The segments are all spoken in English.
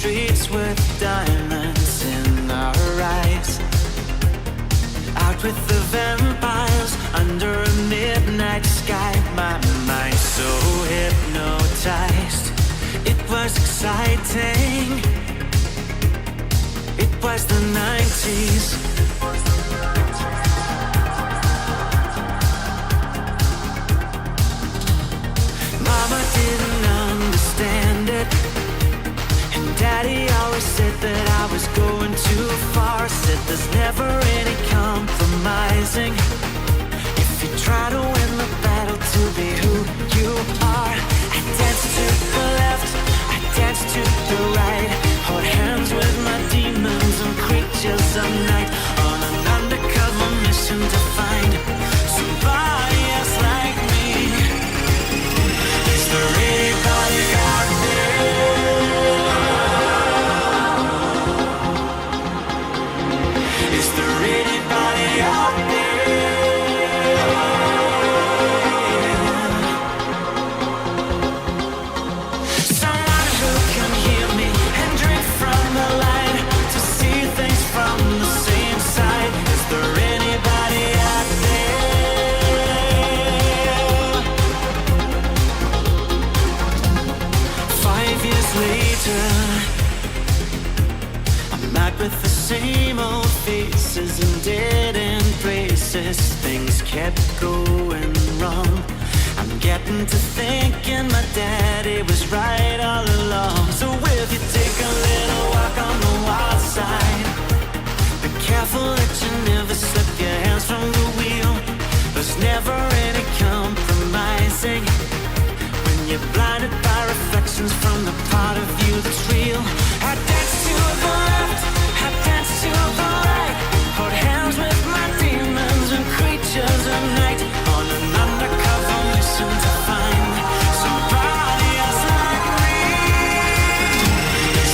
streets with diamonds in our eyes. Out with the vampires under a midnight sky. My mind so hypnotized. It was exciting. It was the 90s. Mama didn't understand it, and Daddy always said that I was going too far. Said there's never any compromising if you try to win the battle to be who you are. I danced to the left, I danced to the right, hold hands with my demons and creatures of night, on an undercover mission to find somebody else like me. Is there anybody out there? Is there anybody out there? Someone who can hear me and drink from the light, to see things from the same side. Is there anybody out there? 5 years later, I'm out with the same old faces and dead end places. Things kept going wrong. I'm getting to thinking my daddy was right all along. So if you take a little walk on the wild side, be careful that you never slip your hands from the wheel. There's never any compromising when you're blinded by reflections from the part of you that's real. I dance to the left, I dance to the right, hold hands with my demons and creatures of night, on an undercover mission to find somebody else like me. Is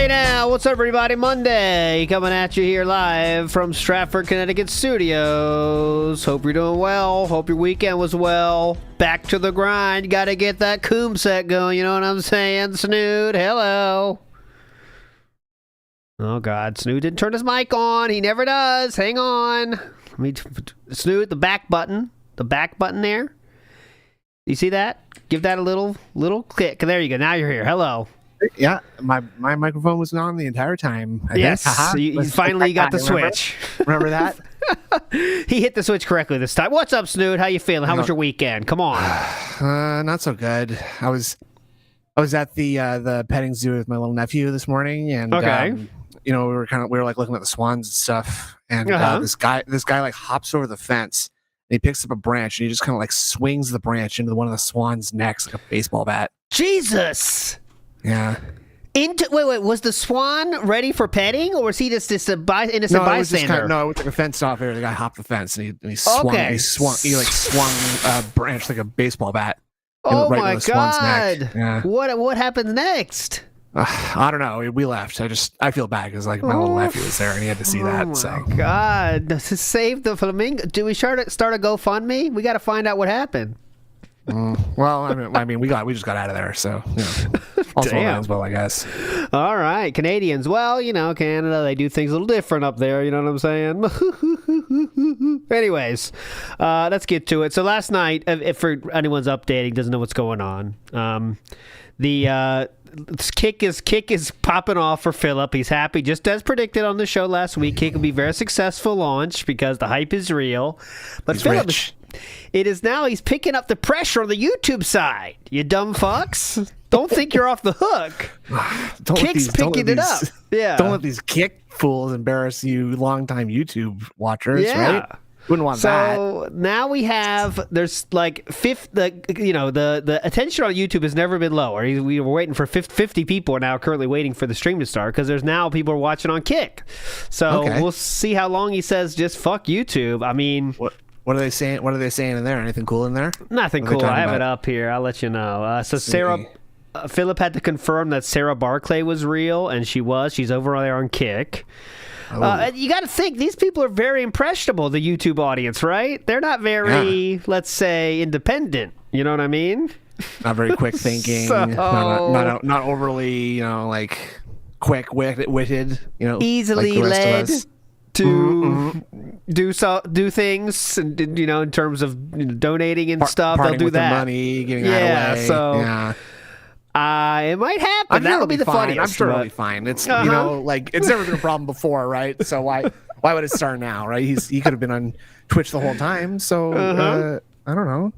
Hey now, what's up everybody? Monday, coming at you here live from Stratford, Connecticut studios. Hope you're doing well. Hope your weekend was well. Back to the grind. Gotta get that coom set going, you know what I'm saying? Snood, hello. Oh God, Snood didn't turn his mic on. He never does. Hang on. Let me, Snood, the back button there. You see that? Give that a little click. There you go. Now you're here. Hello. Yeah, my microphone was on the entire time. Yes, you finally got the switch. Remember that? He hit the switch correctly this time. What's up, Snood? How you feeling? How was your weekend? Come on. Not so good. I was at the petting zoo with my little nephew this morning, and we were like looking at the swans and stuff, and this guy like hops over the fence. And he picks up a branch and he just kind of like swings the branch into one of the swan's necks like a baseball bat. Jesus. Yeah. Wait, was the swan ready for petting, or was he just innocent bystander? It was like a fenced off area. The guy hopped the fence and he swung. Okay. He swung a branch like a baseball bat. Oh my God! Yeah. What happened next? I don't know. We left. I feel bad because like my little nephew was there and he had to see that. Oh my God! To save the flamingo, do we start a GoFundMe? We got to find out what happened. Well, I mean, we just got out of there, so you know, also as well, I guess. All right, Canadians. Well, you know, Canada, they do things a little different up there. You know what I'm saying? Anyways, let's get to it. So last night, if for anyone's updating, doesn't know what's going on, kick is popping off for Philip. He's happy, just as predicted on the show last week. Kick will be very successful launch because the hype is real. But Philip, it is now he's picking up the pressure on the YouTube side. You dumb fucks! Don't think you're off the hook. Kick's picking it up. Yeah. Don't let these Kick fools embarrass you, longtime YouTube watchers. Yeah. Right? Wouldn't want that. So now there's like the attention on YouTube has never been lower. We were waiting for 50 people are now currently waiting for the stream to start because there's now people are watching on Kick. So we'll see how long he says just fuck YouTube. I mean, what are they saying? What are they saying in there? Anything cool in there? Nothing cool. I have it up here. I'll let you know. So Sarah. Philip had to confirm that Sarah Barclay was real, and she's over there on Kick. You got to think, these people are very impressionable, the YouTube audience, right? They're not very, let's say, independent. You know what I mean? Not very quick thinking. Not overly, you know, like quick-witted. You know, easily like led to do things, and you know, in terms of donating and stuff. They'll do that. Money, giving that away. So. It might happen. That'll be the funniest. I'm sure it'll be fine. It's you know, like it's never been a problem before, right? So why would it start now, right? He could have been on Twitch the whole time. So I don't know.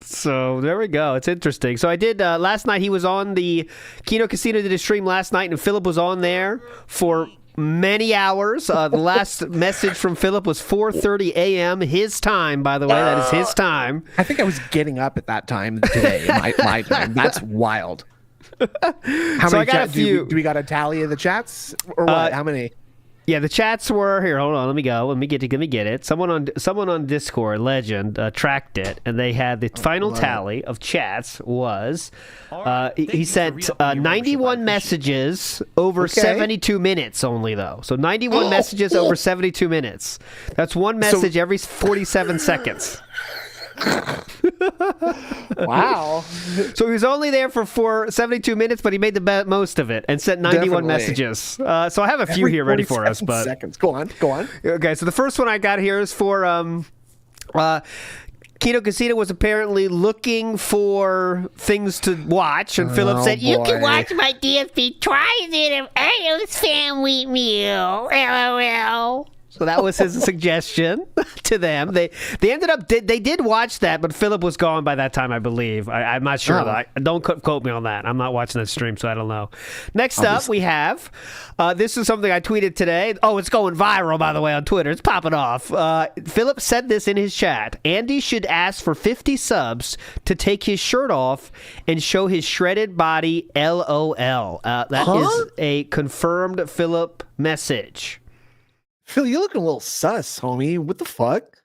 So there we go. It's interesting. So I did last night. He was on the Kino Casino, did a stream last night, and Philip was on there for many hours. The last message from Philip was 4:30 a.m. his time, by the way. That is his time. I think I was getting up at that time today, my time. That's wild. How many chats? Do we got a tally of the chats? Or what? How many? Yeah, the chats were here. Hold on, let me go. Let me get it. Someone on Discord, Legend, tracked it, and they had the final tally of chats was he sent 91 messages over 72 minutes only, though. So 91 messages over 72 minutes. That's one message every 47 seconds. Wow. So he was only there for 72 minutes, but he made the most of it and sent 91 messages. So I have a few here ready for us. But seconds. Go on. Okay, so the first one I got here is for Kino Casino was apparently looking for things to watch, and Philip said, "You can watch my DSP Tri-Zit Adams family meal. LOL." So that was his suggestion to them. They ended up they did watch that, but Philip was gone by that time, I believe. I'm not sure. Don't quote me on that. I'm not watching that stream, so I don't know. Next up, we have this is something I tweeted today. Oh, it's going viral, by the way, on Twitter. It's popping off. Philip said this in his chat. Andy should ask for 50 subs to take his shirt off and show his shredded body. LOL. That is a confirmed Philip message. Phil, you're looking a little sus, homie. What the fuck?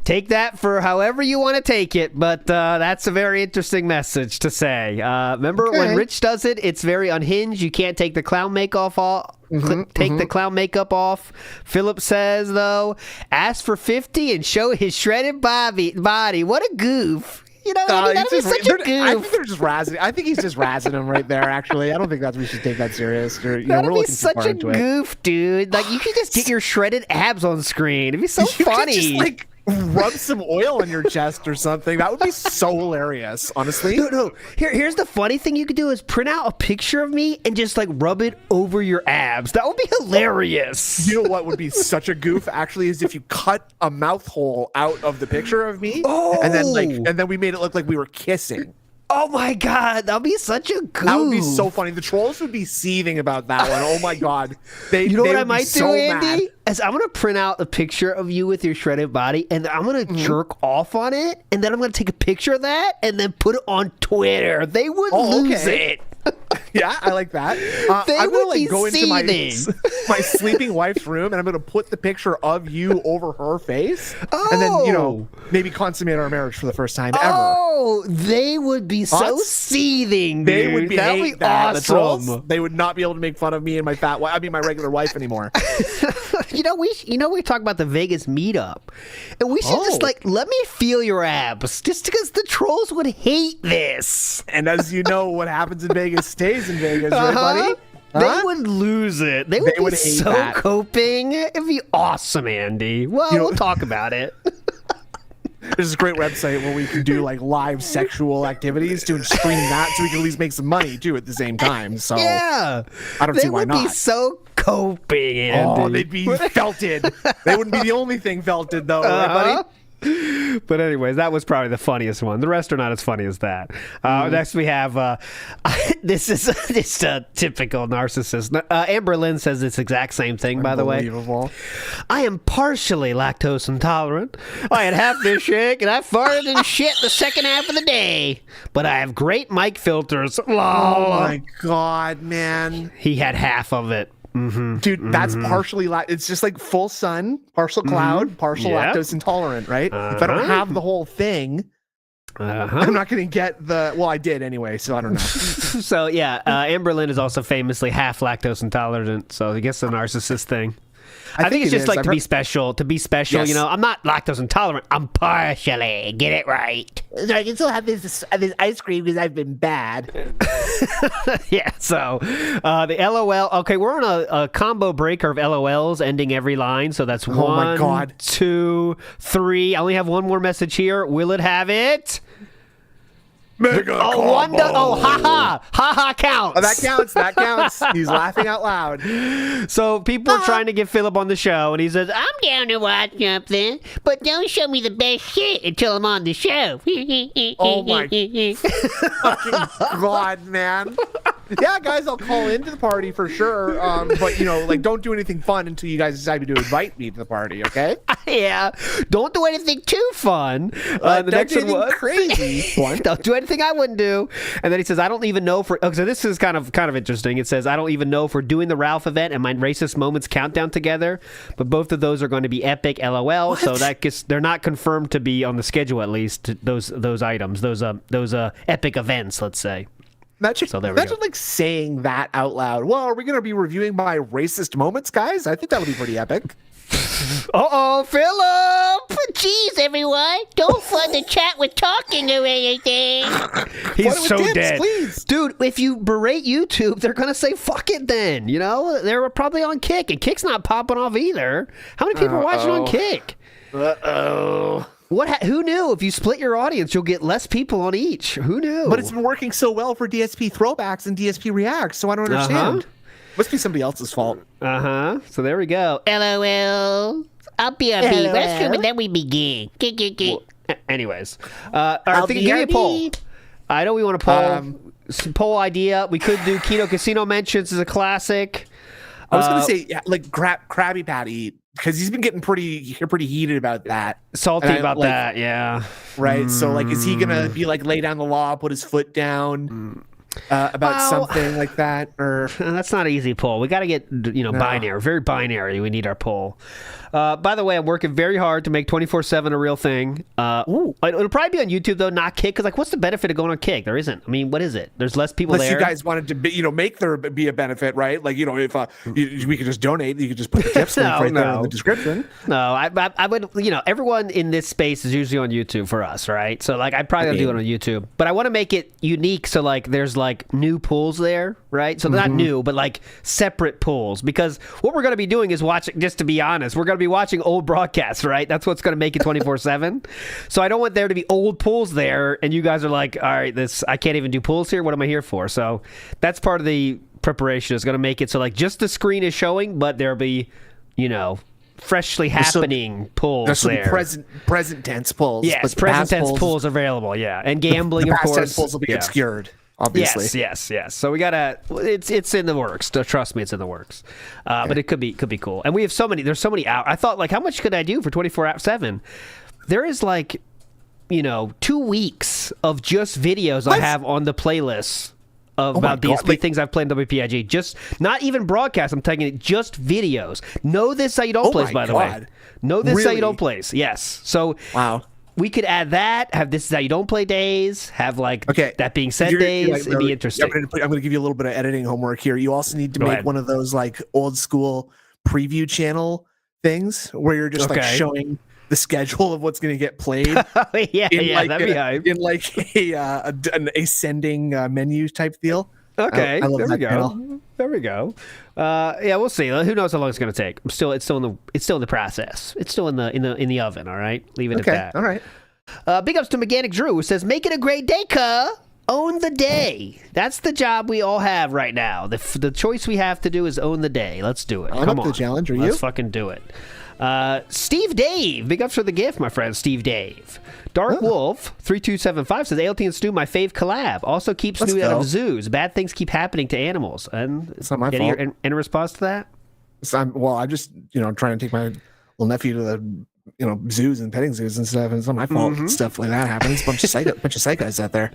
Take that for however you want to take it, but that's a very interesting message to say. Remember when Rich does it, it's very unhinged. You can't take the clown makeup off. The clown makeup off. Philip says, though, ask for 50 and show his shredded body. What a goof. You know, that'd be such a goof. I think they're just razzing. I think he's just razzing him right there, actually. I don't think we should take that serious. That'd be such a goof, dude. Like, you could just get your shredded abs on screen. It'd be so funny. Could just, like, rub some oil on your chest or something. That would be so hilarious, honestly. No. Here's the funny thing you could do is print out a picture of me and just like rub it over your abs. That would be hilarious. You know what would be such a goof actually is if you cut a mouth hole out of the picture of me and then we made it look like we were kissing. Oh my God, that'd be such a goof. That would be so funny. The trolls would be seething about that one. Oh my God. You know what I might do, Andy? Is I'm going to print out a picture of you with your shredded body, and I'm going to jerk off on it, and then I'm going to take a picture of that, and then put it on Twitter. They would lose it. Yeah, I like that. I'm going to go into seething. my sleeping wife's room, and I'm going to put the picture of you over her face, and then, maybe consummate our marriage for the first time ever. Oh, they would be so seething, dude. They would be That'd be awesome. They would not be able to make fun of me and my my regular wife anymore. We talk about the Vegas meetup, and we should just let me feel your abs, just because the trolls would hate this. And as you know, what happens in Vegas stays in Vegas, right, buddy? They would lose it. They would be so coping. It'd be awesome, Andy. Well, we'll talk about it. There's this great website where we can do like live sexual activities to stream that, so we can at least make some money too at the same time. So yeah, I don't see why not. They would be so coping, Andy. Oh, they'd be felted. They wouldn't be the only thing felted though, right, buddy? But anyways, that was probably the funniest one. The rest are not as funny as that. Next we have this is just a typical narcissist. Amber Lynn says this exact same thing, by the way. I am partially lactose intolerant. I had half this shake and I farted and shit the second half of the day. But I have great mic filters. Oh my God, man. He had half of it. Dude, that's partially it's just like full sun, partial cloud, partial lactose intolerant, right? If I don't have the whole thing, I'm not going to get well, I did anyway, so I don't know. So yeah, Amber Lynn is also famously half lactose intolerant, so I guess a narcissist thing. I think it's just like to be special. Yes. You know, I'm not lactose intolerant. I'm partially. Get it right. I can still have this ice cream because I've been bad. Yeah. So the LOL. Okay, we're on a combo breaker of LOLs ending every line. So that's 1, 2, 3. I only have one more message here. Will it have it? Mega combo. Ha counts. Oh, that counts. He's laughing out loud. So people are trying to get Philip on the show, and he says, I'm down to watch something, but don't show me the best shit until I'm on the show. Oh my fucking God, man. Yeah, guys, I'll call into the party for sure. But, don't do anything fun until you guys decide to invite me to the party, okay? Yeah. Don't do anything too fun. The next one was crazy. Don't do anything I wouldn't do. And then he says, I don't even know so this is kind of interesting. It says, I don't even know if we're doing the Ralph event and my Racist Moments countdown together, but both of those are going to be epic, LOL. What? So they're not confirmed to be on the schedule, at least, those items, those epic events, let's say. Imagine like saying that out loud. Well, are we going to be reviewing my racist moments, guys? I think that would be pretty epic. Uh-oh, Philip! Jeez, everyone. Don't flood the chat with talking or anything. He's so dead. Please. Dude, if you berate YouTube, they're going to say, fuck it then. You know, they're probably on Kick, and Kick's not popping off either. How many people are watching on Kick? Uh-oh. Who knew? If you split your audience, you'll get less people on each. Who knew? But it's been working so well for DSP Throwbacks and DSP Reacts, so I don't understand. Must be somebody else's fault. So there we go. LOL. I'll be a restroom and then we begin. Anyways. Give me a poll. I know we want to poll. Poll idea. We could do Kino Casino mentions as a classic. I was going to say, like, Krabby Patty, because he's been getting pretty heated about that. Salty about that, yeah. Right? So, like, is he going to be, like, lay down the law, put his foot down? about something like that, or that's not an easy poll. We got to get binary, very binary. We need our poll. By the way, I'm working very hard to make 24/7 a real thing. It'll probably be on YouTube though, not Kick. Because what's the benefit of going on Kick? There isn't. I mean, what is it? There's less people unless there. you guys wanted to be, make there be a benefit, right? Like if we could just donate, you could just put the tips link right there in the description. No, I would. Everyone in this space is usually on YouTube for us, right? So I'd probably do it on YouTube, but I want to make it unique. So there's new pools there, right? So not new, but separate pools, because what we're going to be doing is watching. Just to be honest, we're going to be watching old broadcasts, right? That's what's going to make it 24/7. So I don't want there to be old pools there, and you guys are like, all right, I can't even do pools here. What am I here for? So that's part of the preparation, is going to make it so just the screen is showing, but there'll be, freshly happening pulls there's some there. present tense pulls. Yes, present tense pulls available. Yeah, and gambling, the of course. Tense pulls will be obscured. Obviously. Yes. So we gotta. It's in the works. Trust me, it's in the works. But it could be cool. And we have so many. There's so many hours. I thought how much could I do for 24/7? There is 2 weeks of just videos I have on the playlist about DSP things I've played in WPIG. Just not even broadcast. I'm taking it just videos. Know This How You Don't Plays, by the way. Know This How You Don't Plays. Yes. So wow. We could add that, have This Is How You Don't Play days, have That Being Said days. It'd be interesting. I'm going to give you a little bit of editing homework here. You also need to make one of those old school preview channel things where you're just showing the schedule of what's going to get played. That'd be hype. In an ascending menu type deal. Okay, I love that channel. There we go. We'll see. Who knows how long it's going to take? It's still in the process. It's still in the oven. All right, leave it at that. All right. Big ups to Mechanic Drew, who says, "Make it a great day, cuh. Own the day." That's the job we all have right now. The choice we have to do is own the day. Let's do it. Come on. The challenge. Are you? Let's fucking do it. Steve Dave, big ups for the gift, my friend. Steve Dave. Dark Wolf 3275 says, ALT and Stu, my fave collab. Also keep Snood out of zoos. Bad things keep happening to animals. And it's not my fault. Any response to that? I'm just trying to take my little nephew to the zoos and petting zoos and stuff, and it's not my fault. Stuff like that happens. Bunch of psychos out there.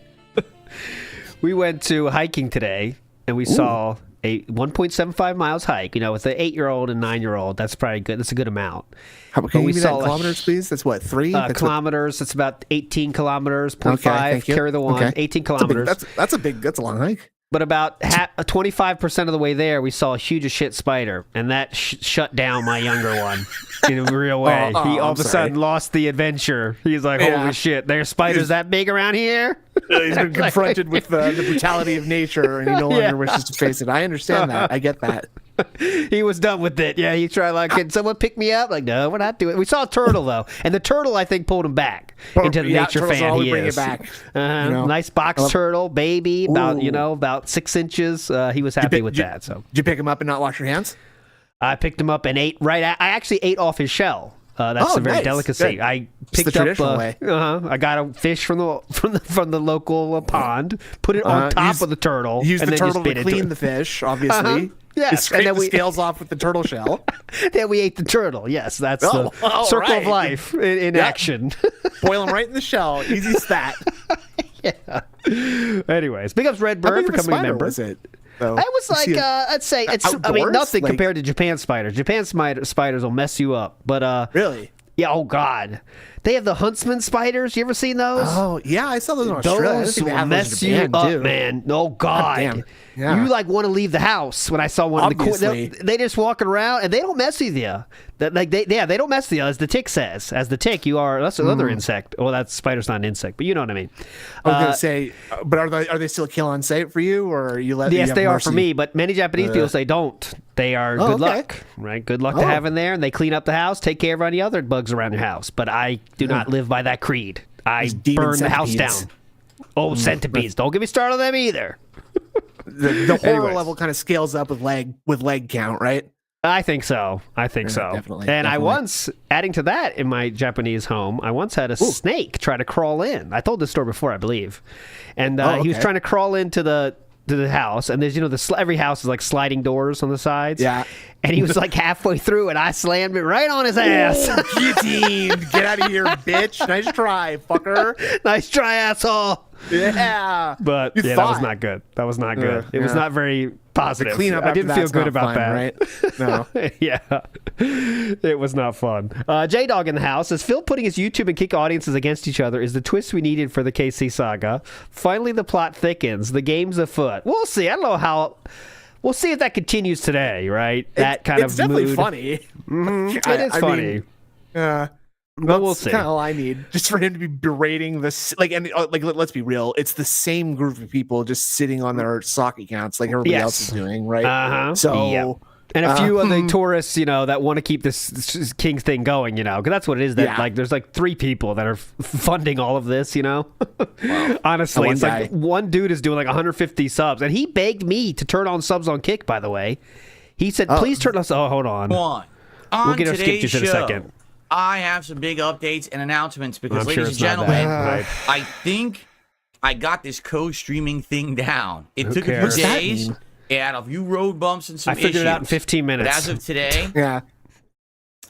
We went to hiking today, and we saw a 1.75 miles hike. With an 8-year-old and 9-year-old, that's probably good. That's a good amount. Can you give me that in kilometers, please? That's what, 3? Kilometers. That's about 18 kilometers. 0.5. Carry the one. 18 kilometers. That's a long hike. But about 25% of the way there, we saw a huge as shit spider, and that shut down my younger one in a real way. He all of a sudden lost the adventure. He's like, holy shit, there's spiders that big around here? He's been confronted with the brutality of nature, and he no longer wishes to face it. I understand that. I get that. He was done with it. Yeah, he tried can someone pick me up? No, we're not doing it. We saw a turtle, though, and the turtle, I think, pulled him back into the nature fan he is. Bring it back. Nice box turtle, baby, about 6 inches. He was happy with that. So, did you pick him up and not wash your hands? I picked him up and ate I actually ate off his shell. That's a very delicacy. Good. I picked the traditional way. I got a fish from the local pond, put it on top of the turtle, use and the then turtle to clean the fish, obviously. Yes, scrape the scales off with the turtle shell. Then we ate the turtle. Yes, that's the circle of life in action. Boil them right in the shell. Easy stat. Anyways, big ups Redbird for becoming a member. Was it? It was I'd say nothing compared to Japan spiders. Japan spiders will mess you up, but really, yeah. Oh God, they have the huntsman spiders. You ever seen those? Oh yeah, I saw those in Australia. Those will mess you up, man. Oh God, damn. Yeah. You want to leave the house. When I saw one in the corner, they just walking around and they don't mess with you. They don't mess with you, as the tick says. As the tick, you are. That's another insect. Well, that spider's not an insect, but you know what I mean. I was gonna say, but are they still kill on sight for you, or are you let? Yes, they are for me. But many Japanese people say don't. They are good luck, right? Good luck to have in there, and they clean up the house, take care of any other bugs around your house. But I do not live by that creed. I burn the house down. Oh, centipedes! Don't get me started on them either. The horror level kind of scales up with leg count, right? I think so. Definitely. And I once, adding to that, in my Japanese home, I once had a snake try to crawl in. I told this story before, I believe. And he was trying to crawl into the house, and there's every house is like sliding doors on the sides. Yeah. And he was like halfway through, and I slammed it right on his ass. Guillotine. Get out of here, bitch. Nice try, fucker. Nice try, asshole. Yeah. But You that thought. was not good. That was not good. It was Yeah. not very positive. The cleanup I didn't after feel that's good not about fun, that. right? No. Yeah. It was not fun. J-Dog in the house says, Phil putting his YouTube and Kick audiences against each other is the twist we needed for the KC saga. Finally, the plot thickens. The game's afoot. We'll see. I don't know how... We'll see if that continues today, right? That kind of It's definitely mood. funny. Mm-hmm. It is funny. But we'll see. Kind of all I need, just for him to be berating this. Like, and like, let's be real. It's the same group of people just sitting on their sock accounts, like everybody else is doing, right? Uh-huh. So, Yep. And a few of the tourists, that want to keep this King thing going, because that's what it is. That like, there's like 3 people that are funding all of this, Wow. Honestly, it's like one dude is doing like 150 subs, and he begged me to turn on subs on Kick. By the way, he said, "Please turn us." Oh, hold on. We'll get our skip just in a second. I have some big updates and announcements because, I'm sure ladies and it's not gentlemen, that, right? I think I got this co-streaming thing down. It Who took cares? a few days. It had a few road bumps and some I figured issues. it out in 15 minutes. But as of today,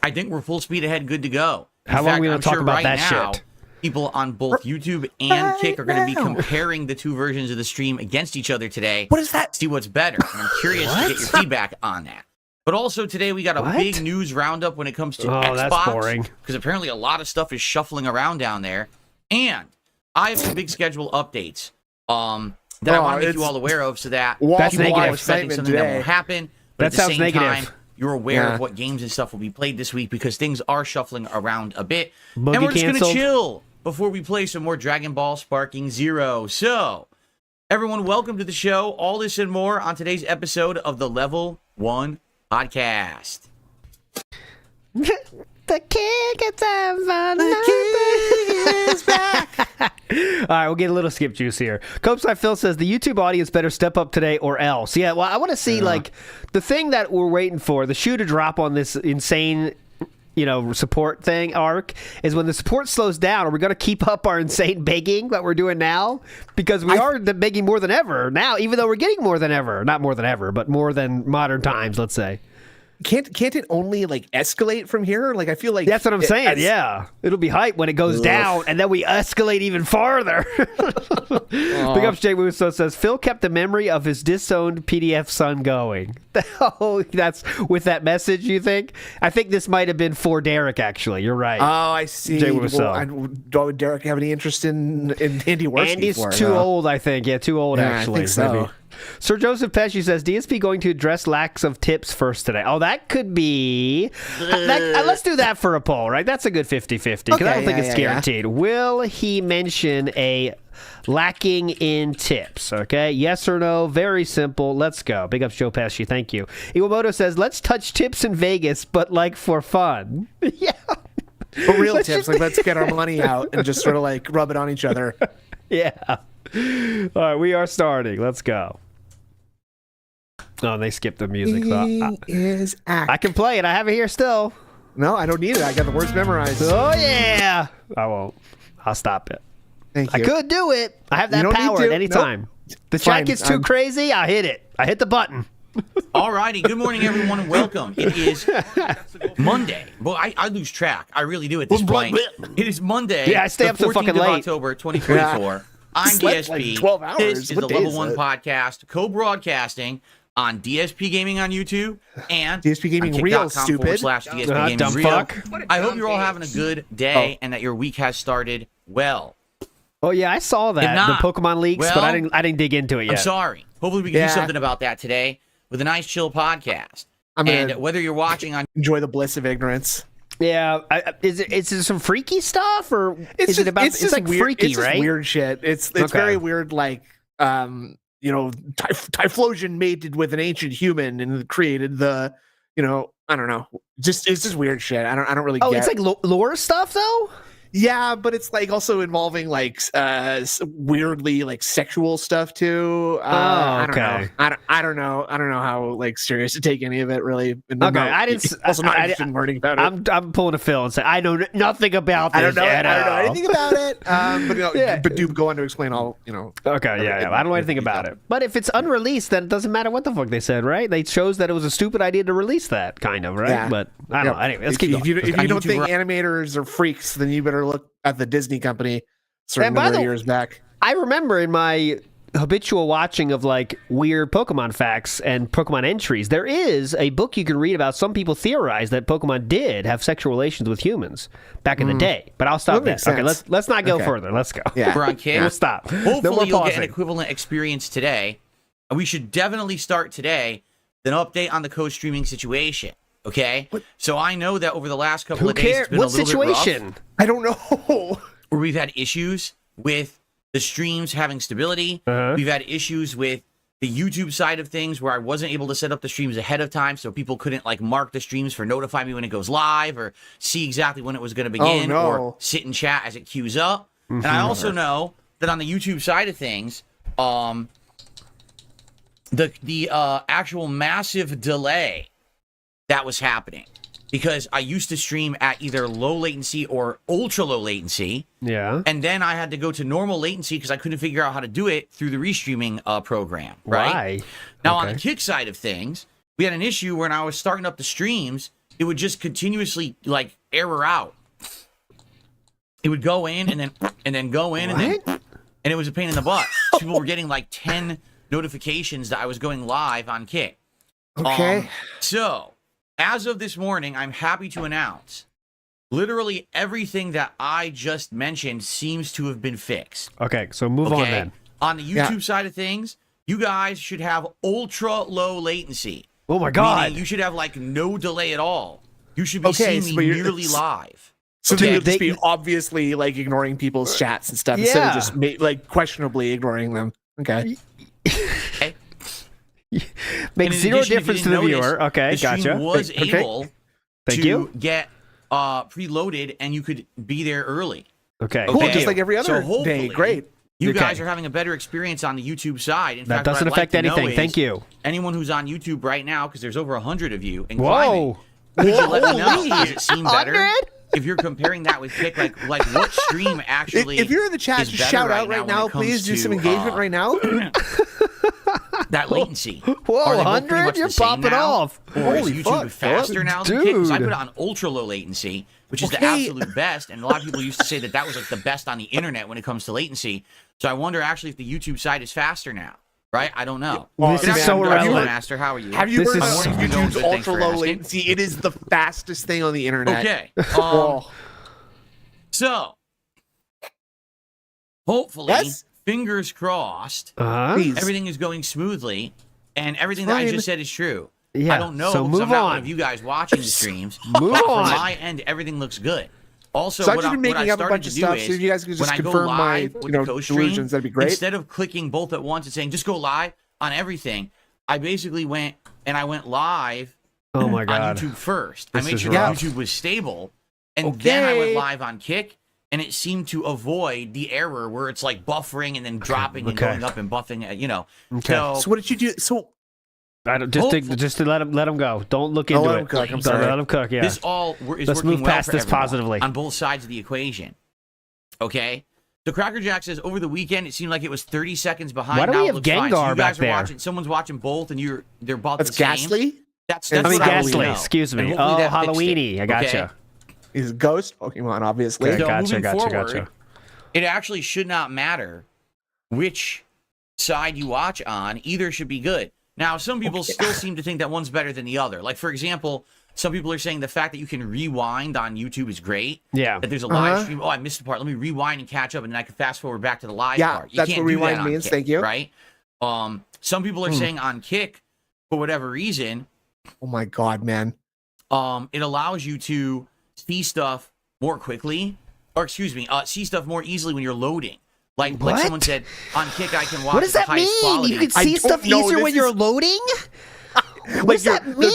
I think we're full speed ahead, good to go. How long are we going to talk about that shit? People on both YouTube and Kick are going to be comparing the 2 versions of the stream against each other today. What is that? See what's better. And I'm curious to get your feedback on that. But also today we got a big news roundup when it comes to Xbox. That's boring. Because apparently a lot of stuff is shuffling around down there. And I have some big schedule updates that I want to make you all aware of so that That's people negative. are expecting something that will happen. But That at the sounds same negative. time, you're aware of what games and stuff will be played this week because things are shuffling around a bit. Boogie and we're just going to canceled. chill before we play some more Dragon Ball Sparking Zero. So, everyone, welcome to the show. All this and more on today's episode of the Level 1 Podcast. The king gets fun. The king is back. All right, we'll get a little skip juice here. Copeside Phil says the YouTube audience better step up today or else. Yeah, well, I want to see like the thing that we're waiting for, the shoe to drop on this insane, support thing arc is when the support slows down. Are we going to keep up our insane begging that we're doing now? Because we are begging more than ever now, even though we're getting more than ever. Not more than ever, but more than modern times, let's say. Can't it only like escalate from here? Like I feel like that's what I'm saying. Yeah, it'll be hype when it goes down, and then we escalate even farther. Big ups, Jay Wusso says Phil kept the memory of his disowned PDF son going. Oh, that's with that message. You think? I think this might have been for Derek. Actually, you're right. Oh, I see. Jay Wusso. Well, Derek have any interest in Andy Worski? Andy's too old, I think. Yeah, too old. Actually, I think so. Maybe. Sir Joseph Pesci says DSP going to address lacks of tips first today. Oh, that could be. Let's do that for a poll, right? That's a good 50-50 because I don't think it's guaranteed. Will he mention a lacking in tips? Okay, yes or no? Very simple. Let's go. Big ups, Joe Pesci. Thank you. Iwamoto says let's touch tips in Vegas, but like for fun. Yeah. But real tips, like let's get our money out and just sort of like rub it on each other. Yeah. All right, we are starting. Let's go. Oh, they skipped the music. So I can play it. I have it here still. No, I don't need it. I got the words memorized. Oh, yeah. I won't. I'll stop it. Thank you. I could do it. I have that power at any time. The chat gets too crazy, I hit it. I hit the button. All righty. Good morning, everyone, and welcome. It is Monday. Well, I lose track. I really do at this point. It is Monday. Yeah, I stay up so fucking late. October 2024. I'm DSP. Like 12 hours. This is the Level 1 Podcast, co-broadcasting on DSP Gaming on YouTube and DSP Gaming Real stupid. /DSP Gaming dumb Real. fuck. I hope you're all having a good day and that your week has started well. Oh yeah, I saw that the Pokemon leaks, but I didn't dig into it yet. I'm sorry. Hopefully we can do something about that today with a nice chill podcast. And whether you're watching on enjoy the bliss of ignorance. Yeah, is it some freaky stuff or is it about? It's like weird, freaky, it's right? Weird shit. It's very weird. Like Typhlosion mated with an ancient human and created the, I don't know. It's just weird shit. I don't really get. Oh, it's like lore stuff though. Yeah, but it's like also involving like weirdly like sexual stuff too. I don't know. I don't know how like serious to take any of it really. And Okay, I didn't. Also not interested in learning about it. I'm pulling a Phil and say I know nothing about this. I don't know anything about it. But do go on to explain all. Okay, yeah. I don't know anything about it. But if it's unreleased, then it doesn't matter what the fuck they said, right? They chose that it was a stupid idea to release that, kind of, right? Yeah. But I don't know. Anyway, let's keep going. If you don't think animators are freaks, then you better look at the Disney company certain number of years back. I remember in my habitual watching of like weird Pokemon facts and Pokemon entries, there is a book you can read about some people theorize that Pokemon did have sexual relations with humans back in the day. But I'll stop there. Okay, let's not go further. Let's go. Yeah. We're on Kick. We'll stop. Hopefully you'll get an equivalent experience today. And we should definitely start today with an update on the co-streaming situation. Okay? What? So I know that over the last couple Who of days cares? it's been What a little situation? bit rough. I don't know. Where we've had issues with the streams having stability. We've had issues with the YouTube side of things where I wasn't able to set up the streams ahead of time so people couldn't like mark the streams for notify me when it goes live or see exactly when it was going to begin or sit in chat as it queues up. And I also know that on the YouTube side of things, the actual massive delay that was happening because I used to stream at either low latency or ultra low latency. Yeah. And then I had to go to normal latency because I couldn't figure out how to do it through the restreaming program. Right? Why? Now, on the Kick side of things, we had an issue when I was starting up the streams, it would just continuously like error out. It would go in and then go in and it was a pain in the butt. People were getting like 10 notifications that I was going live on Kick. Okay. So, as of this morning, I'm happy to announce literally everything that I just mentioned seems to have been fixed. Okay, so move on then. On the YouTube side of things, you guys should have ultra low latency. Oh my God. Meaning you should have like no delay at all. You should be seeing me nearly live. So they would just be obviously like ignoring people's chats and stuff instead of just like questionably ignoring them. Okay. Makes zero difference to the viewer. Okay, gotcha. The stream was able Thank to you. get preloaded and you could be there early. Okay. Cool, just like every other day. Great. You guys are having a better experience on the YouTube side. In fact, that doesn't affect anything. Thank you. Anyone who's on YouTube right now, because there's over 100 of you, and whoa, could you let me know? Does it seem better? If you're comparing that with Kick, like what stream actually? If you're in the chat, just shout out right now, please. Do some engagement right now. That latency. Whoa, 100? You're popping off. Or is YouTube faster now than Kick? Because I put it on ultra low latency, which is the absolute best. And a lot of people used to say that was like the best on the internet when it comes to latency. So I wonder actually if the YouTube side is faster now. Right? I don't know. This is so irrelevant. Master, how are you? Have you heard of YouTube's ultra low latency? It is the fastest thing on the internet. Okay. So, hopefully, fingers crossed, everything is going smoothly, and everything that I just said is true. Yeah. I don't know. So move I'm not on. one of you guys watching the streams. Move but on. From my end, everything looks good. Also, so I've what just been making up a bunch of stuff, is, so if you guys could just when I go confirm my live with the co-stream, delusions, that'd be great. Instead of clicking both at once and saying just go live on everything, I basically went live on YouTube first. I made sure YouTube was stable, and then I went live on Kick, and it seemed to avoid the error where it's like buffering and then dropping and going up and buffing. You know. Okay. So what did you do? So. I don't, just to let him go. Don't look into it. Cook. I'm sorry. Let him cook. Yeah. This all is Let's working move past well for this positively on both sides of the equation. Okay. So Cracker Jack says over the weekend it seemed like it was 30 seconds behind. Why do now we it have looks fine. Gengar So you guys back are there? watching. Someone's watching both, and they're both That's the same. Ghastly. That's I mean Ghastly. Know. Excuse me. And Oh, hopefully that fixed Halloweeny. it. I gotcha. He's a ghost Pokemon, obviously. Okay, So moving gotcha. forward, it actually should not matter which side you watch on. Either should be good. Now, some people still seem to think that one's better than the other. Like, for example, some people are saying the fact that you can rewind on YouTube is great. Yeah. That there's a live stream. Oh, I missed the part. Let me rewind and catch up, and then I can fast forward back to the live part. You that's can't what do rewind that on means. Kick, Thank you. Right? Some people are saying on Kick, for whatever reason, oh my God, man. it allows you to see stuff more quickly, or excuse me, see stuff more easily when you're loading. Like someone said, on Kick I can watch What does the that highest mean? quality. You can see stuff easier when you're loading? What does that mean?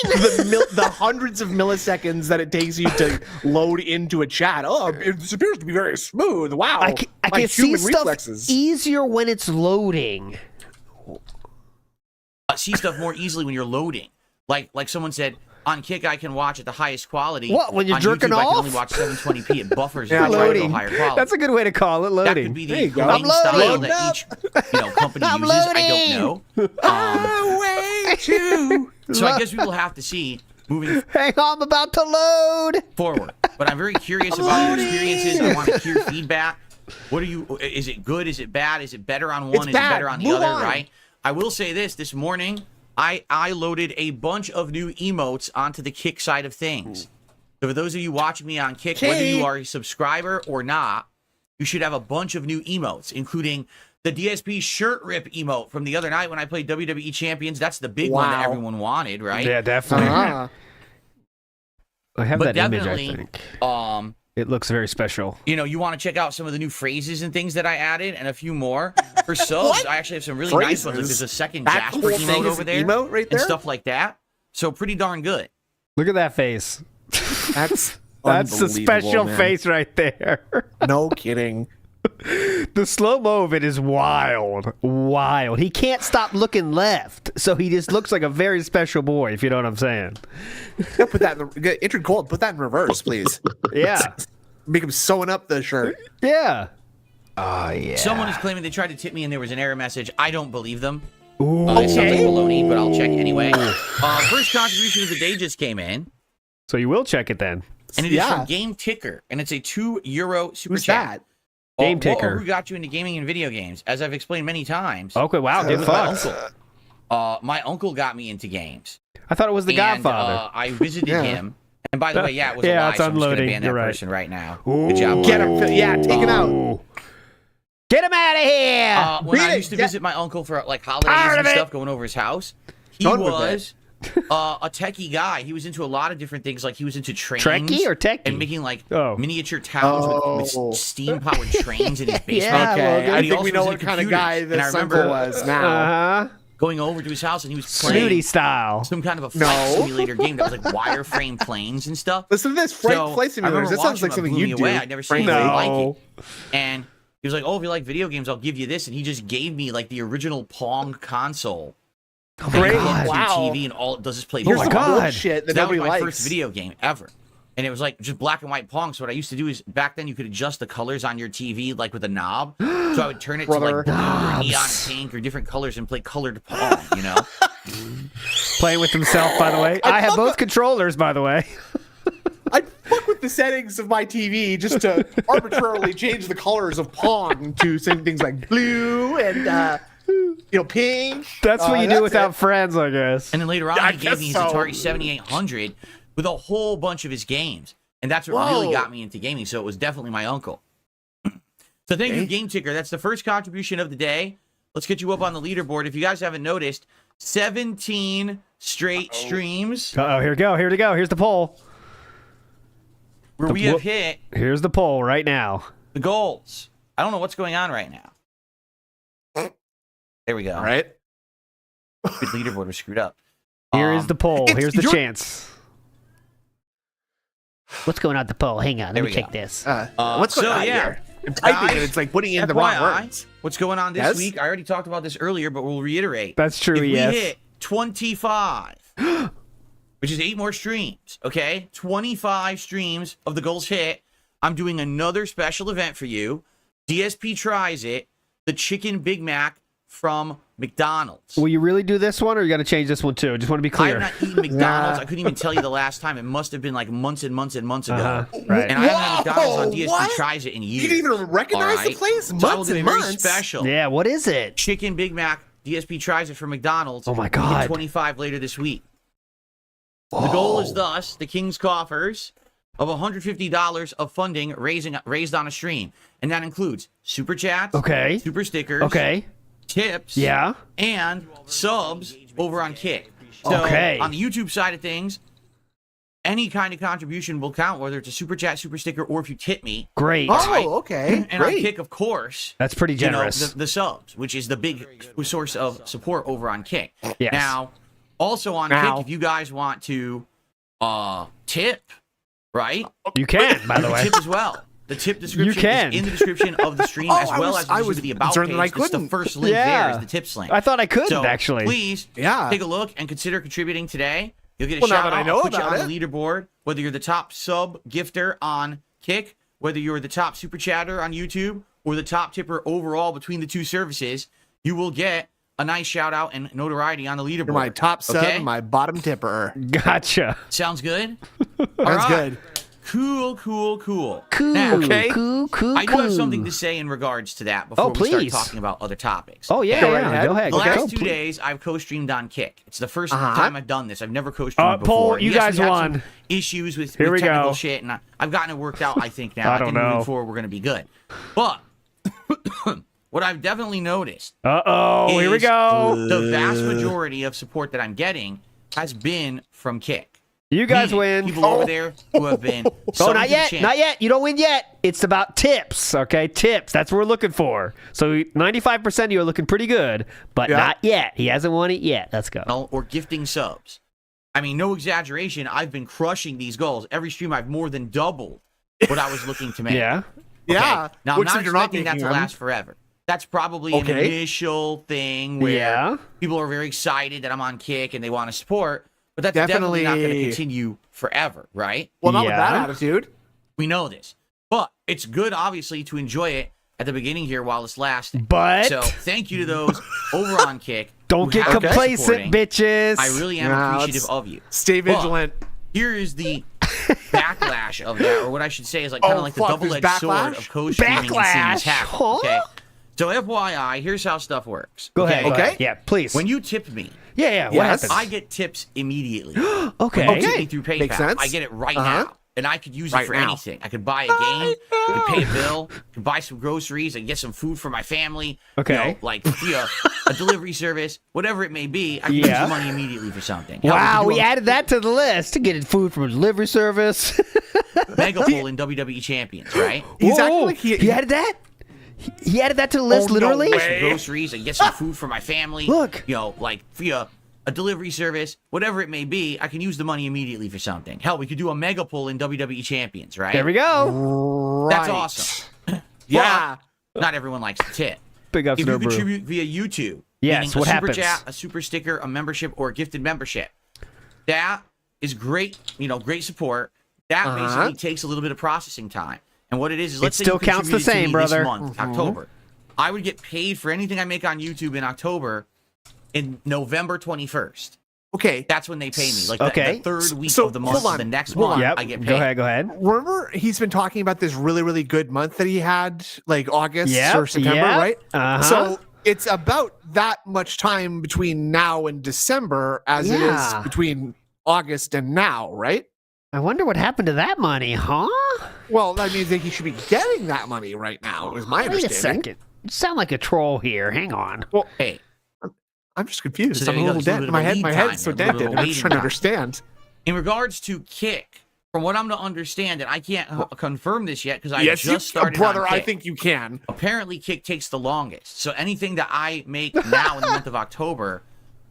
the hundreds of milliseconds that it takes you to load into a chat. Oh, it appears to be very smooth. Wow. I can see stuff easier when it's loading. See stuff more easily when you're loading. Like someone said, on Kick I can watch at the highest quality. What, when you're on jerking YouTube, off? I can only watch 720p. It buffers Yeah, if I try to go loading. higher quality. That's a good way to call it, loading. That could be the I'm loading style loading. that each company I'm uses. I don't know. Way too. So I guess we will have to see moving Hang on, I'm about to load. forward. But I'm very curious about your experiences. I want to hear feedback. What are you? Is it good? Is it bad? Is it better on one? It's Is bad. it better on the Move other? on. Right. I will say this morning. I loaded a bunch of new emotes onto the Kick side of things. So for those of you watching me on Kick, whether you are a subscriber or not, you should have a bunch of new emotes, including the DSP shirt rip emote from the other night when I played WWE Champions. That's the big one that everyone wanted, right? Yeah, definitely. I have But that image, I definitely, think. It looks very special. You know, you want to check out some of the new phrases and things that I added, and a few more. For subs, I actually have some really nice ones. Like there's a second That Jasper whole thing emote is over an there, emote right there? and stuff like that. So pretty darn good. Look at that face. That's That's the unbelievable, special man. face right there. No kidding. The slow-mo of it is wild. Wild. He can't stop looking left, so he just looks like a very special boy, if you know what I'm saying. Yeah, put that in cold. Put that in reverse, please. Yeah. Make him sewing up the shirt. Yeah. Oh, yeah. Someone is claiming they tried to tip me and there was an error message. I don't believe them. Ooh. It sounds like baloney, but I'll check anyway. First contribution of the day just came in, So you will check it then. and it is from Game Ticker, and it's a €2 super Who's chat. that? Game Ticker. Who got you into gaming and video games? As I've explained many times, Okay, wow. it Get was my fucked. uncle. My uncle got me into games. I thought it was the And, Godfather. I visited him. And by the way, it was Yeah, a lie, it's so I'm just going to unloading. ban that You're right. person right now. Good job. Get him. Yeah, take him out. Ooh. Get him out of here! When Read I it. used to Yeah. visit my uncle for like holidays Tired and of it. stuff, going over his house, he Done with was a techie guy. He was into a lot of different things. Like he was into trains. Trekkie or techie? And making like Oh. miniature towns with steam-powered trains in his basement. Yeah, Okay, Logan. I And he think we also know was what into kind of computers. guy And I this remember uncle was now. Uh-huh. going over to his house and he was playing Snooty style. some kind of a flight simulator game that was like wireframe planes and stuff. Listen to this. So, Flight I remember simulators. That sounds watching like him, something it blew you me away. do. I'd never seen No. anything like it. And he was like, "Oh, if you like video games, I'll give you this." And he just gave me like the original Pong console. Great. And Wow. TV and all it does is play Here's my some Pong. God. bullshit that That was nobody my likes. first video game ever. And it was like just black and white Pong. So what I used to do is back then you could adjust the colors on your TV like with a knob. So I would turn it to Brother. like blue or neon pink or different colors and play colored Pong, you know? Playing with himself, by the way. I have both controllers, by the way. I fuck with the settings of my TV just to arbitrarily change the colors of Pong to some things like blue and pink. That's what you do that's without it. friends, I guess. And then later on, I he gave guess me his so. Atari 7800 with a whole bunch of his games. And that's what really got me into gaming. So it was definitely my uncle. So thank you, Game Ticker. That's the first contribution of the day. Let's get you up on the leaderboard. If you guys haven't noticed, 17 straight streams Uh-oh, here we go. Here we go. Here's the poll. where we have hit Here's the poll right now. the goals. I don't know what's going on right now. There we go. All right. The leaderboard was screwed up. Here is the poll. it's Here's the your- chance. What's going on at the poll? Hang on. There Let me we take go. this. What's going on here? I'm typing Guys, and it's like putting in the wrong FYI, words. what's going on this Yes? week? I already talked about this earlier, but we'll reiterate. That's true, If yes. we hit 25, which is 8 more streams, okay? 25 streams of the goals hit. I'm doing another special event for you. DSP tries it, the Chicken Big Mac from McDonald's. Will you really do this one, or you got to change this one too? Just want to be I clear. have not eaten McDonald's. I couldn't even tell you the last time. It must have been like months and months and months ago. Right. And I haven't had McDonald's on Whoa, DSP what? tries it in years. You didn't even recognize the Alright? place? So I will Months do a and very months? special. Yeah, what is it? Chicken Big Mac DSP tries it from McDonald's. Oh my We hit God. 25 later this week. The goal is thus the King's coffers of $150 of funding raised on a stream, and that includes super chats, Okay. super stickers, Okay. tips, Yeah. and subs over on Kick. So Okay. on the YouTube side of things, any kind of contribution will count, whether it's a super chat, super sticker, or if you tip me. Great. Oh, okay. And on Great. Kick, of course, That's pretty you know, generous. the subs, which is the big source of support over on Kick. Yes. Now, Also on Now. Kick, if you guys want to tip, right? You can, by the way. Tip as well. The tip description is in the description of the stream, as well as the about page. It's the first link there is the tips link. I thought I couldn't, so actually. Please take a look and consider contributing today. You'll get a Well, now shout that I out. know I'll put you about on the leaderboard, whether you're the top sub gifter on Kick, whether you're the top super chatter on YouTube, or the top tipper overall between the two services, you will get a nice shout out and notoriety on the leaderboard. You're my top sub, okay? my bottom tipper. Gotcha. Sounds good? That's good. Cool. Cool. Now, okay. Cool. I do have something to say in regards to that before we start talking about other topics. Oh, yeah, Go right ahead. Go ahead. The last Go, 2 please. days, I've co-streamed on Kick. It's the first time I've done this. I've never co-streamed Paul, before. you Yes, guys we had won. some issues with Here we technical go. shit, and I've gotten it worked out, I think, now. I I don't think know. moving forward, we're going to be good. But what I've definitely noticed Uh-oh, here we is go. the vast majority of support that I'm getting has been from Kick. You guys Meaning win. People over there who have been Oh, not yet. Not yet. You don't win yet. It's about tips, okay? Tips. That's what we're looking for. So 95% of you are looking pretty good, but not yet. He hasn't won it yet. Let's go. Or gifting subs. I mean, no exaggeration. I've been crushing these goals. Every stream, I've more than doubled what I was looking to make. Yeah. Yeah. Now, I'm Which not if you're not expecting that making to them. last forever. That's probably an initial thing where people are very excited that I'm on Kick and they want to support, but that's definitely not going to continue forever, right? Well, not with that attitude. We know this. But it's good, obviously, to enjoy it at the beginning here while it's lasting. But so thank you to those over on Kick. Don't who get have been complacent, supporting. bitches. I really am appreciative of you. Stay vigilant. But here is the backlash of that, or what I should say is like kind of like the double-edged sword of co-streaming and seeing this happen. Okay. So FYI, here's how stuff works. Go ahead. Okay. Yeah, please. When you tip me, what Yes. happens? I get tips immediately. Okay. When you tip me through PayPal, Makes sense. I get it right now. And I could use it Right for now. anything. I could buy a game, I could pay a bill, I could buy some groceries, I could get some food for my family. Okay. You know, like via a delivery service, whatever it may be, I can use the money immediately for something. Hell, Wow, could we do a added that to the list to get food from a delivery service. mega pull in WWE Champions, right? He's Whoa, acting like he added that? He added that to the list, no literally? way. Some groceries, I can get some food for my family. Look. You know, like via a delivery service, whatever it may be, I can use the money immediately for something. Hell, we could do a mega pull in WWE Champions, right? There we go. That's awesome. Yeah. But not everyone likes to tip. Big ups If to you Brew. contribute via YouTube, Yes, meaning what a super happens? chat, a super sticker, a membership, or a gifted membership, that is great. You know, great support. That basically takes a little bit of processing time. And what it is let's say still you counts the contributed to same, me brother. This month, October, I would get paid for anything I make on YouTube in October in November 21st. Okay. That's when they pay me. Like Okay. the third week So, of the month, hold on. the next Hold month, on. Yep. I get paid. Go ahead. Remember, he's been talking about this really, really good month that he had, like August Yep, or September, yep. right? Uh-huh. So it's about that much time between now and December as it is between August and now, right? I wonder what happened to that money, huh? Well, that means that he should be getting that money right now, is my Wait a understanding. second. You sound like a troll here. Hang on. Well, Hey, I'm just confused. So there I'm a you go. little There's a dead. little My bit of head, a my lead head's so time, a little bit dented. of a I'm just waiting trying to time. understand. in regards to Kick, from what I'm to understand, and I can't confirm this yet because I Yes, just started brother. on I Kick. think you can. Apparently, Kick takes the longest. So anything that I make now in the month of October,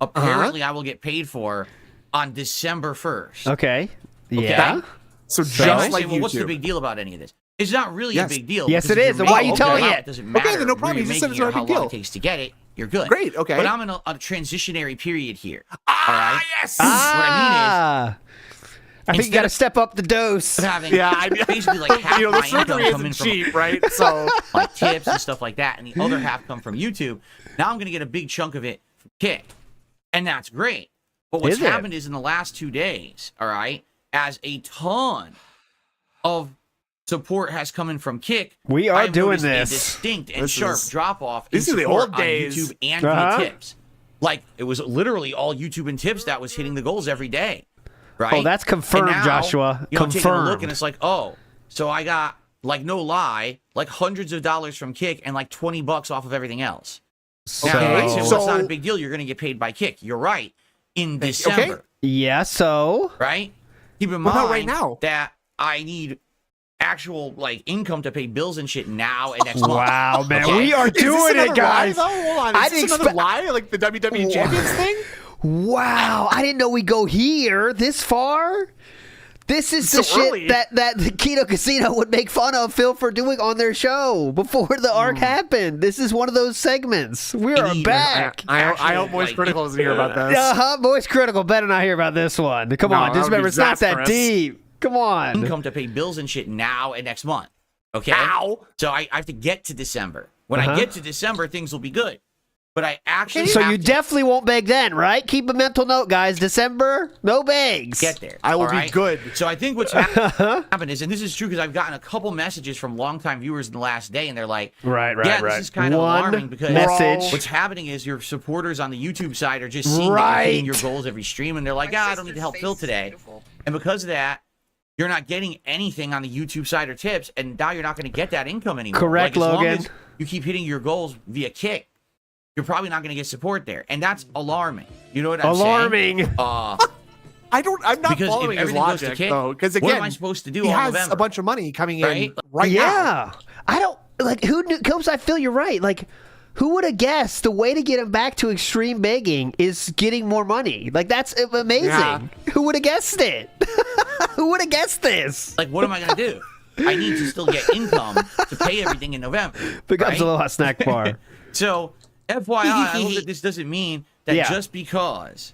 apparently I will get paid for on December 1st. Okay. Yeah. So So just you like say, well, what's the YouTube. big deal about any of this? It's not really Yes. a big deal. Yes, because it if is. you're Then why are you making telling it? it? It doesn't matter then no problem. where You you're just said making it's it or not a how big long deal. it takes to get it. You're good. Great, okay. But I'm in a transitionary period here. Ah, yes. What I I think you Instead got to of- step up the dose. mean is having Yeah, I mean, basically like half You know, my the income surgery coming isn't from cheap, right? So like tips and stuff like that, and the other half come from YouTube. Now I'm going to get a big chunk of it from Kick, and that's great. But what's Is it? happened is in the last 2 days, all right, as a ton of support has come in from Kick, We are I've doing noticed a this. distinct and This sharp is- drop off. this is the support old days. on YouTube and Uh-huh. via tips. Like it was literally all YouTube and tips that was hitting the goals every day. Right? Oh, that's confirmed, And now, Joshua. You know, taking a look Confirmed. and it's like, oh, so I got like no lie, like hundreds of dollars from Kick and like $20 off of everything else. Now, So- you might say, well, So- that's not a big deal. You're going to get paid by Kick. You're right. In December, Yeah, so right? Keep in What about mind right now? that I need actual like income to pay bills and shit now and next month. wow, man, Okay. we are Is this doing another it, guys. Lie, though? Hold on. I Is this didn't another lie, like the WWE Champions thing? Wow, I didn't know we go here this far. This is the early. shit that the Kino Casino would make fun of Phil for doing on their show before the arc happened. This is one of those segments. We are back. I hope Moist Critical doesn't hear about this. Moist Critical better not hear about this one. Come on, just remember, it's not that deep. Come on. Income to pay bills and shit now and next month. Okay? Ow. So I have to get to December. When I get to December, things will be good. But I actually So have you to definitely won't beg then, right? Keep a mental note, guys. December, no begs. get there. I will all be right? good. So I think what's happened is, and this is true because I've gotten a couple messages from longtime viewers in the last day, and they're like, this is kind of alarming because message. what's happening is your supporters on the YouTube side are just seeing that you're hitting your goals every stream, and they're like, I don't need to help Phil today. And because of that, you're not getting anything on the YouTube side or tips, and now you're not going to get that income anymore. Correct, as long Logan. as you keep hitting your goals via kick, you're probably not going to get support there, and that's alarming. You know what I'm saying? Alarming. I'm not Because following if his everything goes to logic kick, though, because what again, am I supposed to do he all has November? a bunch of money coming in Right? right now. Yeah. I don't, like, who knew? Copes, I feel you're right. Like, who would have guessed the way to get him back to extreme begging is getting more money? Like, that's amazing. Yeah. Who would have guessed it? Who would have guessed this? Like, what am I going to do? I need to still get income to pay everything in November. Becomes right? a Aloha snack bar. So, FYI, I hope that this doesn't mean that just because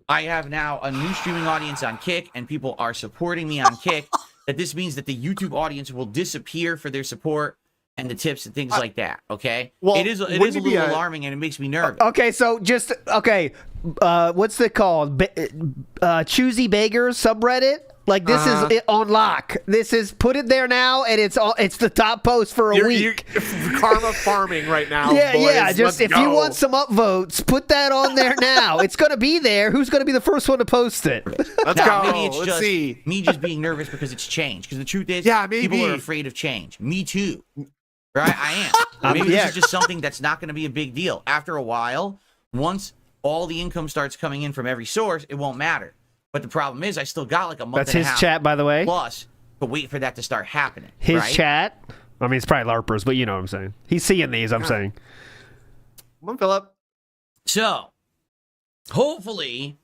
I have now a new streaming audience on Kick and people are supporting me on Kick, that this means that the YouTube audience will disappear for their support and the tips and things like that, okay? Well, it is a wouldn't it be little alarming and it makes me nervous. Okay, so just, what's it called? Choosy Beggars subreddit? Like, this is it on lock. This is, put it there now, and it's the top post for a week. Karma farming right now. Yeah, boys. yeah. Just Let's if go. you want some upvotes, put that on there now. It's gonna be there. Who's gonna be the first one to post it? Let's Now, go. maybe it's Let's just see. me just being nervous because it's change. Because the truth is, maybe. people are afraid of change. Me too. Right? I am. Maybe this is just something that's not going to be a big deal. After a while, once all the income starts coming in from every source, it won't matter. But the problem is, I still got like a month That's and a his half chat, by the way. plus to wait for that to start happening. His right? chat. I mean, it's probably LARPers, but you know what I'm saying. He's seeing these. I'm saying. Come on, Philip. So, hopefully,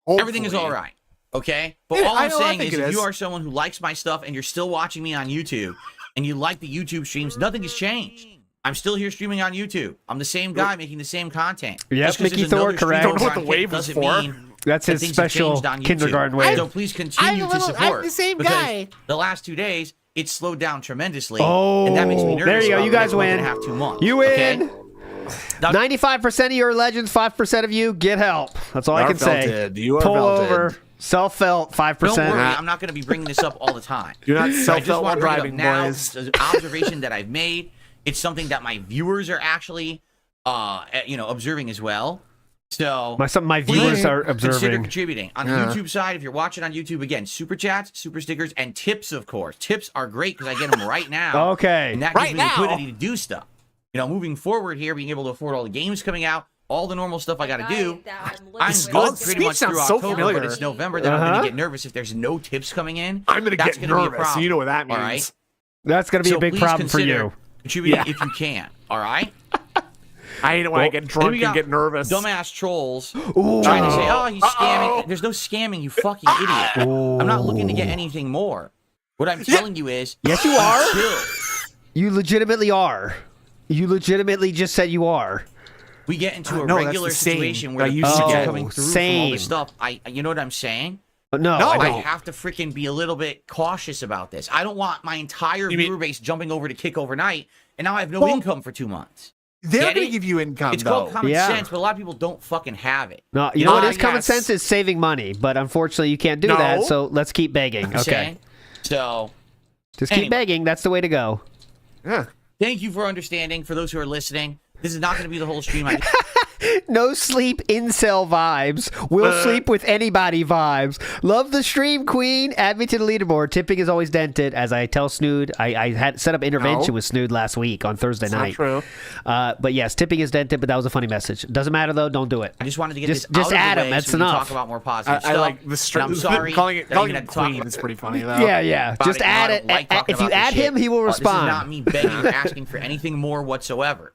everything is all right. Okay? But Yeah, all I'm I saying think is, it if you is. are someone who likes my stuff and you're still watching me on YouTube and you like the YouTube streams, nothing has changed. I'm still here streaming on YouTube. I'm the same guy making the same content. Yep, Just 'cause Mickey there's Thor, another streamer correct. Don't know what on the Kick wave was doesn't for. mean That's that his things have special changed on YouTube. kindergarten wave. So please continue to support. I'm the same because guy. The last 2 days, it slowed down tremendously. Oh, and that makes me nervous. there you go. about You the guys next month win. and a half, 2 months. You win. Okay? 95% of your legends, 5% of you get help. That's all I can say. Velted. You are Pull velted. over. Self-felt, 5%. Don't worry, I'm not going to be bringing this up all the time. You're not I just self-felt want while to bring it up driving, now. boys. It's an observation that I've made. It's something that my viewers are actually, observing as well. So My viewers are consider observing. contributing. On the YouTube side, if you're watching on YouTube, again, super chats, super stickers, and tips, of course. Tips are great because I get them right now. Okay. And that gives me liquidity to do stuff. Moving forward here, being able to afford all the games coming out, all the normal stuff I got to do. I'm good pretty much through sounds so October, familiar. but it's November that I'm going to get nervous if there's no tips coming in. I'm going to That's get gonna be a nervous. problem. You know what that means. All right? That's going to be So a big please problem for consider you. contributing if you can. All right? I hate it when I get Then drunk we and got get nervous. Dumbass trolls trying to say, "Oh, he's scamming." There's no scamming, you fucking idiot. I'm not looking to get anything more. What I'm telling you is, Yes, you are. until You legitimately are. You legitimately just said you are. we get into a No, that's regular the same situation that where I the used to people get. coming through from all Same. this stuff, you know what I'm saying? But no, No, I I don't. have to freaking be a little bit cautious about this. I don't want my entire You mean- viewer base jumping over to Kick overnight, and now I have no income for 2 months. They're Get going it? to give you income, It's though. called common Yeah. sense, but a lot of people don't fucking have it. No, you know what is common yes. sense is saving money, but unfortunately you can't do No. that. So let's keep begging. I'm Okay, saying? So, just keep Anyway. begging. That's the way to go. Yeah. thank you for understanding. For those who are listening, this is not going to be the whole stream. No sleep incel vibes. Will sleep with anybody vibes. Love the stream, queen. Add me to the leaderboard. Tipping is always dented. As I tell Snood, I had set up intervention No. with Snood last week on Thursday Not night. true. But yes, tipping is dented, but that was a funny message. Doesn't matter though. Don't do it. I just wanted to get Just this out add of 'em, the way that's so we can enough. talk about more positive I stuff. like the And I'm sorry calling it that I'm gonna him have to talk queen about is pretty funny, though. Yeah. Just it. add I it. don't like talking If you about this add him, shit. he will This is respond. not me begging or asking for anything more whatsoever.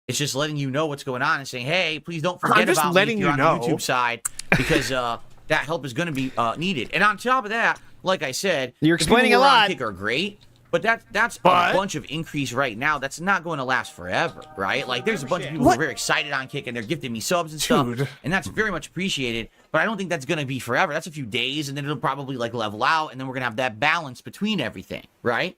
It's just letting you know what's going on and saying, hey, please don't forget just about me if letting you're you on know. the YouTube side, because that help is going to be needed. And on top of that, like I said, You're the people explaining who a are on lot. Kick are great, but that's a bunch of increase right now. That's not going to last forever, right? Like, there's a bunch of people who are very excited on Kick, and they're gifting me subs and stuff, and that's very much appreciated. But I don't think that's going to be forever. That's a few days, and then it'll probably like level out, and then we're going to have that balance between everything, right?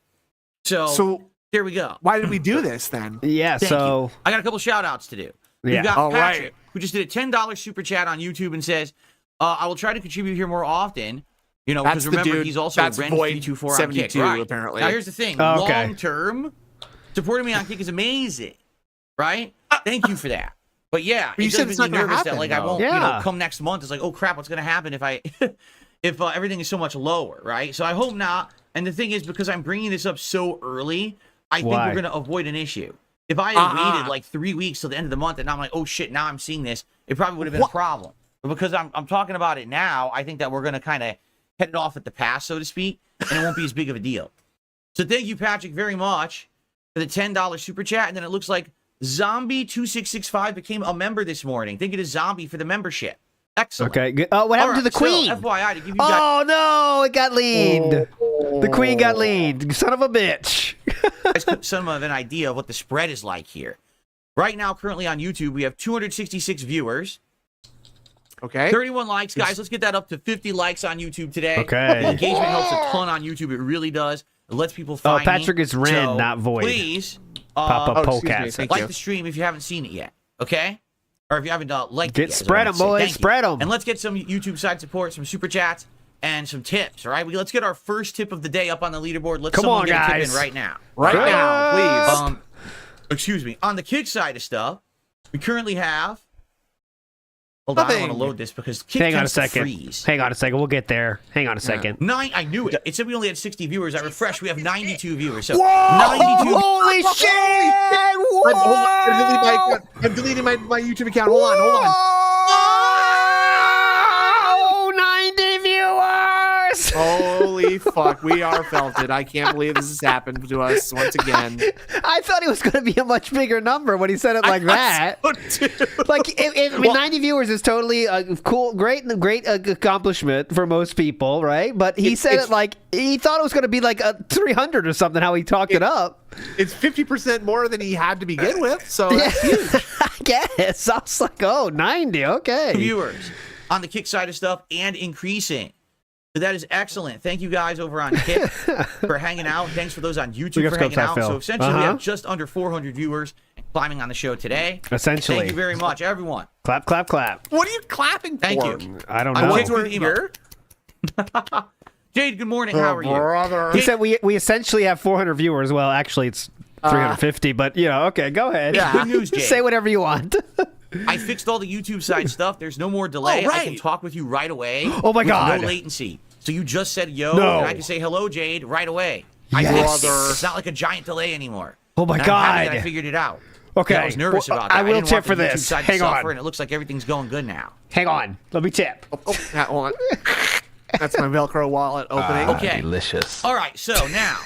So there we go. Why did we do this then? Yeah, Thank so you. I got a couple shout outs to do. Yeah. We've got All Patrick, right. who just did a $10 super chat on YouTube and says, I will try to contribute here more often. You know, That's because the remember, dude. he's also That's Ren Void 324 on 72, Kick. Right. apparently. Now, here's the thing. Oh, okay. Long term, supporting me on Kick is amazing, right? Thank you for that. But yeah, But you it said does it's make me not gonna nervous that happen, like I though. won't, you know, Yeah. come next month. It's like, oh crap, what's gonna happen if I, if everything is so much lower, right? So I hope not. And the thing is, because I'm bringing this up so early, I think Why? we're gonna avoid an issue. If I had waited like 3 weeks till the end of the month, and now I'm like, oh shit, now I'm seeing this, it probably would have been a problem. But because I'm talking about it now, I think that we're gonna kind of head it off at the pass, so to speak, and it won't be as big of a deal. So thank you, Patrick, very much for the $10 super chat. And then it looks like Zombie2665 became a member this morning. Thank you to Zombie for the membership. Excellent. okay. Good. Oh, what happened to the queen? So, FYI, to give you guys. Oh no, it got leaned. The queen got leaned. Son of a bitch. Some of an idea of what the spread is like here. Right now, currently on YouTube, we have 266 viewers, Okay. 31 likes. Guys, let's get that up to 50 likes on YouTube today. Okay. The engagement helps a ton on YouTube. It really does. It lets people find Patrick me. is Ren, So, not Void. Please Pop up excuse me, polecats. thank like you. the stream if you haven't seen it yet, okay? Or if you haven't liked Get it yet. is what spread I 'em, meant to say. boys, Thank you. spread 'em. And let's get some YouTube side support, some super chats, and some tips, all right? Let's get our first tip of the day up on the leaderboard. Let's Come someone on, get a tip guys. in right now. Right All now, please. Excuse me. On the Kick side of stuff, we currently have... Hold on, I don't want to Nothing. load this because Kick Hang on a tends to second. freeze. Hang on a second. We'll get there. Hang on a second. I knew it. It said we only had 60 viewers. I refreshed. We have 92 viewers. So Whoa! 92. Holy shit! I'm deleting my YouTube account. Hold on. Oh, 90 viewers! Holy fuck, we are felted. I can't believe this has happened to us once again. I thought it was going to be a much bigger number when he said it like that. Like, I mean, 90 viewers is totally a cool, great accomplishment for most people, right? But he said it like he thought it was going to be like a 300 or something. How he talked it up. It's 50% more than he had to begin with, so Yeah. that's huge. I guess I was like, oh, 90, okay. Viewers on the Kick side of stuff and increasing. So that is excellent. Thank you guys over on Kick for hanging out. Thanks for those on YouTube for hanging out. So essentially, we have just under 400 viewers and climbing on the show today. Essentially. Thank you very much, everyone. Clap, clap, clap. What are you clapping Thank for? you. I don't I'm know. kicked with the email. Jade, good morning. How are you? Brother. He said we essentially have 400 viewers. Well, actually, it's 350, but, you know, okay, go ahead. Yeah. Good news, Jade. Say whatever you want. I fixed all the YouTube side stuff. There's no more delay. Oh, I can right. talk with you right away. Oh, my with God. No latency. So you just said yo, No. and I can say hello, Jade, right away. I Yes. fixed it. It's not like a giant delay anymore. Oh, my And I'm happy God. that I figured it out. Okay. I was nervous Well, about that. I will didn't tip want for the YouTube this. side to Hang suffer, on. And it looks like everything's going good now. Hang on. Let me tip. Yeah, hold on. That's my Velcro wallet opening. Okay. Delicious. All right. So now,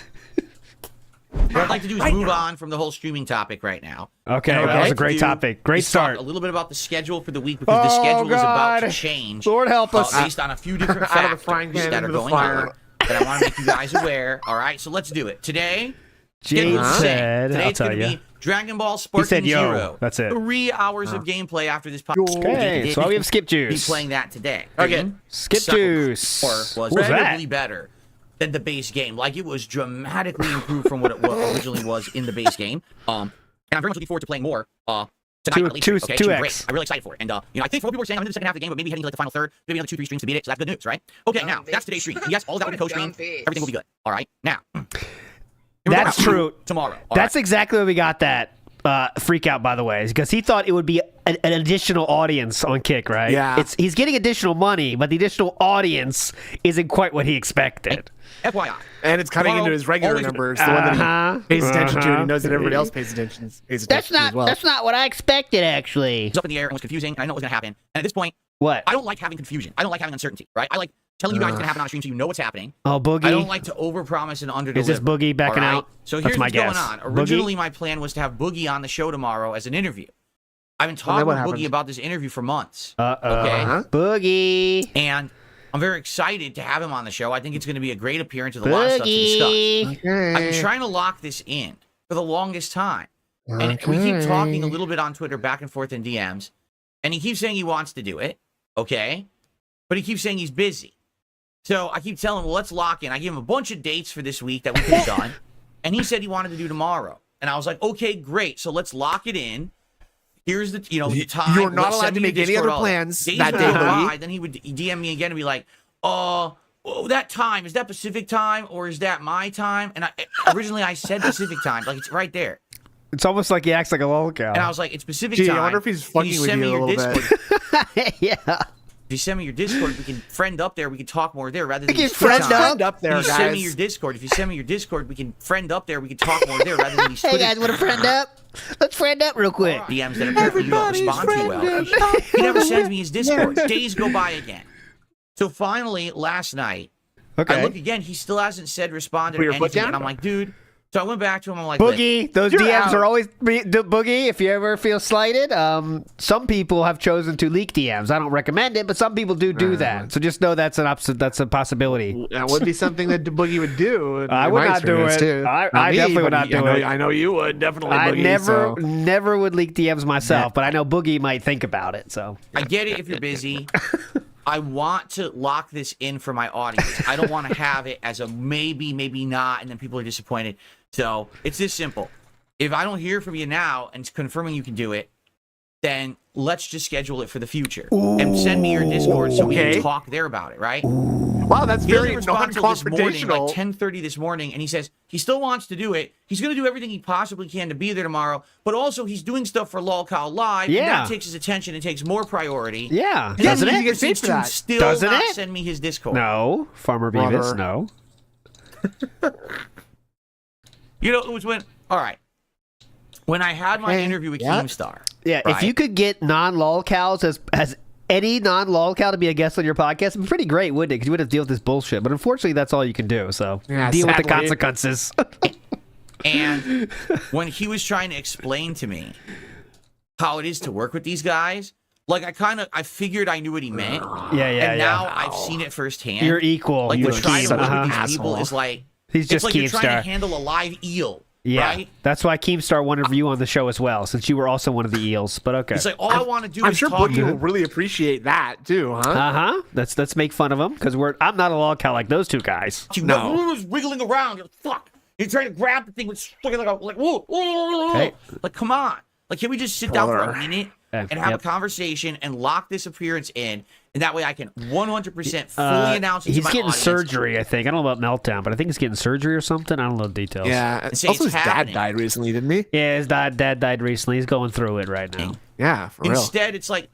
what I'd like to do is move on from the whole streaming topic right now. Okay, And what that I'd was a like to great do topic. Great is talk start. a little bit about the schedule for the week because the Oh, schedule is about to God. change. Lord help us. Based on a few different Out of the factors frying pan that are into the going fire. on that I want to make you guys aware. All right, so let's do it. Today, Jade schedule is the same. said, Today I'll it's tell going to you. be Dragon Ball Sparking said, yo. Zero. That's it. 3 hours of gameplay after this podcast. Okay, so we have Skip Be Juice. playing that today. Okay. Skip Sucker Juice. was Who's that? incredibly better than the base game. Like, it was dramatically improved from what it originally was in the base game. And I'm very much looking forward to playing more. Tonight, at least, okay? It should be 2x. great. I'm really excited for it. And, you know, I think for what people are saying, I'm in the second half of the game, but maybe heading to like the final third, maybe another 2-3 streams to beat it. So that's good news, right? Okay, now, that's today's stream. And yes, all of that will be co-stream. Everything will be good. All right, now. That's true. Tomorrow. All That's right. exactly where we got that freak out, by the way, because he thought it would be an additional audience on Kick, right? Yeah. He's getting additional money, but the additional audience isn't quite what he expected. FYI. And it's cutting Tomorrow, into his regular always- numbers, the one that Uh-huh. he pays attention to, and he Uh-huh. knows that everybody else pays attention to as well. not what I expected, actually. It was up in the air and was confusing, and I know it was going to happen. And at this point, What? I don't like having confusion. I don't like having uncertainty, right? I like telling you guys what's gonna happen on stream so you know what's happening. Oh, Boogie. I don't like to overpromise and underdeliver. Is this Boogie backing out? So That's here's my what's guess. going on. Originally, Boogie? my plan was to have Boogie on the show tomorrow as an interview. I've been talking with Boogie about this interview for months. Okay? Boogie. And I'm very excited to have him on the show. I think it's going to be a great appearance with a lot of stuff to discuss. Okay. I've been trying to lock this in for the longest time. And we keep talking a little bit on Twitter, back and forth in DMs. And he keeps saying he wants to do it. Okay? But he keeps saying he's busy. So I keep telling him, well, let's lock in. I gave him a bunch of dates for this week that we could have done. And he said he wanted to do tomorrow. And I was like, okay, great. So let's lock it in. Here's the, the time. You're not allowed to make any other plans that day. Then he would DM me again and be like, oh, that time, is that Pacific time or is that my time? And originally I said Pacific time, like it's right there. It's almost like he acts like a lolcow. And I was like, it's Pacific time. I wonder if he's fucking with you a little bit. Yeah. If you send me your Discord, we can friend up there. We can talk more there rather than can these friend up there, guys. Send me your Discord. If you send me your Discord, we can friend up there. We can talk more there rather than these Hey guys, want to friend up? Let's friend up real quick. DMs that apparently you don't respond to well. He never sends me his Discord. Days go by again. So finally, last night, I look again. He still hasn't responded or anything. And I'm like, dude. So I went back to him. I'm like, Boogie, those DMs are always Boogie. If you ever feel slighted, some people have chosen to leak DMs. I don't recommend it, but some people do that. So just know that's a possibility. That would be something that Boogie would do. I would not do it. Too. I definitely would not do it. I know you would definitely. I Boogie, never would leak DMs myself, but I know Boogie might think about it. So I get it if you're busy. I want to lock this in for my audience. I don't want to have it as a maybe, maybe not, and then people are disappointed. So it's this simple. If I don't hear from you now and it's confirming you can do it, then let's just schedule it for the future. And send me your Discord so we can talk there about it, right? Wow, that's very non-confrontational. Like 10:30 this morning, and he says he still wants to do it. He's going to do everything he possibly can to be there tomorrow, but also he's doing stuff for LOLCOW Live, and that takes his attention and takes more priority. Yeah, and doesn't then it? he proceeds to still doesn't not it? send me his Discord. No, Farmer Beavis, no. It was when, all right, when I had my interview with Keemstar. Yeah, right? if you could get non-lolcows as any non-lolcow to be a guest on your podcast, it'd be pretty great, wouldn't it? Because you wouldn't have to deal with this bullshit. But unfortunately, that's all you can do. So deal with the consequences. And when he was trying to explain to me how it is to work with these guys, like I figured I knew what he meant. And now I've seen it firsthand. You're equal. Like You're trying to work with these people is like, he's just it's like you're trying to handle a live eel. Yeah, right? That's why Keemstar wanted you on the show as well, since you were also one of the eels. But okay, it's like all I want to do. I'm is sure talk Boogie will really appreciate that too, huh? Let's make fun of him because I'm not a lolcow like those two guys. No, was wiggling around. You're fuck. You're trying to grab the thing with like whoa. Hey. Like come on. Like can we just sit down for a minute and have Yep. a conversation and lock this appearance in, and that way I can 100% fully announce it to he's my getting audience. surgery, I think. I don't know about Meltdown, but I think he's getting surgery or something. I don't know the details. Yeah. say Also, it's his happening. dad died recently, didn't he? Yeah, his dad died recently. He's going through it right now. Yeah, for real. Instead, it's like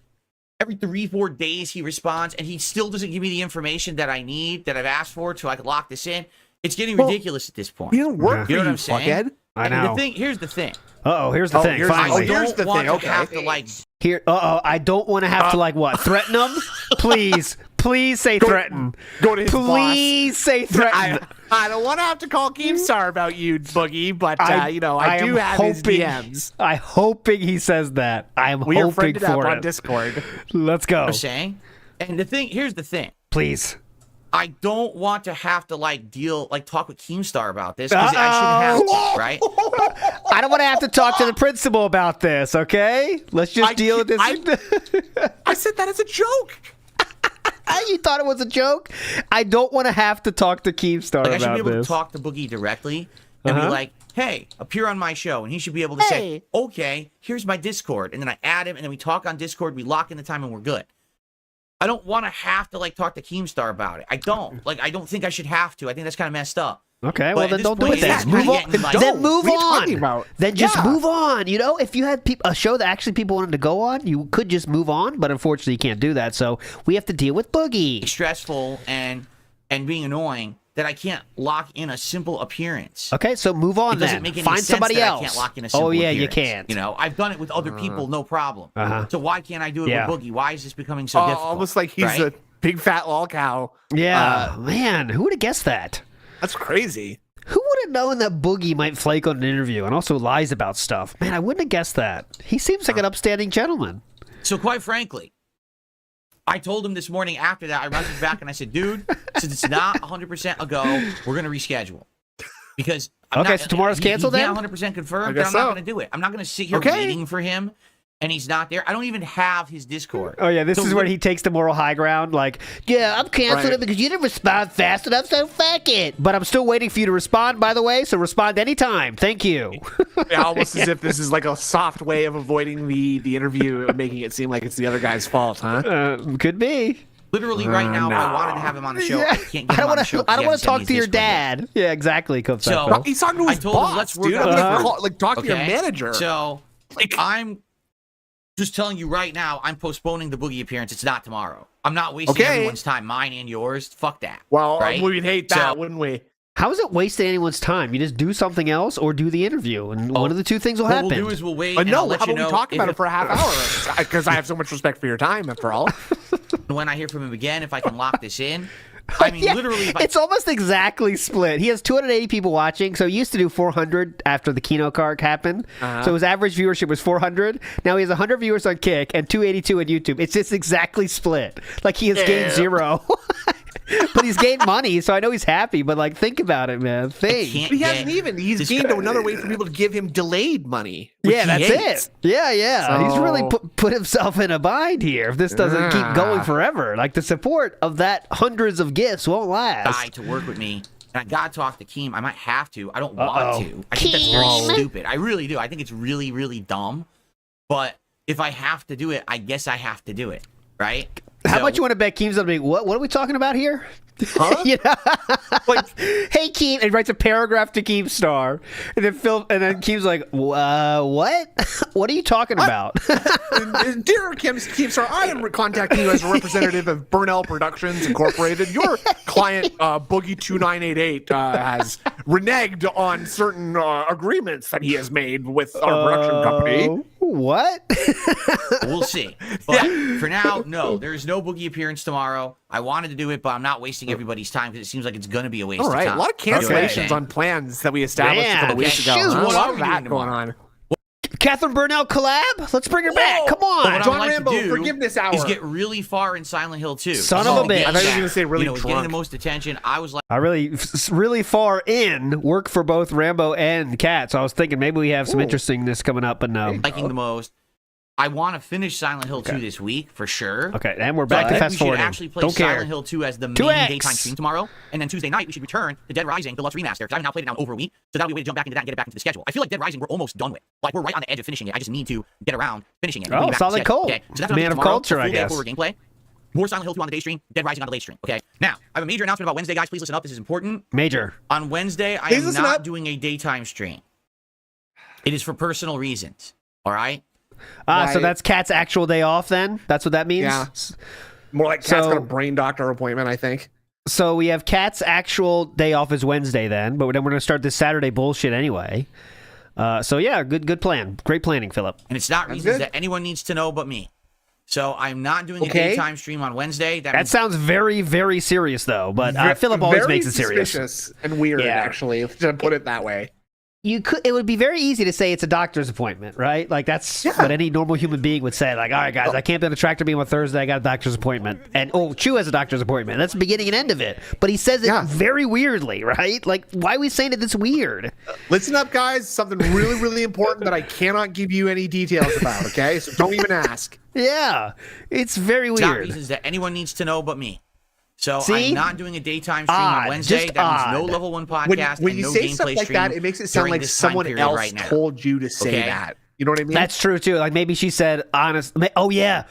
every 3-4 days he responds, and he still doesn't give me the information that I need, that I've asked for, so I can lock this in. It's getting ridiculous at this point. He didn't work for you know you, what I'm saying? fuckhead. I know. Here's the thing. Here's the thing. Finally. here's the thing. Okay. Have to, like, Here. I don't want to have to like what? Threaten him? Please say threaten. Go to his Please say threaten. I don't want to have to call Keemstar about you, Boogie, but I do have his DMs. I'm hoping he says that. I'm We are hoping friended up for on it. Discord. Let's go. I'm saying. And here's the thing. Please. I don't want to have to talk with Keemstar about this because I shouldn't have to, right? I don't want to have to talk to the principal about this, okay? Let's just deal with this. I said that as a joke. You thought it was a joke? I don't want to have to talk to Keemstar about this. I should be able to talk to Boogie directly and be like, hey, appear on my show. And he should be able to say, okay, here's my Discord. And then I add him, and then we talk on Discord, we lock in the time, and we're good. I don't want to have to talk to Keemstar about it. I don't. I don't think I should have to. I think that's kind of messed up. Okay, But well at then this don't do point, it it's then. Move on. getting, Then move What are you talking on. about? Then just move on. If you had a show that actually people wanted to go on, you could just move on. But unfortunately, you can't do that. So we have to deal with Boogie. Stressful and being annoying that I can't lock in a simple appearance. Okay, so move on It doesn't then. make any Find sense somebody that else. I can't lock in a simple you appearance. can't. I've done it with other people, no problem. So why can't I do it with Boogie? Why is this becoming so difficult? Almost like he's big fat lol cow. Yeah, man, who would have guessed that? That's crazy. Who would have known that Boogie might flake on an interview and also lies about stuff? Man, I wouldn't have guessed that. He seems like an upstanding gentleman. So quite frankly, I told him this morning after that, I messaged back and I said, dude, since it's not 100% a go, we're going to reschedule. Because so tomorrow's canceled then? 100% confirmed, but I'm not going to do it. I'm not going to sit here waiting for him. And he's not there. I don't even have his Discord. Oh, yeah, this is where he takes the moral high ground. Like, yeah, I'm canceling it because you didn't respond fast enough, so fuck it. But I'm still waiting for you to respond, by the way, so respond anytime. Thank you. Yeah, almost as if this is like a soft way of avoiding the interview and making it seem like it's the other guy's fault, huh? Could be. Literally right now, if I wanted to have him on the show, I can't get him on the show. I don't want to talk to your dad. Yeah, exactly. So, he's talking to his boss, dude. Talk to your manager. So, I'm just telling you right now, I'm postponing the Boogie appearance. It's not tomorrow. I'm not wasting everyone's time, mine and yours. Fuck that. Well, right? we'd hate that, wouldn't we? How is it wasting anyone's time? You just do something else or do the interview, and one of the two things will happen. What we'll do is we'll wait. No, how about we talk about it for a half hour? Because I have so much respect for your time, after all. When I hear from him again, if I can lock this in. I mean, literally, it's almost exactly split. He has 280 people watching, so he used to do 400 after the Kino card happened. So his average viewership was 400. Now he has 100 viewers on Kick and 282 on YouTube. It's just exactly split. Like he has gained 0. But he's gained money, so I know he's happy. But like, think about it, man. Think. But he hasn't even. He's gained another way for people to give him delayed money. Yeah, that's it. Yeah. So... He's really put himself in a bind here. If this doesn't keep going forever, like the support of that hundreds of gifts won't last. To work with me. And I gotta talk to Keem. I might have to. I don't want to. I think that's very stupid. I really do. I think it's really, really dumb. But if I have to do it, I guess I have to do it. Right? How much you want to bet Keem's gonna be? What are we talking about here? Huh? Like, hey Keem, and he writes a paragraph to Keemstar, and then Keem's like, what? What are you talking about? Dear Keemstar, I am contacting you as a representative of Burnell Productions Incorporated. Your client, Boogie2988, has reneged on certain agreements that he has made with our production company. What? We'll see. But for now, no. There's no Boogie appearance tomorrow. I wanted to do it, but I'm not wasting everybody's time because it seems like it's going to be a waste of time. A lot of cancellations on plans that we established a couple weeks ago. Shoot, a lot of that going on. Catherine Burnell collab? Let's bring her back. Come on. John Rambo, forgiveness hour. Is get really far in Silent Hill 2. Son of a bitch. I thought you were going to say really drunk. Getting the most attention. I was like... I really far in, work for both Rambo and Cat, so I was thinking maybe we have some interestingness coming up, but no. Liking the most. I want to finish Silent Hill 2 this week, for sure. Okay, and we're back to fast forwarding. We should actually play Silent Hill 2 as the main daytime stream tomorrow. And then Tuesday night, we should return to Dead Rising Deluxe Remaster, because I've now played it now over a week. So that'll be a way to jump back into that and get it back into the schedule. I feel like Dead Rising, we're almost done with. Like, we're right on the edge of finishing it. I just need to get around finishing it. Oh, solid cold. Okay, so that's Man of culture, I guess. Gameplay. More Silent Hill 2 on the day stream, Dead Rising on the late stream. Okay, now, I have a major announcement about Wednesday, guys. Please listen up. This is important. Major. On Wednesday, I am not doing a daytime stream. It is for personal reasons. All right? So that's Cat's actual day off then? That's what that means? Yeah. More like Cat's got a brain doctor appointment, I think. So we have Cat's actual day off is Wednesday then, but then we're going to start this Saturday bullshit anyway. So yeah, good plan. Great planning, Philip. And it's not reasons that anyone needs to know but me. So I'm not doing a daytime stream on Wednesday. That sounds very, very serious though, but Philip always makes it serious. Suspicious and weird, actually, to put it that way. It would be very easy to say it's a doctor's appointment, right? Like that's what any normal human being would say. Like, all right, guys, I can't be on the tractor beam on Thursday. I got a doctor's appointment. And Chew has a doctor's appointment. That's the beginning and end of it. But he says it very weirdly, right? Like, why are we saying it this weird? Listen up, guys. Something really, really important that I cannot give you any details about, okay? So don't even ask. Yeah, it's very weird. It's not reasons that anyone needs to know but me. So I'm not doing a daytime stream on Wednesday. That means no level 1 podcast when you and no say gameplay stuff like stream that, it makes it sound like someone else told you to say that. You know what I mean? That's true too. Like maybe she said honest. Oh yeah,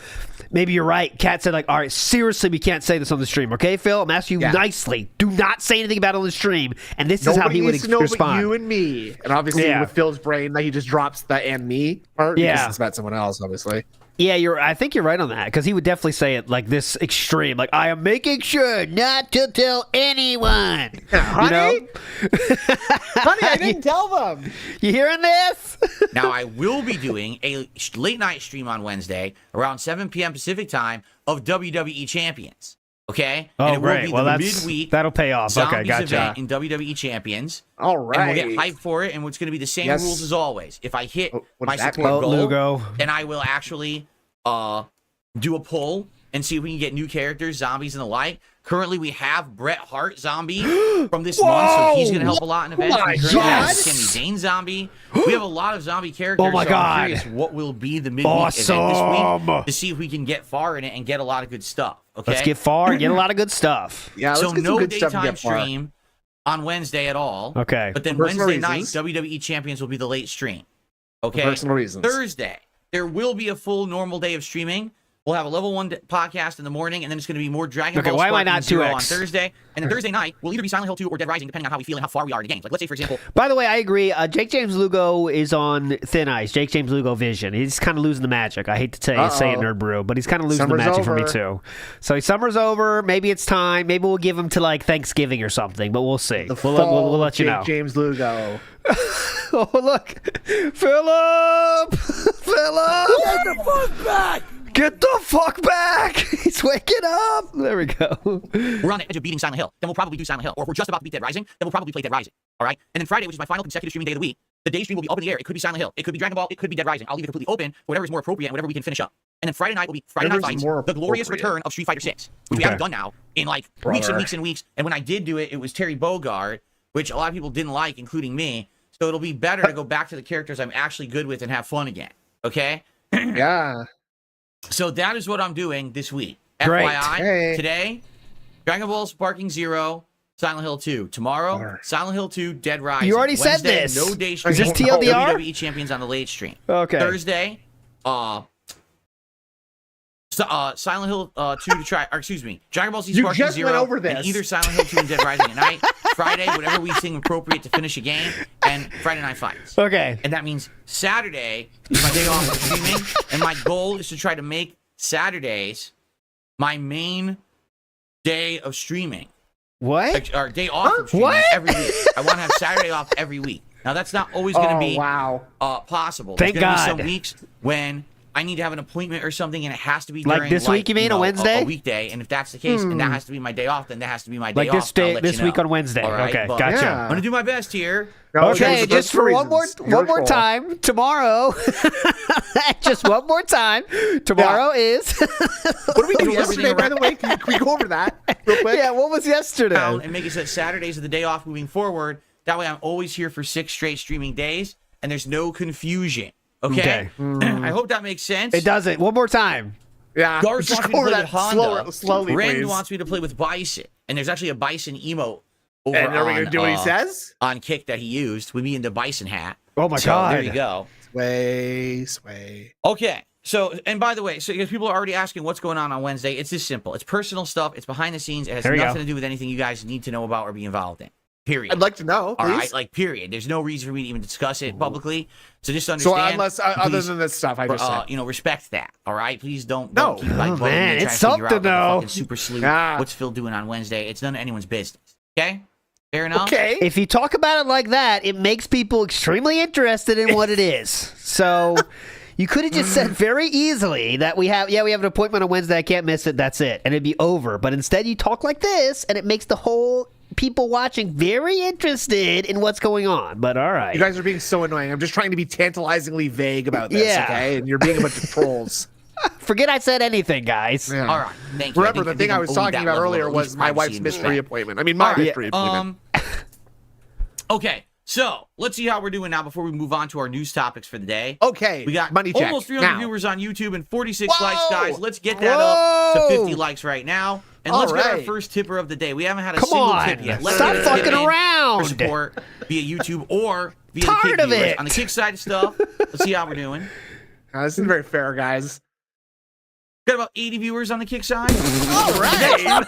maybe you're right. Kat said like, all right, seriously, we can't say this on the stream, okay, Phil? I'm asking you nicely. Do not say anything about it on the stream. And this is how he would respond. But you and me, and obviously with Phil's brain, that he just drops the "and me" part because it's about someone else, obviously. Yeah, I think you're right on that because he would definitely say it like this extreme, like I am making sure not to tell anyone. Honey, honey, I didn't tell them. You hearing this? Now I will be doing a late night stream on Wednesday around 7 p.m. Pacific time of WWE Champions. Okay? Oh, and it will great. be Well, the that's midweek that'll pay off. Okay, Zombies gotcha. event in WWE Champions. All right. And we'll get hyped for it, and it's going to be the same Yes. rules as always. If I hit What my does that support mean? goal, Lugo. then I will actually do a poll and see if we can get new characters, zombies, and the like. Currently, we have Bret Hart zombie from this month, so he's going to help a lot in events. my We currently have God. Sami Zayn zombie. We have a lot of zombie characters. Oh my so God. I'm curious what will be the midweek event this Awesome. week to see if we can get far in it and get a lot of good stuff. Okay. Let's get far and get a lot of good stuff. Yeah, let's So get some no good stuff to daytime get far. stream on Wednesday at all. Okay. But then For personal Wednesday night, reasons. WWE Champions will be the late stream. Okay. For personal reasons. Thursday, there will be a full normal day of streaming. We'll have a level 1 podcast in the morning, and then it's going to be more Dragon Okay, Ball why am I Sparking not Zero 2X? on Thursday. And then Thursday night will either be Silent Hill 2 or Dead Rising, depending on how we feel and how far we are in the games. Like, let's say, for example, By the way, I agree. Jake James Lugo is on thin ice. Jake James Lugo vision. He's kind of losing the magic. I hate to say it, Nerd Brew, but he's kind of losing Summer's the magic for me over. too. So summer's over. Maybe it's time. Maybe we'll give him to like Thanksgiving or something. But we'll see. The We'll fall let you Jake know. James Lugo. Oh look, Philip! Get the fuck back! Get the fuck back! He's waking up. There we go. we're on the edge of beating Silent Hill. Then we'll probably do Silent Hill. Or if we're just about to beat Dead Rising, then we'll probably play Dead Rising. All right? And then Friday, which is my final consecutive streaming day of the week, the day stream will be up in the air. It could be Silent Hill. It could be Dragon Ball. It could be Dead Rising. I'll leave it completely open for whatever is more appropriate and whatever we can finish up. And then Friday night will be Friday Night Whatever's Fights, more the glorious appropriate. return of Street Fighter 6, which we Okay. haven't done now in like weeks and weeks and weeks. And when I did do it, it was Terry Bogard, which a lot of people didn't like, including me. So it'll be better to go back to the characters I'm actually good with and have fun again. Okay? Yeah. So that is what I'm doing this week. Great. FYI, Hey. today, Dragon Ball Sparking Zero, Silent Hill 2. Tomorrow, Alright. Silent Hill 2, Dead Rising. You already said Wednesday, this. No day stream. Is this TLDR? WWE Champions on the late stream. Okay. Thursday, Silent Hill 2 to try, or excuse me, Dragon Ball Z You Sparking just Zero, went over and this. either Silent Hill 2 and Dead Rising at night. Friday, whatever we think appropriate to finish a game, and Friday Night Fights. Okay. And that means Saturday is my day off from streaming, and my goal is to try to make Saturdays my main day of streaming. What? Or day off from streaming What? every week. I want to have Saturday off every week. Now, that's not always going to Oh, be wow. possible. Thank There's gonna be God. some weeks when I need to have an appointment or something, and it has to be Like during this week, you mean, a Wednesday? a weekday. And if that's the case, and that has to be my day off, then that has to be my day Like off. this day, I'll let this you week know. on Wednesday. All right, Okay, but gotcha. Yeah. I'm gonna do my best here. No, Okay, those are just for one more reasons. Your fault. time tomorrow. Just one more time. Tomorrow is. What did we do Do yesterday, everything by the way? Can we go over that real quick? Yeah, what was yesterday? Down and make it so that Saturdays are the day off moving forward. That way, I'm always here for 6 straight streaming days, and there's no confusion. Okay. I hope that makes sense. It doesn't. One more time. Yeah. Garth Just wants me go to over play that with Honda. slowly, Rand please. wants me to play with Bison, and there's actually a Bison emote over And are we on, going to do what he says? on Kick that he used with me in the Bison hat. Oh my So God. there you go. Sway. Okay. So, and by the way, so because people are already asking what's going on Wednesday, it's this simple. It's personal stuff. It's behind the scenes. It has There you nothing go. to do with anything you guys need to know about or be involved in. Period. I'd like to know, All please. right, like period. There's no reason for me to even discuss it publicly. So just So understand. unless other please, than this stuff I just said. respect that. All right, please don't. No. Don't keep, like, Oh, bugging me man, and it's trying to figure something, out what the though. fucking super sleuth. Ah. What's Phil doing on Wednesday? It's none of anyone's business. Okay, fair enough. Okay. If you talk about it like that, it makes people extremely interested in what it is. So you could have just said very easily that we have an appointment on Wednesday. I can't miss it. That's it. And it'd be over. But instead you talk like this, and it makes the whole people watching very interested in what's going on. But all right. You guys are being so annoying. I'm just trying to be tantalizingly vague about this, Yeah. okay? And you're being a bunch of trolls. Forget I said anything, guys. Yeah. All right. Thank you. Remember, the thing I I'm was owed talking that about level of earlier at was least my privacy wife's and mystery respect. appointment. I mean, my All right, mystery appointment. Okay, so let's see how we're doing now before we move on to our news topics for the day. Okay, We got money check. almost 300 Now. viewers on YouTube and 46 Whoa! likes, guys. Let's get that up to Whoa! 50 likes right now. And let's get our Alright. first tipper of the day. We haven't had a Come single on. tip yet. Let's Stop get a tip fucking in around. For support via YouTube or via Tired the Kick of viewers. it. On the Kick side of stuff, let's see how we're doing. This isn't very fair, guys. Got about 80 viewers on the Kick side. All right.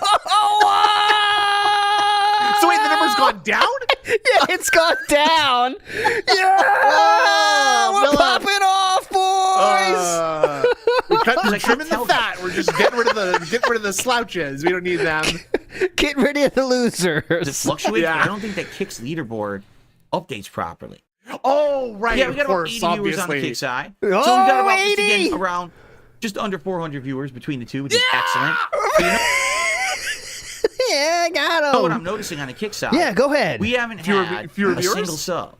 So wait, the number's gone down? Yeah, it's gone down. Yeah, we're Philip. popping off, boys. We're trimming the fat. We're just getting rid of the slouches. We don't need them. Get rid of the losers. It fluctuates, Yeah. but I don't think that Kick's leaderboard updates properly. Oh, right. Yeah, we got of about course, 80 viewers on the obviously. Kick side. Oh, So we got about just 80. again, around just under 400 viewers between the two, which is excellent. So, I got him. Oh, what I'm noticing on the kick side. Yeah, go ahead. We haven't Fewer had a viewers? single sub.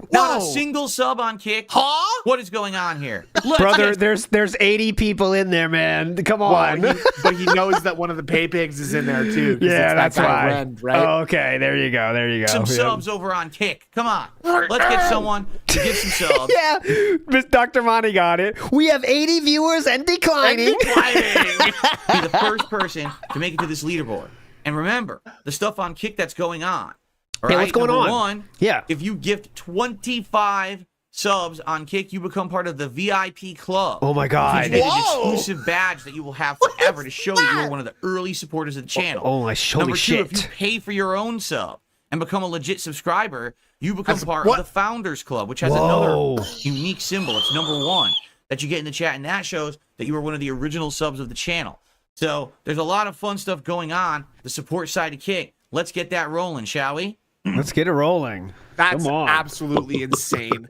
Whoa. Not a single sub on kick. Huh? What is going on here? Let's Brother, get- there's 80 people in there, man. Come on. But he knows that one of the pay pigs is in there too. 'Cause Yeah, it's that's that guy why. Ren, right? Oh, okay, there you go. some Yeah. subs over on kick. Come on. Let's get someone to get some subs. Yeah, Miss Dr. Monty got it. We have 80 viewers and declining. Be the first person to make it to this leaderboard. And remember, the stuff on kick that's going on. All Hey, right, what's going number on? one, Yeah. if you gift 25 subs on kick, you become part of the VIP club. Oh my God. You get an Whoa. exclusive badge that you will have forever to show that you are one of the early supporters of the channel. Oh, my holy Number two, shit. if you pay for your own sub and become a legit subscriber, you become That's- part what? of the Founders Club, which has Whoa. another unique symbol. It's number 1 that you get in the chat, and that shows that you are one of the original subs of the channel. So there's a lot of fun stuff going on. The support side of kick. Let's get that rolling, shall we? Let's get it rolling. That's Come on. absolutely insane.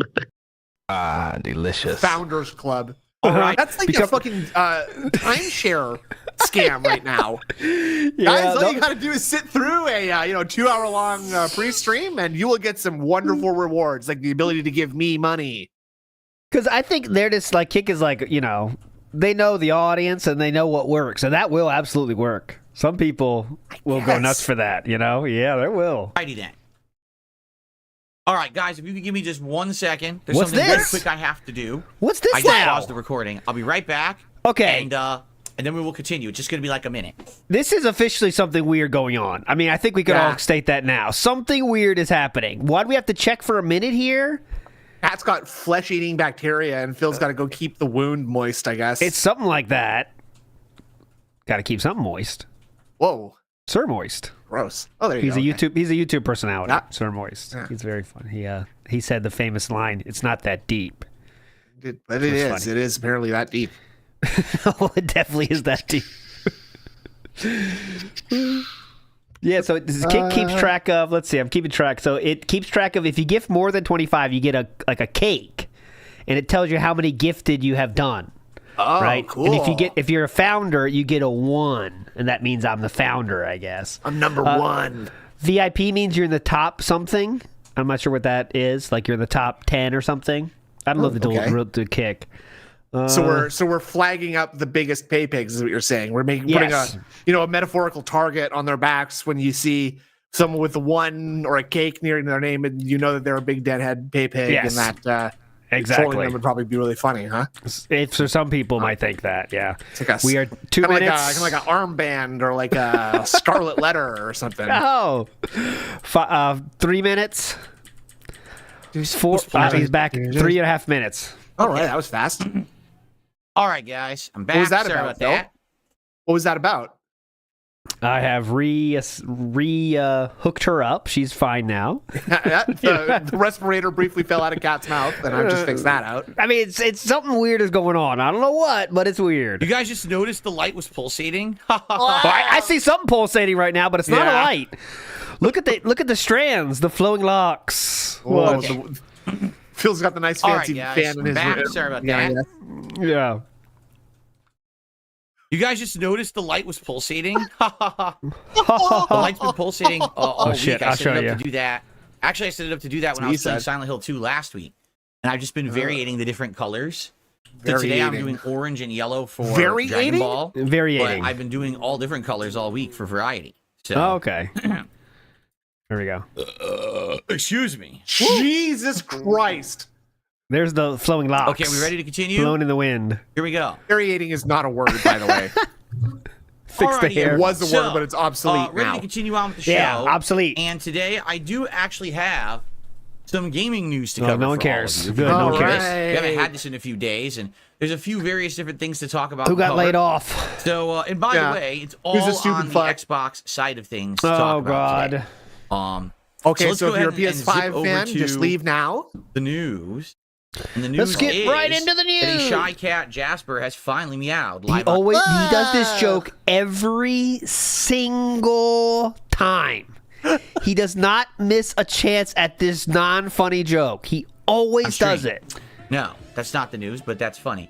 Delicious. Founders Club. All right. That's like a fucking timeshare scam right now. Yeah, Guys, all you got to do is sit through a 2-hour-long pre-stream, and you will get some wonderful rewards, like the ability to give me money. Because I think they're just like, Kick is like, they know the audience and they know what works. And that will absolutely work. Some people will go guess. nuts for that, Yeah, they will. Alrighty then. All right, guys, if you could give me just 1 second. There's What's something very this? quick I have to do. What's this I just now? paused the recording. I'll be right back. Okay. And then we will continue. It's just going to be like a minute. This is officially something weird going on. I mean, I think we could all state that now. Something weird is happening. Why do we have to check for a minute here? Pat's got flesh-eating bacteria, and Phil's got to go keep the wound moist, I guess. It's something like that. Got to keep something moist. Whoa, Sir Moist. gross. Oh, there you He's go. a YouTube. He's a YouTube personality. Yeah. Sir Moist. Yeah. He's very fun. He said the famous line, "It's not that deep." But it is. funny. It is apparently that deep. Oh, it definitely is that deep. Yeah, so Kick keeps track of. Let's see, I'm keeping track. So it keeps track of if you gift more than 25, you get a cake, and it tells you how many gifted you have done. Oh, Right, cool. and if you're a founder, you get a 1, and that means I'm the founder, I guess. I'm number 1. VIP means you're in the top something. I'm not sure what that is. Like you're in the top 10 or something. I don't know the Kick. So we're flagging up the biggest pay pigs, is what you're saying. We're putting Yes. a metaphorical target on their backs when you see someone with a 1 or a cake near their name, and you know that they're a big deadhead pay pig, Yes. and that Exactly. trolling them would probably be really funny, huh? So some people might think that, yeah. It's like We are 2 kinda minutes. like an armband or like a scarlet letter or something. Oh, 3 minutes. He's back 3.5 minutes. All right, that was fast. All right, guys. I'm back. What was that Sorry about, about that. What was that about? I have hooked her up. She's fine now. The respirator briefly fell out of Cat's mouth, and I just fixed that out. I mean, it's something weird is going on. I don't know what, but it's weird. You guys just noticed the light was pulsating? I see something pulsating right now, but it's not a Yeah. light. Look at the strands, the flowing locks. Whoa, What? Phil's got the nice All fancy right, guys. fan in his Back. room. Sorry about Yeah, that. yeah. Yeah. You guys just noticed the light was pulsating? The light's been pulsating all shit, week. I I'll set show it up you. to do that. Actually, I set it up to do that when I what was he playing said. Silent Hill 2 last week. And I've just been variating the different colors. So today I'm doing orange and yellow for Dragon Variating? Ball. Variating. But I've been doing all different colors all week for variety. So, Oh, okay. There we go. excuse me. Jesus Christ. There's the flowing locks. Okay, we ready to continue? Blown in the wind. Here we go. Variating is not a word, by the way. Fix the Alrighty, hair. It was a So, word, but it's obsolete ready now. to continue on with the show. Yeah, obsolete. And today I do actually have some gaming news to Oh, cover. no one for all of cares. you. Good, no All one cares. right. We haven't had this in a few days, and there's a few various different things to talk about. Who and got cover. laid off? So, and by Yeah. the way, it's Who's a all stupid on the fuck? Xbox side of things. To Oh, talk about God. today. Okay, let's so go if you're a ahead and zip PS5 over fan, to just leave now. the news. And the news Let's get is right into the that a news. shy cat Jasper has finally meowed He live on always he does this joke every single time. He does not miss a chance at this non-funny joke. He always does it. No, that's not the news, but that's funny.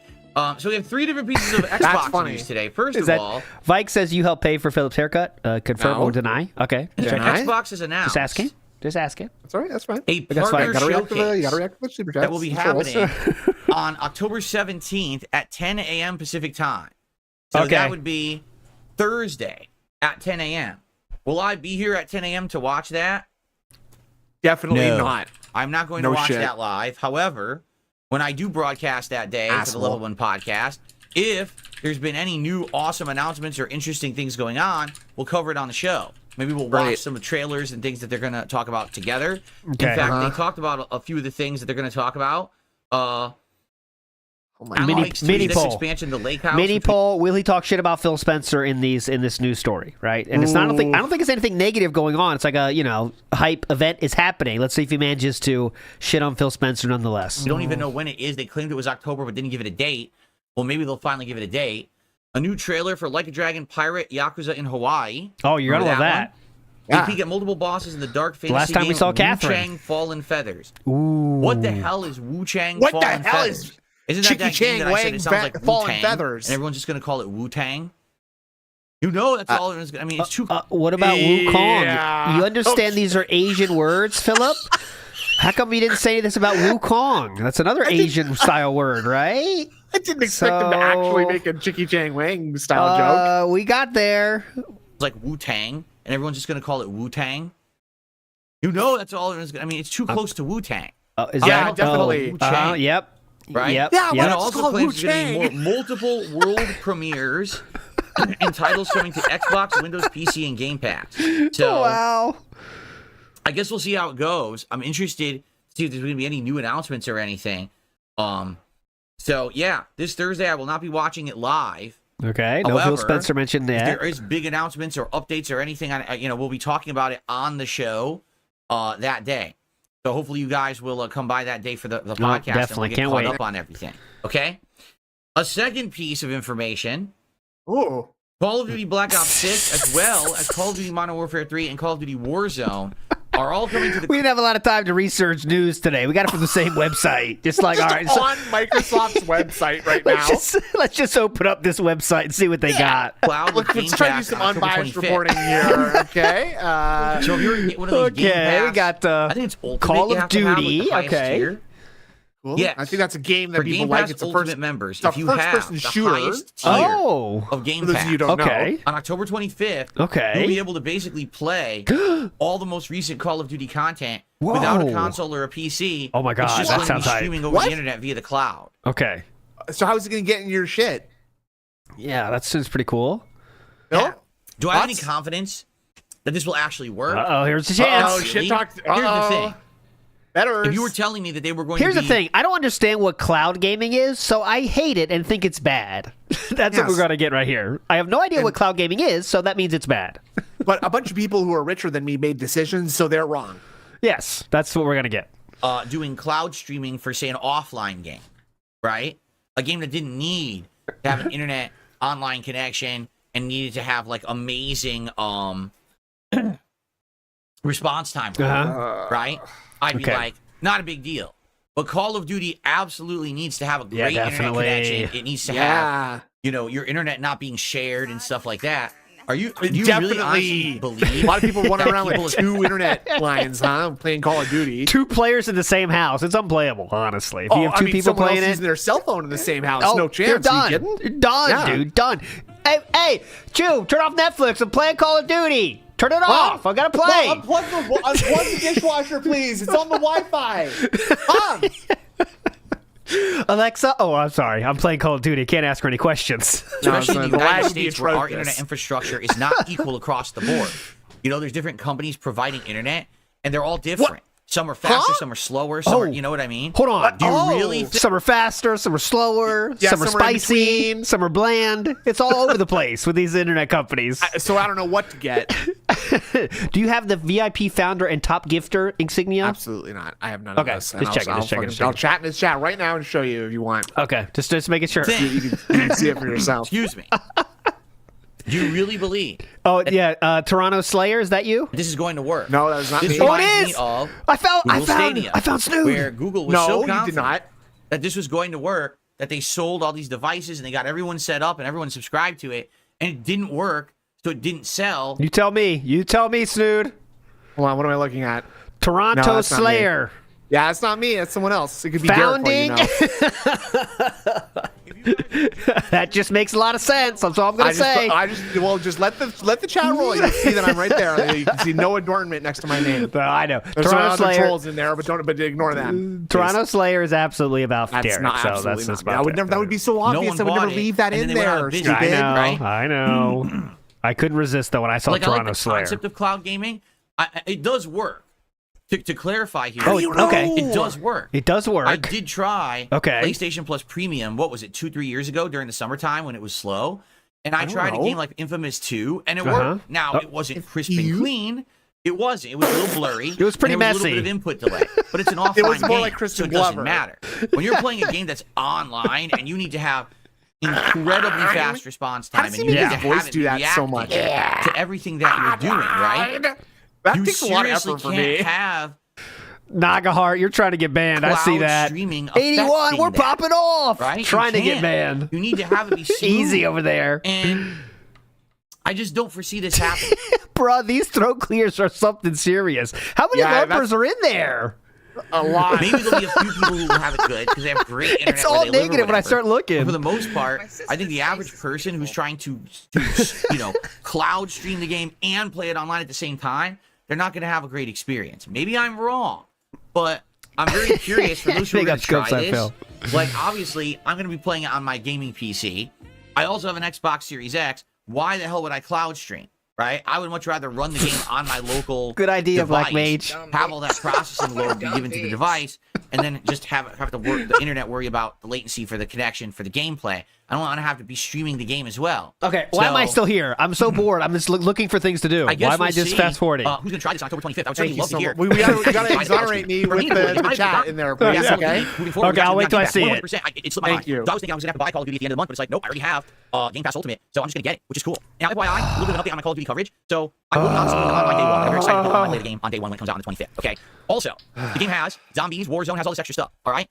So we have 3 different pieces of Xbox news today. First of all, Vike says you helped pay for Philip's haircut. Confirm or deny? Okay. Xbox has announced. Just asking. That's all right. That's fine. A partner showcase you gotta react to the super chats. that will be happening on October 17th at 10 a.m. Pacific time. So that would be Thursday at 10 a.m. Will I be here at 10 a.m. to watch that? Definitely not. I'm not going to watch that live. However, when I do broadcast that day for the Level 1 podcast, if there's been any new awesome announcements or interesting things going on, we'll cover it on the show. Maybe we'll watch some of the trailers and things that they're going to talk about together. Okay. In fact, they talked about a few of the things that they're going to talk about. Mini poll. Expansion, the lake house. Mini poll. Will he talk shit about Phil Spencer in this news story? Right, and it's not. I don't think it's anything negative going on. It's like a hype event is happening. Let's see if he manages to shit on Phil Spencer nonetheless. We don't even know when it is. They claimed it was October, but didn't give it a date. Well, maybe they'll finally give it a date. A new trailer for Like a Dragon Pirate Yakuza in Hawaii. Oh, you're gonna love that. You can get multiple bosses in the dark fantasy last time game we saw Catherine. Wu-Chang Fallen Feathers. Ooh. What the hell is Wu-Chang Fallen Feathers? Isn't that game that I said it sounds like Fallen Feathers? And everyone's just going to call it Wu-Tang? You know that's all it's going to... I mean, it's too... what about Wukong? You understand these are Asian words, Philip? How come you didn't say this about Wukong? That's another Asian-style word, right? I didn't expect them to actually make a Chicky Chang Wang style joke. We got there. It's like Wu-Tang, and everyone's just going to call it Wu-Tang. You know that's all it's... I mean, it's too close to Wu-Tang. Definitely. Yep. Right? Yep. Yeah, it also claims there's going to be multiple world premieres and titles coming to Xbox, Windows, PC, and Game Pass. So, wow. I guess we'll see how it goes. I'm interested to see if there's going to be any new announcements or anything. So, yeah, this Thursday I will not be watching it live. Okay. No Phil Spencer mentioned that. If there is big announcements or updates or anything, we'll be talking about it on the show that day. So hopefully you guys will come by that day for the podcast. Definitely. And we'll get Can't caught wait. up on everything. Okay? A second piece of information. Ooh. Call of Duty Black Ops 6, as well as Call of Duty Modern Warfare 3 and Call of Duty Warzone, are all coming to the... We didn't have a lot of time to research news today. We got it from the same website. Just like, all right. On Microsoft's website right now. Let's just open up this website and see what they got. Cloud with Let's try to do some unbiased reporting here, okay? So if you're one of those Game Pass, we got I think it's Ultimate Call of Duty. Okay. Tier. Cool. Yes. I think that's a game that For people Game like. Pass It's a Ultimate first members. It's a if you have first-person the shooter. highest tier of Game For those Pass, of you who don't know. on October 25th, Okay. you'll be able to basically play all the most recent Call of Duty content without a console or a PC. Oh my God, it's just that going to be sounds streaming over the internet via the cloud. Okay. So how is it going to get in your shit? Yeah, that sounds pretty cool. No? Yeah. Do I have any confidence that this will actually work? Here's the chance. Oh, shit talk. Here's the thing. Better. If you were telling me that they were going Here's to the thing. I don't understand what cloud gaming is, so I hate it and think it's bad. That's what we're going to get right here. I have no idea what cloud gaming is, so that means it's bad. But a bunch of people who are richer than me made decisions, so they're wrong. Yes, that's what we're going to get. Doing cloud streaming for, say, an offline game, right? A game that didn't need to have an internet online connection and needed to have, like, amazing response time, right? I'd be like, not a big deal. But Call of Duty absolutely needs to have a great internet connection. It needs to have, your internet not being shared and stuff like that. Do you really honestly believe a lot of people run around with 2 internet lines, playing Call of Duty? 2 players in the same house. It's unplayable, honestly. If you have 2 people playing it, using their cell phone in the same house. No chance. Done. Are you kidding? Done, dude. Done. Hey, Chew, turn off Netflix and play Call of Duty. Turn it off. I gotta play. Unplug the dishwasher, please. It's on the Wi-Fi. Alexa. Oh, I'm sorry. I'm playing Call of Duty. Can't ask her any questions. Especially in the United States, where our internet infrastructure is not equal across the board. There's different companies providing internet, and they're all different. What? Some are faster, some are slower, some are, you know what I mean? Hold on. Do you really some are faster, some are slower, some are spicy, some are bland. It's all over the place with these internet companies. So I don't know what to get. Do you have the VIP founder and top gifter insignia? Absolutely not. I have none of this. Just checking. I'll chat in this chat right now and show you if you want. Okay, just making sure. You can see it for yourself. Excuse me. Do you really believe? Oh, yeah. Toronto Slayer, is that you? This is going to work. No, that is not me. Oh, it is! Of I found Snood. Where Google was so confident did not. that this was going to work that they sold all these devices and they got everyone set up and everyone subscribed to it, and it didn't work, so it didn't sell. You tell me, Snood. Hold on, what am I looking at? Toronto No, that's not me. Slayer. Yeah, that's not me. That's someone else. It could be Founding. Derek, That just makes a lot of sense. That's all I'm gonna say. Just let the chat roll. You can see that I'm right there. You can see no adornment next to my name. I know. There's some Toronto other Slayer. trolls in there, but ignore them. Toronto Slayer is absolutely about That's Derek. not So absolutely that's just not. about That would be so obvious. one I would never bought it, leave that and in then they went out there. of business. Stupid. I know. I couldn't resist though when I saw Like, I Toronto like the Slayer. concept of cloud gaming. It does work. To clarify here, okay. It does work. It does work. I did try Okay. PlayStation Plus Premium, what was it, 2-3 years ago during the summertime when it was slow? And I tried a game like Infamous 2, and it worked. Now, it wasn't crisp and clean. It wasn't. It was a little blurry. It was pretty and there messy. was a little bit of input delay. But it's an offline It was more game, like Kristen so it doesn't Glover. matter. When you're playing a game that's online and you need to have incredibly fast response How time, does and he you make need to his voice have it do that so reacting much? to everything that you're doing, right? That You takes a lot of seriously effort for can't me. have Nagahart, you're trying to get banned. I see cloud that. streaming 81, affecting we're that, popping off. right? Trying to You get can't. banned. You need to have it be smooth. Easy over there. And I just don't foresee this happening. Bruh, these throat clears are something serious. How many Yeah, LARPers are in there? A lot. Maybe there'll be a few people who will have it good because they have great internet. It's where all they live or negative when I whatever. start looking. But for the most part, I think the average person who's trying to cloud stream the game and play it online at the same time, they're not going to have a great experience. Maybe I'm wrong, but I'm very curious for those who are Big going up to try Scope Side this. Phil. Like, obviously, I'm going to be playing it on my gaming PC. I also have an Xbox Series X. Why the hell would I cloud stream? Right? I would much rather run the game on my local Good idea, device, Black Mage. have all that processing load be given to the device, and then just have to work the internet worry about the latency for the connection for the gameplay. I don't want to have to be streaming the game as well. Okay, why am I So- still here? I'm so bored. I'm just looking for things to do. I guess Why am I we'll just see, fast forwarding? who's going to try this on October 25th? I would Thank certainly you love so to hear. much. We gotta exonerate me For with me, the I chat in there, please. Yeah. Okay. Moving forward, Okay, I'll wait till I see it. 100%. It slipped my Thank mind. you. So I was thinking I was going to have to buy Call of Duty at the end of the month, but it's like, nope, I already have Game Pass Ultimate, so I'm just going to get it, which is cool. Now, FYI, a little bit of an update on my Call of Duty coverage. So I will not spoil it on day one. I'm very excited to play the game on day one when it comes out on the 25th. Okay. Also, the game has zombies, Warzone, has all this extra stuff. All right.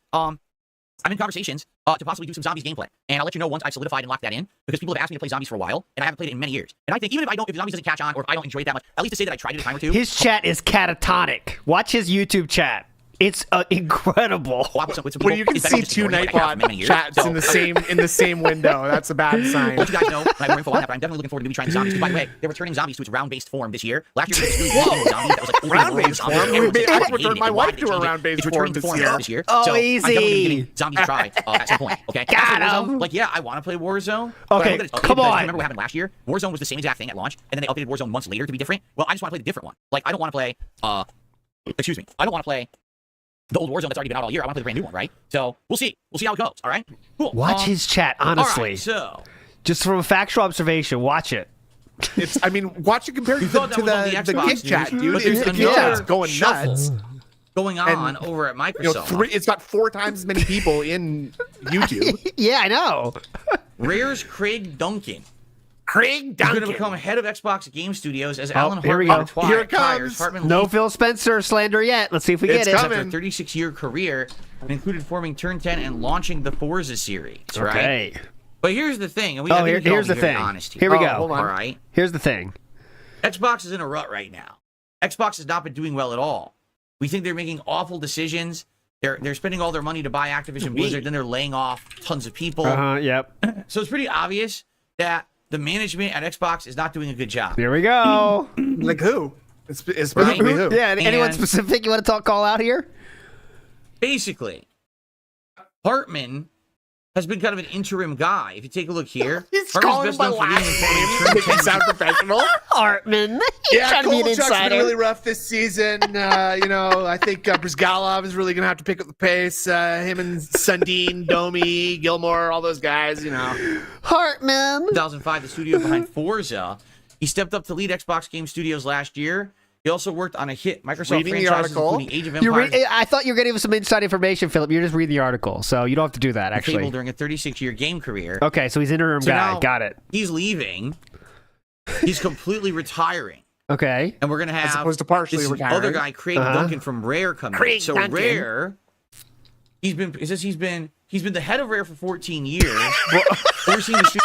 I'm in conversations to possibly do some zombies gameplay, and I'll let you know once I've solidified and locked that in, because people have asked me to play zombies for a while, and I haven't played it in many years. And I think even if zombies doesn't catch on, or if I don't enjoy it that much, at least to say that I tried it a time or two. His chat is catatonic. Watch his YouTube chat. It's incredible. When you can see two Nightbot chats in the same window, that's a bad sign. I'll let you guys know when I have more info on that, but I'm definitely looking forward to maybe trying the zombies. 'Cause by the way, they're returning zombies to its round-based form this year. Last year, it was really zombies that was like Round-based open world form? zombies. I Everyone returned hated my it. wife They to a changed it. round-based It's returning form to this form year. Oh, so I'm definitely easy. giving zombies a try at some point. Okay. Got As for him. Warzone, like, yeah, I want to play Warzone. but Okay, I look at it- come on. Remember what happened last year? Warzone was the same exact thing at launch, and then they updated Warzone months later to be different. Well, I just want to play the different one. Like, I don't want to play. Excuse me. I don't want to play the old Warzone that's already been out all year. I want to play the brand new one, right? So we'll see. We'll see how it goes. All right. Cool. Watch his chat, honestly. All right, so Just from a factual observation, watch it. I mean, watch it compared to thought that was on the the Xbox Gig news, chat, but dude. there's The Gig another chat's going shuffle nuts. going on over at Microsoft. It's got 4 times as many people in YouTube. Yeah, I know. Rare's Craig Duncan Craig is Duncan. going to become head of Xbox Game Studios as Oh, Alan here we Hartman go. Here it retires. comes. Hartman No leaves Phil Spencer slander yet. Let's see if we It's get it. coming. after a 36-year career and included forming Turn 10 and launching the Forza series, right? Okay. But here's the thing, and we Oh, I think we can all here's be the very thing. honest Here we go. hold on. All right? Here's the thing. Xbox is in a rut right now. Xbox has not been doing well at all. We think they're making awful decisions. They're spending all their money to buy Activision Blizzard, then they're laying off tons of people. Yep. So it's pretty obvious that the management at Xbox is not doing a good job. Here we go. Like who? It's specifically who? Yeah, anyone And- specific you want to call out here? Basically, Hartman has been kind of an interim guy. If you take a look here, He's Hartman's calling him best by known for last being in forming name. Turn Make 10 it sound professional. Hartman. He's Yeah, trying to be an Kovalchuk's been insider. really rough this season. I think Brizgalov is really going to have to pick up the pace. Him and Sundin, Domi, Gilmore, all those guys, Hartman. 2005, the studio behind Forza. He stepped up to lead Xbox Game Studios last year. He also worked on a hit Microsoft Reading the franchises, article. including Age of Empires I thought you were getting some inside information, Philip. You're just reading the article, so you don't have to do that, and Fable actually. during a 36-year game career. Okay, so he's interim So guy. now Got it. He's leaving. He's completely retiring. Okay. And we're going to have As opposed to partially this retiring. other guy, Craig Duncan from Rare, coming in. Craig So Duncan. Rare, he's been he's been the head of Rare for 14 years. Overseeing the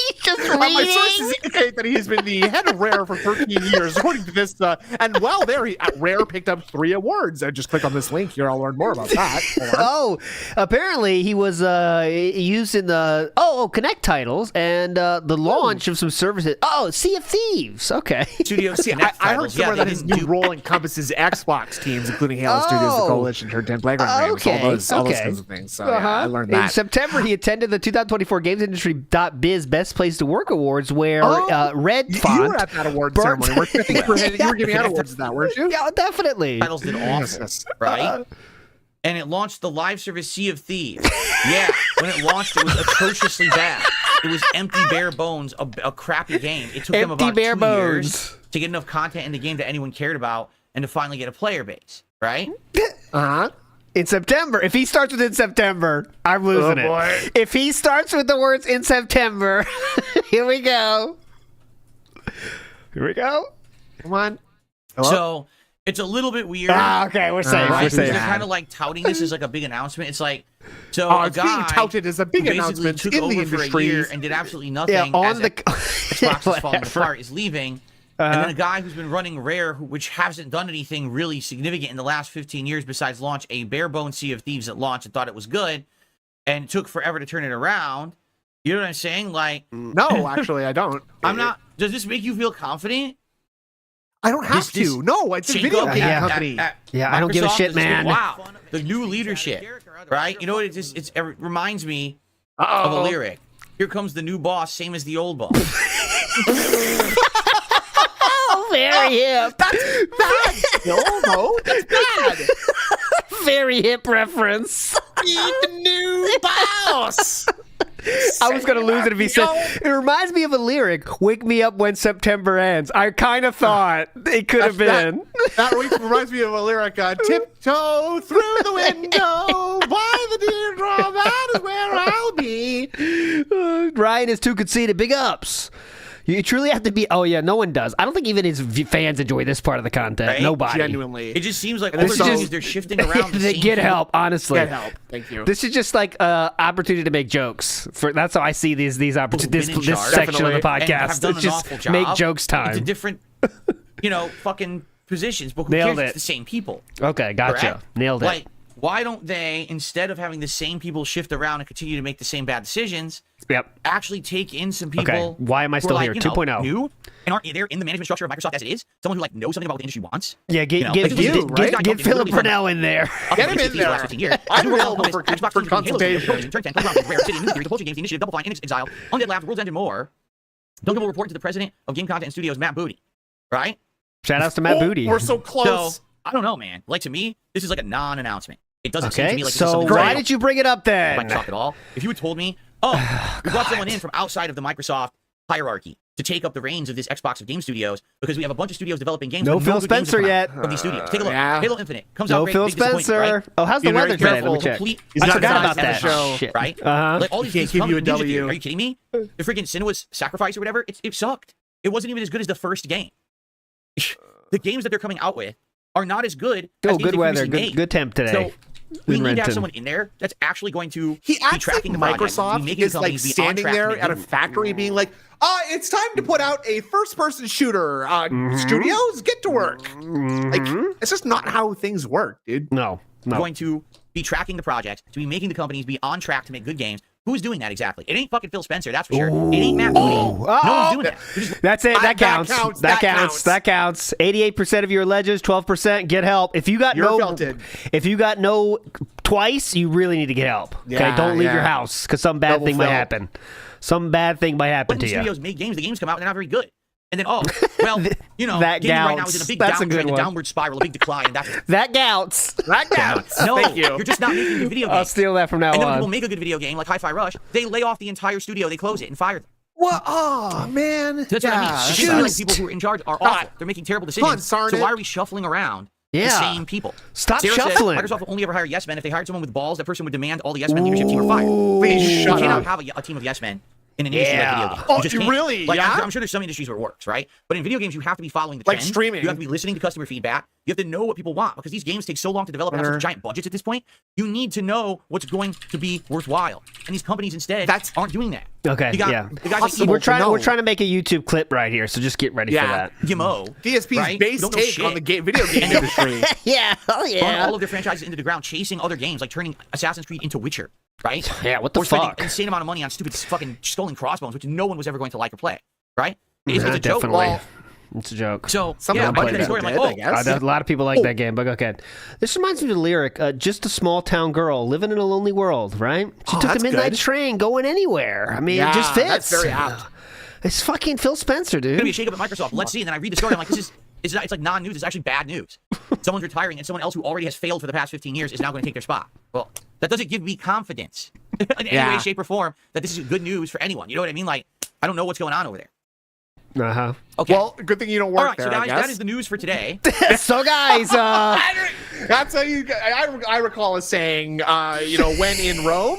He's just My reading. sources indicate that he's been the head of Rare for 13 years, according to this. And while there, Rare picked up 3 awards. I just click on this link here. I'll learn more about that. Oh, apparently he was used in the Connect titles and the launch of some services. Oh, Sea of Thieves. Okay. Studios. See, I heard somewhere that his new role encompasses Xbox teams, including Halo Studios, the Coalition, Turn 10 Playground Games, all those kinds of things. So yeah, I learned that. In September, he attended the 2024 Games Industry.biz Best Place to Work Awards, where Red Font. You were at that award ceremony. I think you were giving out awards at that, weren't you? Yeah, definitely. Titles did awful, right? And it launched the live service Sea of Thieves. Yeah, when it launched, it was atrociously bad. It was empty, bare bones, a crappy game. It took them about 2 years to get enough content in the game that anyone cared about and to finally get a player base, right? In September. If he starts with in September, I'm losing it. If he starts with the words in September, here we go. Here we go. Come on. Hello? So it's a little bit weird. Okay, we're safe. Right? We're safe. They're kind of like touting this as like a big announcement. It's like, so a it's being guy touted as a big who basically announcement took in over the for a industry year and did absolutely nothing. Yeah, on as the Xbox is falling apart is leaving. And then a guy who's been running Rare, which hasn't done anything really significant in the last 15 years besides launch a bare bones Sea of Thieves at launch and thought it was good, and it took forever to turn it around. You know what I'm saying? Like, no, actually, I don't. I'm not. Does this make you feel confident? I don't have to. No, it's a video game company. I don't give a shit, man. Wow, the new leadership, right? You know what? It reminds me of a lyric. Here comes the new boss, same as the old boss. Very hip. That's bad. No, that's bad. Very hip reference. Be the new boss. I was going to lose it if he said, it reminds me of a lyric, wake me up when September ends. I kind of thought it could have been. That reminds me of a lyric, tiptoe through the window, by the teardrop, that is where I'll be. Ryan is too conceited. Big ups. You truly have to be. Oh yeah, no one does. I don't think even his fans enjoy this part of the content. Right? Nobody. Genuinely, it just seems like all they're doing is they're shifting around. They get help, honestly. Get help. Thank you. This is just like opportunity to make jokes. That's how I see these opportunities. This section of the podcast. It's just make jokes time. It's a different, fucking positions, but who Nailed cares? it. It's the same people. Okay, gotcha. Correct? Nailed it. Like, why don't they, instead of having the same people shift around and continue to make the same bad decisions, actually take in some people? Okay. Why am I still here? 2.0. New and aren't they're in the management structure of Microsoft as it is? Someone who knows something about what the industry wants. Yeah, get Philip Purnell in there. Get him in there. I'm available for consultation. Double Fine, Exile, Undead Labs, World's End, and more. Don't give a report to the president of Game Content and Studios, Matt Booty. Right? Shout outs to Matt Booty. We're so close. So, I don't know, man. Like, to me, this is like a non-announcement. It doesn't seem to me like this is so something why did you bring it up then? Microsoft at all. If you had told me, we brought someone in from outside of the Microsoft hierarchy to take up the reins of this Xbox of Game Studios because we have a bunch of studios developing games. No Phil Spencer yet. From these studios. Take a look. Halo Infinite comes out great. No Phil Spencer. Right? Oh, how's the weather today? Let me check. I forgot about that. Show, right? Like all these can't give you a W. Are you kidding me? The freaking Sinuous Sacrifice or whatever, it sucked. It wasn't even as good as the first game. The games that they're coming out with are not as good. Oh, good weather, good temp today. So we need to have someone in there that's actually going to be tracking the Microsoft is like standing there at a factory being like, it's time to put out a first-person shooter. Studios, get to work. Like, it's just not how things work, dude. No. Going to be tracking the projects, to be making the companies be on track to make good games. Who's doing that exactly? It ain't fucking Phil Spencer, that's for sure. It ain't Matt Booty. No one's doing that. That's it. That counts. That counts. 88% of your alleges, 12% get help. If you got no twice, you really need to get help. Okay, don't leave your house because some bad thing might happen. Some bad thing might happen to you. Studios make games. The games come out and they're not very good. And then, that gaming right now is in a big downtrend, a downward spiral, a big decline. And that counts. That counts. No, thank you. You're just not making good video games. I'll steal that from now on. And then when people make a good video game like Hi-Fi Rush, they lay off the entire studio, they close it and fire them. What? Oh, man. That's what I mean. It's just like people who are in charge are awful. They're making terrible decisions. So why are we shuffling around the same people? Stop Sarah shuffling. Says Microsoft will only ever hire yes men. If they hired someone with balls, that person would demand all the yes men leadership team are fired. Please shut up. You cannot up. have a team of yes men in an industry like video games. Oh, You just can't. really? Like, Yeah? I'm sure there's some industries where it works, right? But in video games, you have to be following the Like trend. streaming. You have to be listening to customer feedback. You have to know what people want because these games take so long to develop and have such giant budgets at this point. You need to know what's going to be worthwhile. And these companies instead aren't doing that. Okay, You got yeah. the guys like We're trying to make a YouTube clip right here, so just get ready for that. Yamo, DSP's right? base Don't know take shit. on the video game industry. Yeah, hell Run all of their franchises into the ground, chasing other games, like turning Assassin's Creed into Witcher, right? Yeah, what the Or spending fuck? an insane amount of money on stupid fucking skull and crossbones, which no one was ever going to like or play, right? It's a joke. Definitely. It's a joke. So, Some yeah, people but play story, I'm that, like, I guess. A lot of people like that game, but go ahead. This reminds me of the lyric, just a small town girl living in a lonely world, right? She took the that's midnight good. train going anywhere. I mean, it just fits. That's very apt. It's fucking Phil Spencer, It's gonna be a dude. shakeup at Microsoft. Let's see. And then I read the story. I'm like, it's like non-news. It's actually bad news. Someone's retiring, and someone else who already has failed for the past 15 years is now going to take their spot. Well, that doesn't give me confidence in any way, shape, or form that this is good news for anyone. You know what I mean? Like, I don't know what's going on over there. Uh-huh. Okay. Well, good thing you don't work all right, there, so guys, I guess. that is the news for today. So, guys, That's how you. I recall us saying, when in Rome.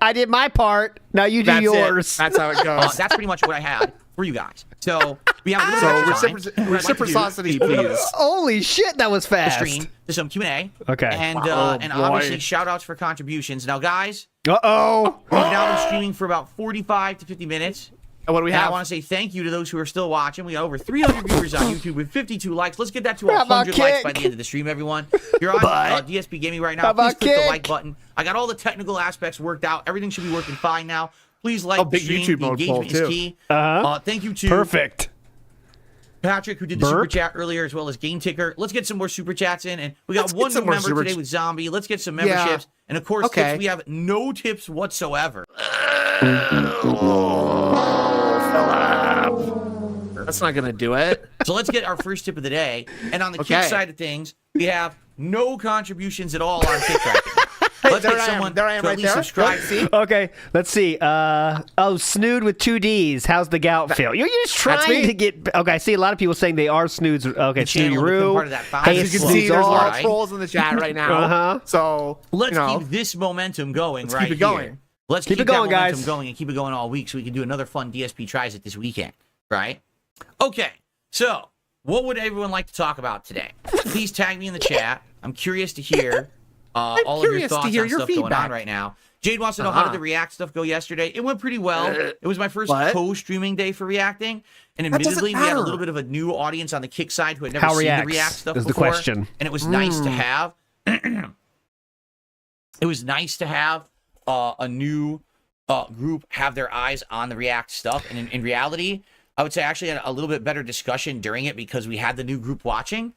I did my part. Now you do That's yours. it. That's how it goes. That's pretty much what I had for you guys. So we have a So little bit of extra time. What I'd like to do reciprocity, is open up please. Holy shit, that was the fast. stream to some Q&A. Okay. And Wow. and Oh, boy. obviously shout outs for contributions. Now, guys, Uh-oh. we've now been streaming for about 45 to 50 minutes. And what do we And I have? want to say thank you to those who are still watching. We got over 300 viewers on YouTube with 52 likes. Let's get that to How about 100 likes by kick? the end of the stream, everyone. If you're on DSP Gaming right now, How please about click the kick? like button. I got all the technical aspects worked out. Everything should be working fine now. Please like the big stream. YouTube The mode engagement poll, is too. key. Uh-huh. Thank you to Perfect. Patrick, who did the Burp. super chat earlier, as well as Game Ticker. Let's get some more super chats in, and we got Let's get one some new more member super today with Zombie. Let's get some memberships, and of course, Okay. tips. We have no tips whatsoever. That's not gonna do it. So let's get our first tip of the day. And on the Okay. kick side of things, we have no contributions at all on kick tracking. Let's there get I am. someone There I am to right at least there. subscribe. Yep, see? Okay, let's see. Snood with 2 Ds. How's the gout feel? You're just That's trying me. to get. Okay, I see a lot of people saying they are Snoods. Okay, The channel Snoody to become Roo. part of that foundation. Hey, As you can Snoods see, there's a all. lot of right. trolls in the chat right now. Uh-huh. So Let's keep this momentum going right keep it going. here. Let's Keep keep it going, that momentum guys. going and keep it going all week so we can do another fun DSP Tries It this weekend, right? Okay, so what would everyone like to talk about today? Please tag me in the chat. I'm curious to hear all of your curious to thoughts hear on your stuff going on feedback. right now. Jade wants to know how did the React stuff go yesterday. It went pretty well. It was my first What? co-streaming day for reacting, and That doesn't admittedly, we had a matter. little bit of a new audience on the kick side who had never How seen reacts the React stuff is the before. question. And it was nice to have. It was nice to have a new group have their eyes on the React stuff. And in reality, I would say I actually had a little bit better discussion during it because we had the new group watching.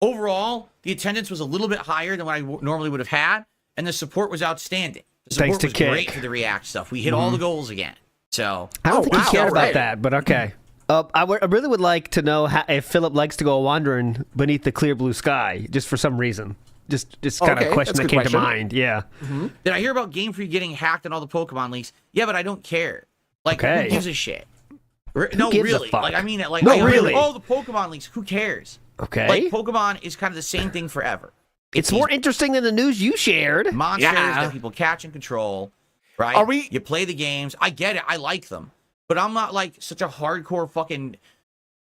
Overall, the attendance was a little bit higher than what I normally would have had, and the support was outstanding. The support Thanks to was Kick. great for the React stuff. We hit all the goals again. So I don't think he cared about Right. that, but okay. I really would like to know if Philip likes to go wandering beneath the clear blue sky, just for some reason. Just kind of Okay, a question that's a that good came to question. mind. Yeah. did I hear about Game Freak getting hacked and all the Pokemon leaks? Yeah, but I don't care. Like, Okay. who gives a shit? No, gives a really. fuck? Like, I mean it. Like, No, I know, really. Oh, the Pokemon leaks. Who cares? Okay. Like, Pokemon is kind of the same thing forever. it's more interesting than the news you shared. monsters Yeah. that people catch and control, right? Are we- You play the games. I get it. I like them, but I'm not like such a hardcore fucking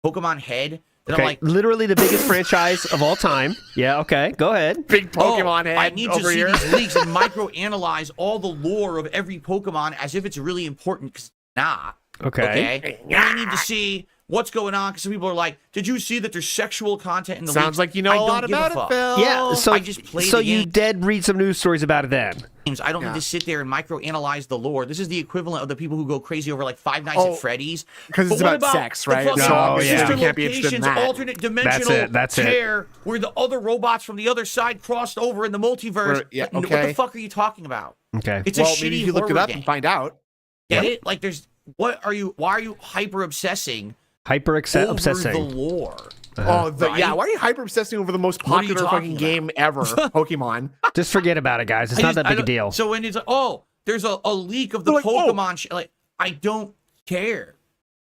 Pokemon head that Okay. I'm like, Literally the biggest franchise of all time. Yeah. Okay. Go ahead. Big Pokemon oh, head I need to over see here. these leaks and micro-analyze all the lore of every Pokemon as if it's really important. 'Cause it's not. Okay. Okay. And I need to see what's going on because some people are like, "Did you see that there's sexual content in the Sounds leaks?" like you know I a don't lot give about a fuck. it, Phil. Yeah. So I just play so the you game. did read some news stories about it then. I don't need to sit there and micro-analyze the lore. This is the equivalent of the people who go crazy over like Five Nights at Freddy's. 'cause it's But what about sex, right? The fucking So obviously sister you can't be interested in locations, that. alternate dimensional That's it. tear where the other robots from the other side crossed over in the multiverse. Yeah, What okay. the fuck are you talking about? Okay. It's Well, a shitty maybe if you looked it horror up game. and find out. Get it? Like, why are you hyper obsessing Hyper over the obsessing. lore? Oh, Right? yeah. Why are you hyper obsessing over the most What are you popular talking fucking game ever, Pokemon? Just forget about it, guys. It's I not just- that I big a don't- deal. So when it's like, oh, there's a leak of the They're like, oh. Pokemon like, I don't care.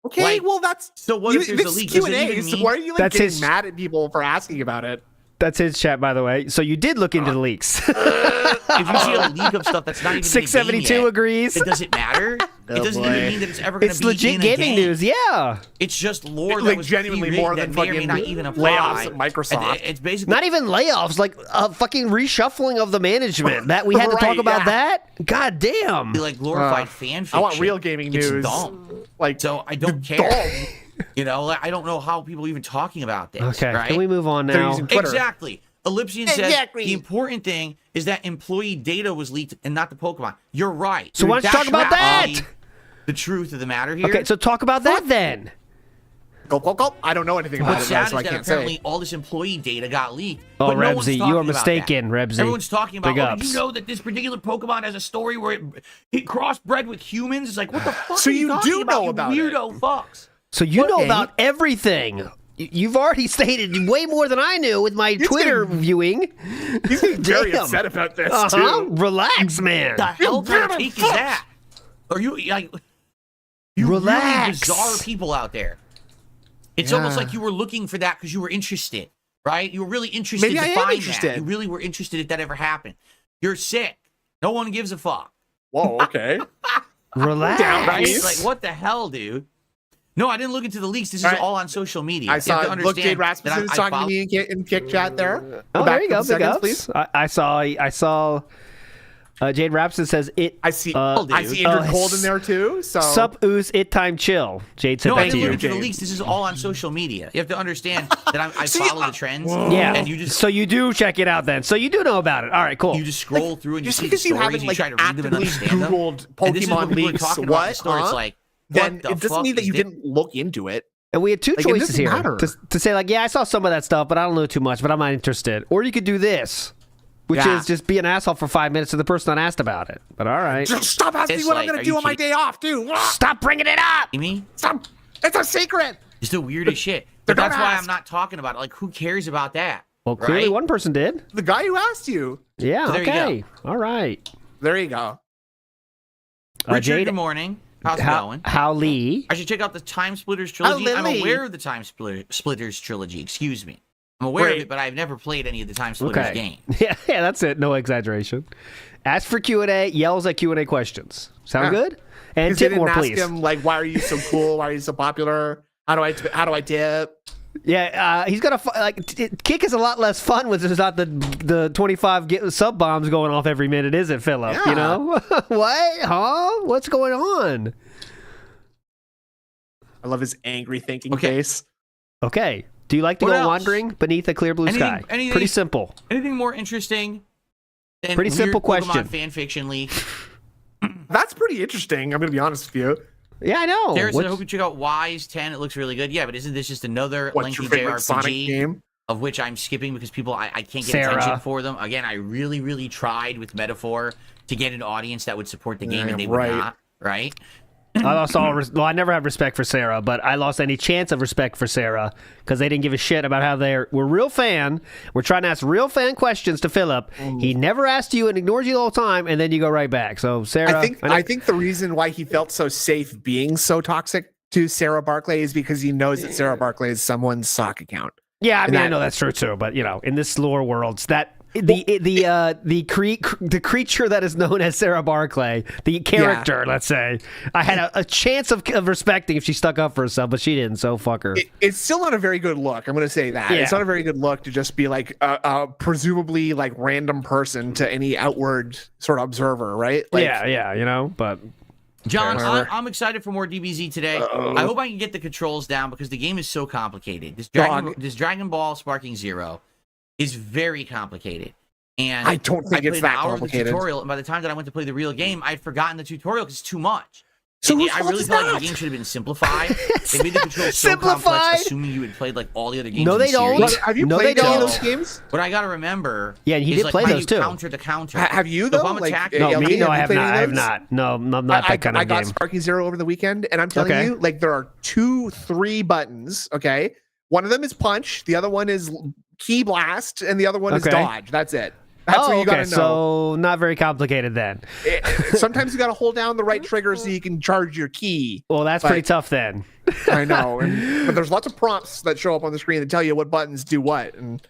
Okay, Like, well that's so what if there's a this leak? Q Does and it A. even So mean- why are you like That's getting his- mad at people for asking about it? That's his chat, by the way. So you did look into the leaks. If you see a leak of stuff that's not even 672 agrees. It doesn't matter. Oh, it doesn't boy. even mean that it's ever going to It's be legit in a gaming game. news, yeah. It's just lore Like, that was genuinely pre-written more that than may or may fucking not even apply. layoffs at Microsoft. It's basically Not even layoffs, like a fucking reshuffling of the management. That we had to talk Right, about yeah. that? God damn. like glorified fan fiction. I want real gaming It's news. dumb. Like, So I don't care. You know, like, I don't know how people are even talking about this. Okay, right? can we move on They're now? using Twitter. Exactly. Ellipsian says Exactly. the important thing is that employee data was leaked and not the Pokemon. You're right. So why don't you That's talk about actually that? The truth of the matter here. Okay, so talk about that then. Go. I don't know anything about What's it, sad so I is that can't apparently say. all this employee data got leaked. Oh, but no one's Rebsy, you talking are about that. mistaken, Rebsy. Everyone's talking about, Big oh, did ups. you know that this particular Pokemon has a story where it crossbred with humans? It's like, what the fuck So are you you talking do about, know about you it. weirdo fucks? So you know Okay. about everything. You've already stated way more than I knew with my Twitter viewing. He's getting very Damn. upset about this, Uh-huh. too. Relax, man. The hell kind of take is that? Are you like you Relax. really bizarre people out there? It's Yeah. almost like you were looking for that because you were interested, right? You were really interested Maybe to I am find interested. that. You really were interested if that ever happened. You're sick. No one gives a fuck. Whoa, okay. Relax. Down, Right? Please? Like, what the hell, dude? No, I didn't look into the leaks. This is Right. all on social media. I You saw have to look, understand Jade that Rasmussen is I talking to follow- me in Kick Chat there. Oh, back there you for go. the Big seconds, ups. please. I saw Jade Rapson says it. I see dude. I see Andrew Oh, Cold in there, too. So Sup ooze it time chill. Jade said No, I that to didn't you. look into the James. leaks. This is all on social media. You have to understand that I follow the trends. Yeah. And you just So you do check it out then. So you do know about it. All right, cool. you just scroll through and you just see the because you stories haven't and you like try to read them and actively understand them. Googled And this is what Pokemon people were leaks, talking about in the what? story. It's Huh? like, Then what the it doesn't fuck mean that is you this? didn't look into it. And we had two Like, it choices doesn't here matter. to say like, yeah, I saw some of that stuff, but I don't know too much, but I'm not interested. Or you could do this, which Yeah. is just be an asshole for 5 minutes to the person that asked about it. But all right, Just stop asking It's what like, I'm going are to do you on my kidding? day off, dude. stop bringing it up. You mean? Stop. It's a secret. It's the weirdest shit. But Don't that's why ask. I'm not talking about it. Like, who cares about that? Well, clearly right? one person did. The guy who asked you. Yeah. So there you Okay. All right. There you go. Richard, Jade, good morning. How's it going? How Lee? I should check out the Time Splitters trilogy. I'm Lily. aware of the Time Splitters trilogy. Excuse me. I'm aware of Great. it, but I've never played any of the Time Splitters Okay. games. Yeah, that's it. No exaggeration. Ask for Q&A. Yells at Q&A questions. Sound Yeah. good? And Because they tip didn't more, ask please. him like, why are you so cool? Why are you so popular? How do I tip? Yeah, he's got Kick is a lot less fun when there's not the 25 sub bombs going off every minute, is it, Philip? Yeah. You know what? Huh? What's going on? I love his angry thinking Okay. face. Okay. Do you like to What go else? wandering beneath a clear blue sky? anything- Pretty simple. Anything more interesting than Pretty simple weird question. Pokemon fan fiction leak? That's pretty interesting. I'm going to be honest with you. Yeah, I know. Sarah said, I What's- hope you check out Wise 10. It looks really good. Yeah, but isn't this just another What's lengthy your favorite Sonic JRPG game? of which I'm skipping because people I can't get Sarah. attention for them? Again, I really, really tried with Metaphor to get an audience that would support the game, Yeah, and they right. would not. Right? I lost all. Well, I never have respect for Sarah, but I lost any chance of respect for Sarah because they didn't give a shit about how we're real fan. We're trying to ask real fan questions to Philip. He never asked you and ignores you the whole time, and then you go right back. So Sarah, I think the reason why he felt so safe being so toxic to Sarah Barclay is because he knows that Sarah Barclay is someone's sock account. yeah, I mean, I that- know that's true too, but in this lore world, that the creature that is known as Sarah Barclay, the character, let's say, I had a chance of respecting if she stuck up for herself, but she didn't. So fuck her. It's still not a very good look. I'm going to say that. Yeah. It's not a very good look to just be like a presumably like random person to any outward sort of observer, right? Like, yeah, but. John, Whatever. I'm excited for more DBZ today. Uh-oh. I hope I can get the controls down because the game is so complicated. This Dragon Ball Sparking Zero is very complicated. And I don't think played it's an that hour of the complicated. tutorial, and by the time that I went to play the real game, I'd forgotten the tutorial because it's too much. So whose I fault really is felt like that? the game should have been simplified. They made the controls so Simplified? complex, assuming you had played like all the other games. No, in they the don't. series. What, have you No, played they any of don't. those games? What I got to remember, Yeah, he is did like play how those you too. counter to counter. Have you So though? if I'm Like, attacking, No, ALD, me, no, I you have played not. any I of have those? not. No, I'm not that kind I of got game. Sparking Zero over the weekend, and I'm telling Okay. you, like there are 2-3 buttons. Okay, one of them is punch, the other one is key blast, and the other one is Okay. dodge. That's it. That's what you gotta know. So not very complicated then. Sometimes you gotta hold down the right trigger so you can charge your key. Well, that's But- pretty tough then. I know, but there's lots of prompts that show up on the screen that tell you what buttons do what, and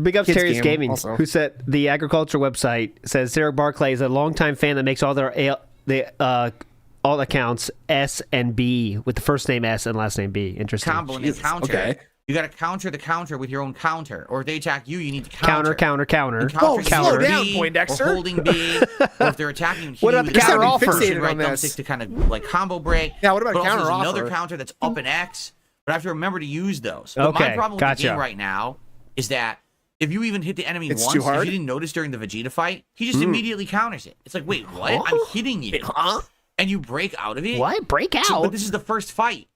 Big ups Kids Terry's game Gaming, also. who said the agriculture website says Sarah Barclay is a longtime fan that makes all all accounts S and B with the first name S and last name B. Interesting. Combo and then counter. Okay. You got to counter the counter with your own counter, or if they attack you, you need to counter. Counter. And Whoa, slow down, B, Poindexter. or holding B, or if they're attacking you, What about the with counter a offer? pushing Fixated right on this. thumbstick to kind of like combo break. Yeah, what about but also counter there's offer? another counter that's up an X, but I have to remember to use those. But Okay, my problem with gotcha. the game right now is that if you even hit the enemy It's once, too if hard? you didn't notice during the Vegeta fight, he just immediately counters it. It's like, wait, what? I'm hitting you. And you break out of it? What? Break out? So, but this is the first fight.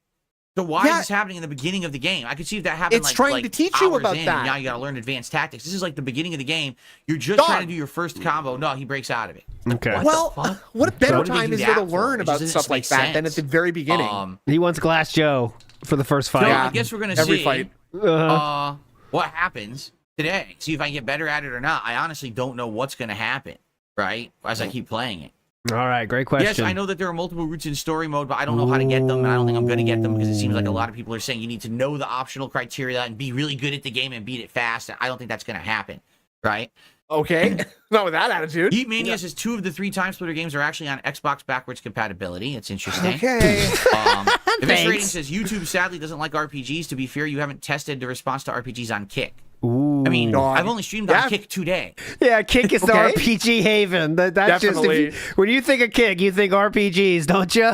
So why Yeah. is this happening in the beginning of the game? I could see if that happened It's trying to teach you hours about in, that. and now you got to learn advanced tactics. This is like the beginning of the game. You're just Dog. trying to do your first combo. No, he breaks out of it. Okay. What Well, the fuck? what a better What did they time do is there to that for? learn It about just stuff doesn't like make that than at sense. the very beginning. He wants Glass Joe for the first fight. So Yeah. I guess we're gonna Every see fight. what happens today. See if I can get better at it or not. I honestly don't know what's gonna happen. Right as I keep playing it. All right, great question. Yes, I know that there are multiple routes in story mode, but I don't know how to get them, and I don't think I'm going to get them because it seems like a lot of people are saying you need to know the optional criteria and be really good at the game and beat it fast. And I don't think that's going to happen, right? Okay. Not with that attitude. Heat Mania says 2 of the 3 Time Splitter games are actually on Xbox backwards compatibility. It's interesting. Okay. The best rating Thanks. says YouTube sadly doesn't like RPGs. To be fair, you haven't tested the response to RPGs on Kick. Ooh. I mean, Dog. I've only streamed Yeah. on Kick today. Yeah, Kick is the Okay. RPG haven. That's Definitely. just when you think of Kick, you think RPGs, don't you?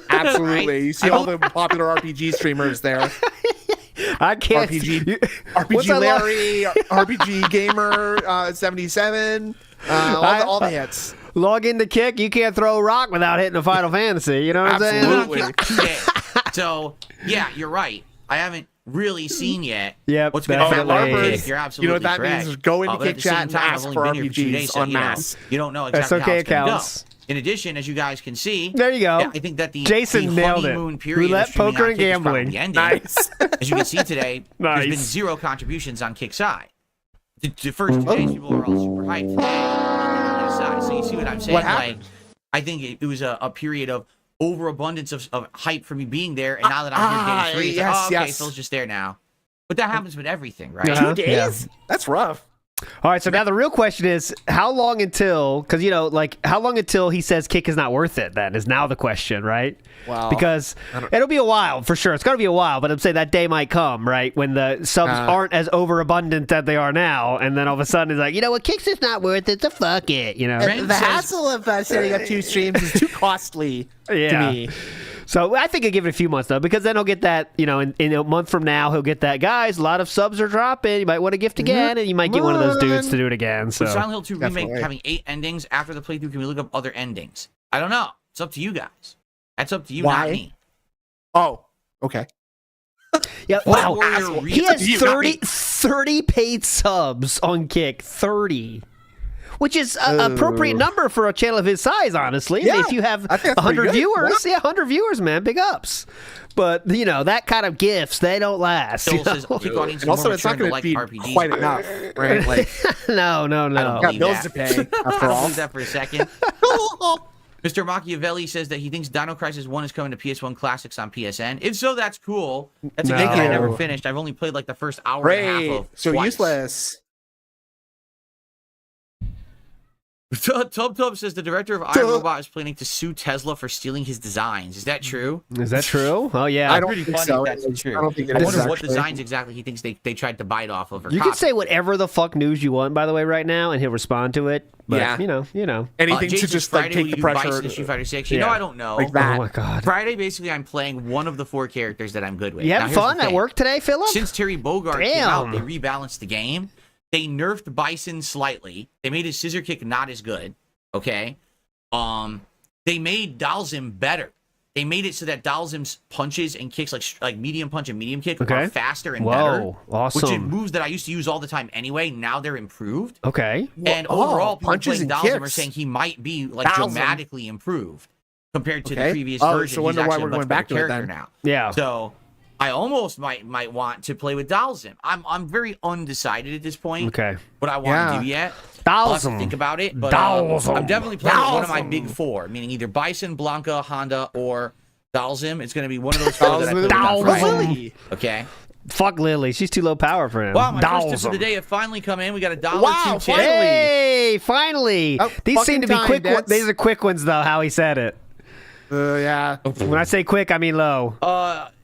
Absolutely. You see all the popular RPG streamers there. I can't. RPG What's that Larry, RPG Gamer 77, all the hits. Log into Kick, you can't throw a rock without hitting a Final Fantasy. You know what I'm saying? Absolutely. Been on Kick today. So, yeah, you're right. I haven't really seen yet Yep, what's going to happen definitely. on Barbers, Kick. You're you know absolutely what that correct. means? Go into But at Kick the chat same and time, ask I've for only been here 2 days, RPGs so, en you know, masse. you don't know That's exactly how okay, it's going to go. counts. In addition, as you guys can see, There you go. yeah, I think that the Jason the nailed it. honeymoon period Roulette, of streaming poker, on and Kick is gambling. probably ending. Nice. As you can see today, there's been Nice. 0 contributions on Kick side. The first 2 days, people are all super hyped. Today, nothing on their side. So you see what I'm saying? What Like, happened? I think it was a period of overabundance of hype for me being there, and now that I'm here day 3, it's yes, like, oh, okay, yes. Phil's just there now. But that happens with everything, right? Uh-huh. 2 days? That's rough. All right, so now the real question is, how long until? Because how long until he says Kick is not worth it? Then is now the question, right? Wow. Because it'll be a while for sure. It's going to be a while, but I'm saying that day might come, right, when the subs aren't as overabundant that they are now, and then all of a sudden it's like, you know what, Kick's just not worth it. So fuck it, you know. Brent The says- hassle of setting up 2 streams is too costly to Yeah. me. So I think he'll give it a few months though, because then he'll get that, in a month from now, he'll get that, guys, a lot of subs are dropping. You might want to gift again, and you might get one of those dudes to do it again. So With Silent Hill 2 Remake Definitely. having 8 endings, after the playthrough, can we look up other endings? I don't know. It's up to you guys. That's up to you, Why? not me. Oh, okay. yeah, Wow. wow. Warrior He has You, not me. 30 paid subs on Kick, 30. Which is an appropriate number for a channel of his size, honestly. Yeah, If you have I think that's pretty 100 good. viewers, 100 viewers, man, big ups. But, that kind of gifts, they don't last. Phil you know? says, Kick audience is And also, more it's mature not and to going to like be RPGs. quite enough, right? Like, no. I don't got believe bills that. to pay, after I don't all. believe that for a second. Mr. Machiavelli says that he thinks Dino Crisis 1 is coming to PS1 Classics on PSN. If so, that's cool. That's a game that I No. never finished. I've only played like the first hour and a half Great. of So twice. useless. Tub Tub says the director of iRobot is planning to sue Tesla for stealing his designs. Is that true? Is that true? Oh, yeah. I don't Pretty think funny so. if that's true. I don't think it I is, wonder what actually. designs exactly he thinks they tried to bite off of. Or You can copy. say whatever the fuck news you want, by the way, right now, and he'll respond to it. But, Yeah. you know. Anything Jason, to just Friday, like take will the you do Bison pressure. and Street Fighter 6? You Yeah. know, I don't know. Like that. Oh, my God. Friday, basically, I'm playing one of the 4 characters that I'm good with. You Now, having here's fun the at thing. work today, Philip? Since Terry Bogard came out, Damn. they rebalanced the game. They nerfed Bison slightly. They made his scissor kick not as good. Okay. They made Dalzim better. They made it so that Dalzim's punches and kicks, like medium punch and medium kick, Okay. are faster and Whoa, better. awesome. Which is moves that I used to use all the time anyway. Now they're improved. Okay. And Oh, overall, people punches playing and Dalzim are kicks. saying he might be like Dalzim. dramatically improved compared to the Okay. previous Oh, version. so wonder He's why actually we're a much going back better to it character then. now. Yeah. So I almost might want to play with Dalzim. I'm very undecided at this point. Okay. What I want to Yeah. do yet. I'll have to Dalzim. think about it. But Dalzim. I'm definitely playing with one of my Dalzim. big 4, meaning either Bison, Blanca, Honda, or Dalzim. It's going to be one of those 4 that I play with on Dalzim. Friday. Okay. Fuck Lily. She's too low power for him. Wow, my first Dolls tip of the him. day have finally come in. We got $1 Wow, tip. finally. Hey, finally. Oh, These seem to be fucking quick. time, Dets. These are quick ones, though, how he said it. Yeah. When I say quick, I mean low.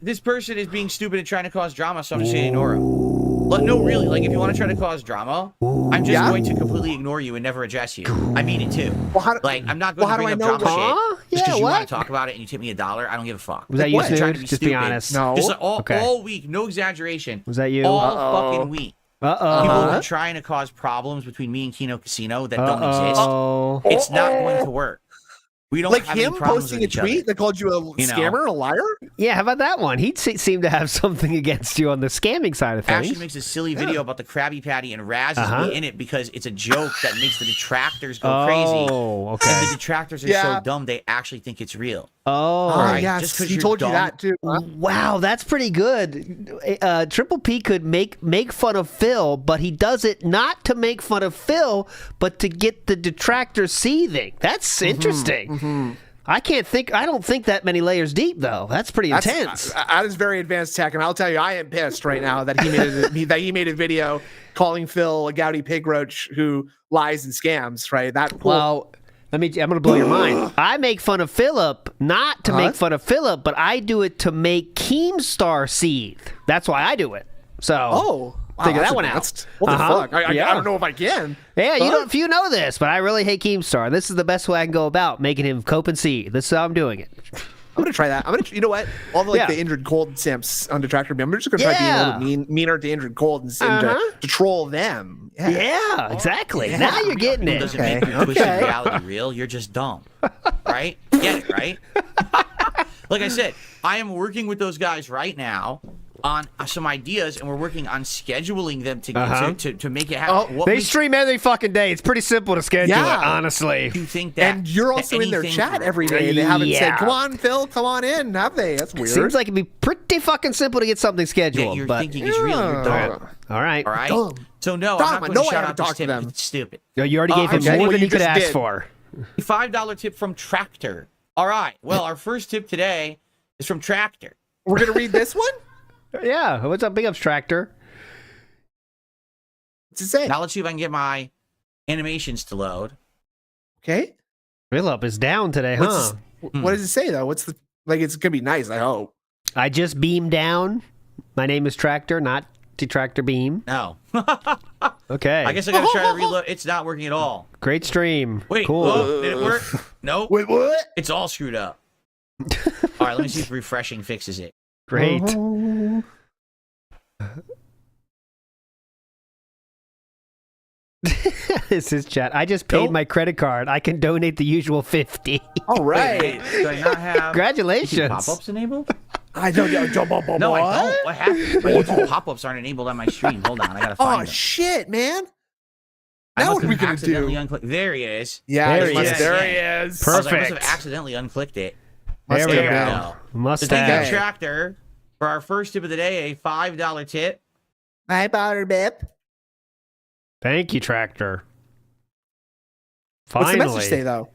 This person is being stupid and trying to cause drama, so I'm just going to ignore him. No, really, like, if you want to try to cause drama, I'm just going to completely ignore you and never address you. I mean it, too. Well, Like, I'm not going to bring up drama shit just because you want to talk about it and you tip me $1. I don't give a fuck. Was that you, What? Snood? Trying to be Just be stupid. honest. No. Just like Okay. all week, no exaggeration. Was that you? All fucking week. People Uh-oh. are trying to cause problems between me and Kino Casino that don't exist. Uh-oh. It's not going to work. We don't Like have him any problems posting with a each tweet other. that called you a scammer, a liar? Yeah, how about that one? He seemed to have something against you on the scamming side of things. Actually makes a silly video about the Krabby Patty and razzes me in it because it's a joke that makes the detractors go crazy. Oh, okay. And the detractors are so dumb they actually think it's real. Oh, Oh, right, yes. just 'cause He you're told dumb. you that, too. Huh? wow, that's pretty good. Triple P could make fun of Phil, but he does it not to make fun of Phil, but to get the detractors seething. That's interesting. I don't think that many layers deep, though. That's pretty intense. That is very advanced tech, and I'll tell you, I am pissed right now that he made a video calling Phil a gouty pig roach who lies and scams. Right? Well, I'm going to blow your mind. I make fun of Philip, not to make fun of Philip, but I do it to make Keemstar seethe. That's why I do it. So, figure that one out. What the fuck? I Yeah. don't know if I can. Yeah, you don't, if you know this, but I really hate Keemstar. This is the best way I can go about making him cope and see. This is how I'm doing it. I'm gonna try that. You know what? All the the injured cold simps on Detractor Me. I'm just gonna try being a little meaner to injured cold and to troll them. Yeah, exactly. Now you're getting It it. doesn't make your twisted reality real. You're just dumb. Right? Get it, right? Like I said, I am working with those guys right now on some ideas, and we're working on scheduling them to make it happen. They stream every fucking day. It's pretty simple to schedule it, honestly. Do you think that? And you're also in their chat every day. They haven't said, "Come on, Phil, come on in," have they? That's weird. Seems like it'd be pretty fucking simple to get something scheduled. Your but thinking is real. You're dumb. All right. All right. Dumb. So no, Dumb. I'm I not know going to I shout haven't out this talked to tip. them. It's stupid. You already gave him okay. more Well, than you he could just ask did. for. $5 tip from Tractor. All right. Well, our first tip today is from Tractor. We're gonna read this one. Yeah. What's up, Big Ups Tractor? What's it say? Now let's see if I can get my animations to load. Okay. Philip is down today, huh? What does it say though? What's the It's gonna be nice. I hope. I just beamed down. My name is Tractor, not Detractor Beam. No. Okay. I guess I gotta try to reload. It's not working at all. Great stream. Wait, cool. oh, did it work? No. Wait, what? It's all screwed up. All right, let me see if refreshing fixes it. Great. This is chat. I just paid my credit card. I can donate the usual 50. All right. Wait, do I not have Congratulations. pop-ups enabled? I don't know. No, I don't. What happened? My YouTube pop-ups aren't enabled on my stream. Hold on, I gotta find Oh them. shit, man. I Now must what are we have gonna accidentally do? unclicked. There he is. Yeah, There he is. There he is. I must Perfect. have accidentally unclicked it. There we There we go. So Mustache. thank you, Tractor, for our first tip of the day, a $5 tip. Hi, Powder Bip. Thank you, Tractor. What's Finally. the message say though?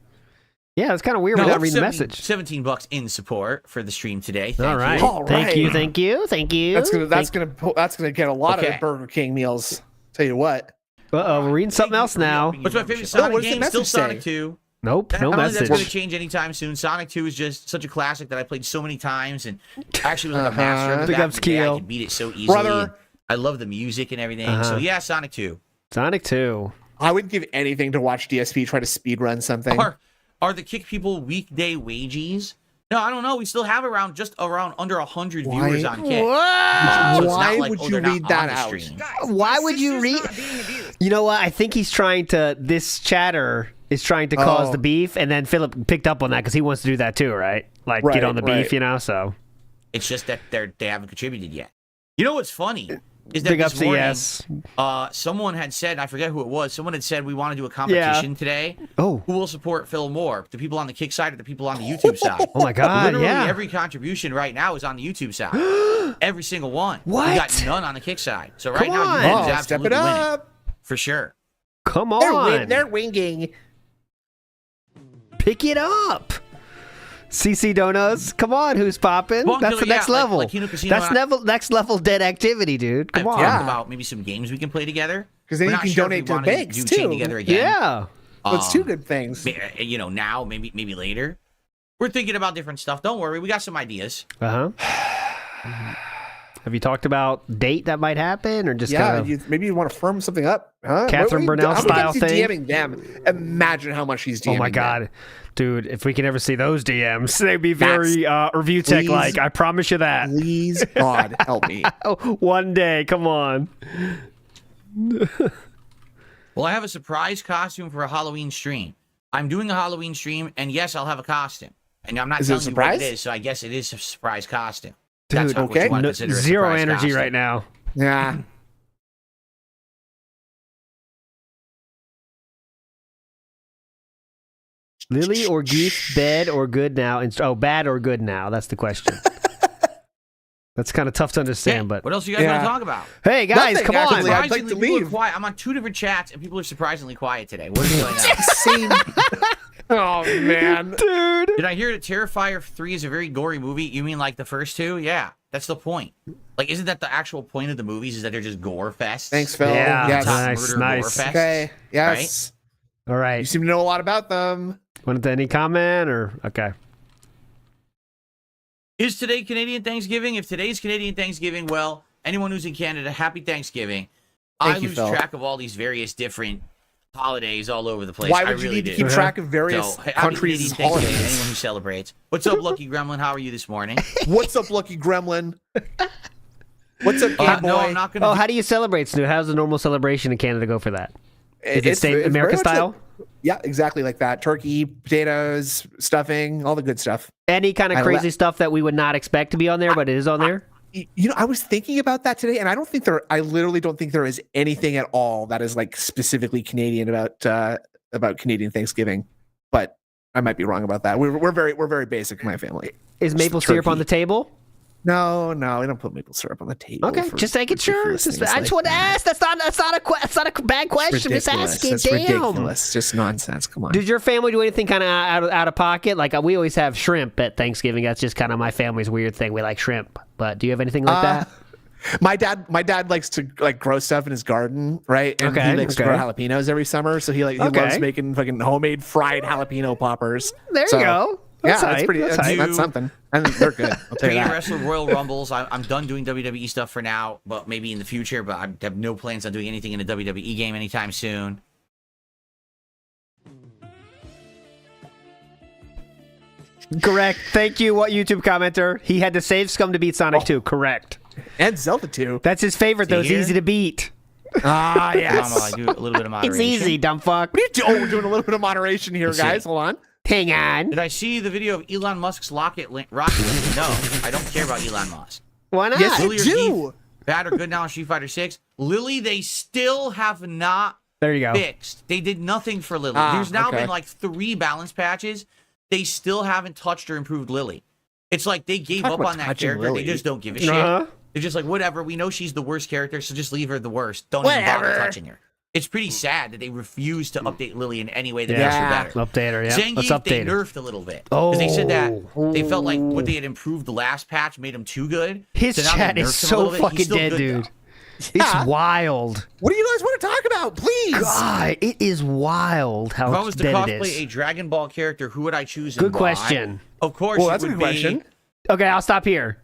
Yeah, it's kind of weird without reading the message. $17 in support for the stream today. Thank All right. you. All Thank right. you. Thank you. Thank you. That's gonna get a lot Okay. of Burger King meals. Tell you what. Uh-oh, we're reading something else now. What's my favorite Oh, Sonic what does the game? Still message say? Sonic 2. Nope, I no don't think that's going to message. change anytime soon. Sonic 2 is just such a classic that I played so many times, and I actually was like a master of it Big back ups, in the day. I Keel. could beat it so easily. Brother. and I love the music and everything. So yeah, Sonic 2. Sonic 2. I would give anything to watch DSP try to speedrun something. Are the Kick People weekday wages? No, I don't know. We still have around under 100 viewers on Kick. Whoa! So it's Why not like, would oh, you they're not read that on the out? stream. Why would you read? You know what? I think he's trying to. This chatter is trying to cause the beef, and then Philip picked up on that because he wants to do that too, right? Like get on the beef, you know. So It's just that they haven't contributed yet. You know what's funny? Is that big this ups to morning, yes. someone had said, I forget who it was, someone had said we want to do a competition today. Oh. Who will support Phil more? The people on the Kick side or the people on the YouTube side? Oh my God! Literally yeah. every contribution right now is on the YouTube side. Every single one. What? We got none on the Kick side. So right Come now, on. YouTube is Oh, step absolutely it winning. up. For sure. Come on. They're winging. Pick it up. CC Donuts. Come on, who's popping? Bon That's the Killer, next yeah, level. like Kino Casino, That's next level dead activity, dude. Come I've on. talked about maybe some games we can play together. Because then We're you not can sure if donate we to the wanna banks, do Chain too. together again. Yeah. That's two good things. Now, maybe later. We're thinking about different stuff. Don't worry, we got some ideas. Have you talked about date that might happen, or just kind of maybe you want to firm something up, huh? Catherine Burnell style thing? DMing them. Imagine how much he's DMing. Oh my god, dude! If we can ever see those DMs, they'd be very review tech like. I promise you that. Please, God, help me. One day, come on. Well, I have a surprise costume for a Halloween stream. I'm doing a Halloween stream, and yes, I'll have a costume. And I'm not Is it a telling you what surprise? it is, so I guess it is a surprise costume. Dude, That's what you want to consider a zero surprise energy costume. right now. Yeah. Lily or Geef, bad or good now? Bad or good now? That's the question. That's kind of tough to understand, but What else you guys want to talk about? hey guys, Nothing, come actually. on! I'd like to Surprisingly, people are leave. quiet. I'm on 2 different chats, and people are surprisingly quiet today. What are you doing now? Same. Oh man, Dude. Did I hear that Terrifier 3 is a very gory movie? You mean like the first 2? Yeah, that's the point. Like, isn't that the actual point of the movies? Is that they're just gore fests? thanks, Phil. Yeah, Yes. nice, nice. Gore fests, Okay. Yes. All You right. seem to know a lot about them. Want any comment or okay? Is today Canadian Thanksgiving? If today's Canadian Thanksgiving, well, anyone who's in Canada, happy Thanksgiving. I you, lose Phil. track of all these various different holidays all over the place. Why I would you really need to do. keep track of various Happy countries' Canadian Thanksgiving to holidays? anyone who celebrates. What's up, Lucky Gremlin? How are you this morning? What's up, Lucky Gremlin? What's up, Game Boy? No, I'm not gonna. Oh, how do you celebrate, Snood? How's the normal celebration in Canada go for that? Is it same it's American very much style? like- yeah, exactly like that. Turkey, potatoes, stuffing, all the good stuff. Any kind of crazy stuff that we would not expect to be on there, but it is on there? You know, I was thinking about that today, and I literally don't think there is anything at all that is like specifically Canadian about Canadian Thanksgiving. But I might be wrong about that. We're very basic in my family. Is maple syrup on the table? No, we don't put maple syrup on the table. Okay, for just making sure. ridiculous Just, things I just like want to that. ask. That's not a bad question. Just Ridiculous. asking. That's Damn. ridiculous. Just nonsense. Come on. Did your family do anything kind of out of pocket? Like we always have shrimp at Thanksgiving. That's just kind of my family's weird thing. We like shrimp. But do you have anything like that? My dad likes to like grow stuff in his garden, right? And he likes to grow jalapenos every summer, so he loves making fucking homemade fried jalapeno poppers. There you go. That's pretty. That's something. And they're good. I'll tell you Canadian that. Wrestler Royal Rumbles. I'm done doing WWE stuff for now, but maybe in the future. But I have no plans on doing anything in a WWE game anytime soon. Correct. Thank you, what YouTube commenter. He had to save Scum to beat Sonic 2. Correct. And Zelda 2. That's his favorite, though. It's here? easy to beat. Ah, yes. I do a little bit of moderation. It's easy, dumb fuck. We're doing a little bit of moderation here, guys. Hold on. Hang on. Did I see the video of Elon Musk's rocket link? No, I don't care about Elon Musk. Why not? Yes, Lily or do. Keith, bad or good now in Street Fighter 6? Lily, they still have not There you go. fixed. They did nothing for Lily. There's now okay. been like 3 balance patches. They still haven't touched or improved Lily. It's like they gave Talk up about on that touching character. Lily. They just don't give a shit. Uh-huh. They're just like, whatever. We know she's the worst character, so just leave her the worst. Don't even bother touching her. It's pretty sad that they refuse to update Lily in any way that makes her better. Update her, yeah. Zangief, Let's they update her. nerfed a little bit. Because they said that Oh. they felt like what they had improved the last patch made him too good. His So now they chat nerfed is him a so little bit. He's fucking still dead, good, dude. though. It's wild. What do you guys want to talk about, please? God, it is wild how If I was to dead it cosplay is. a Dragon Ball character, who would I choose? Good and why? question. Of course, Well, it that's a would good be- question. Okay, I'll stop here.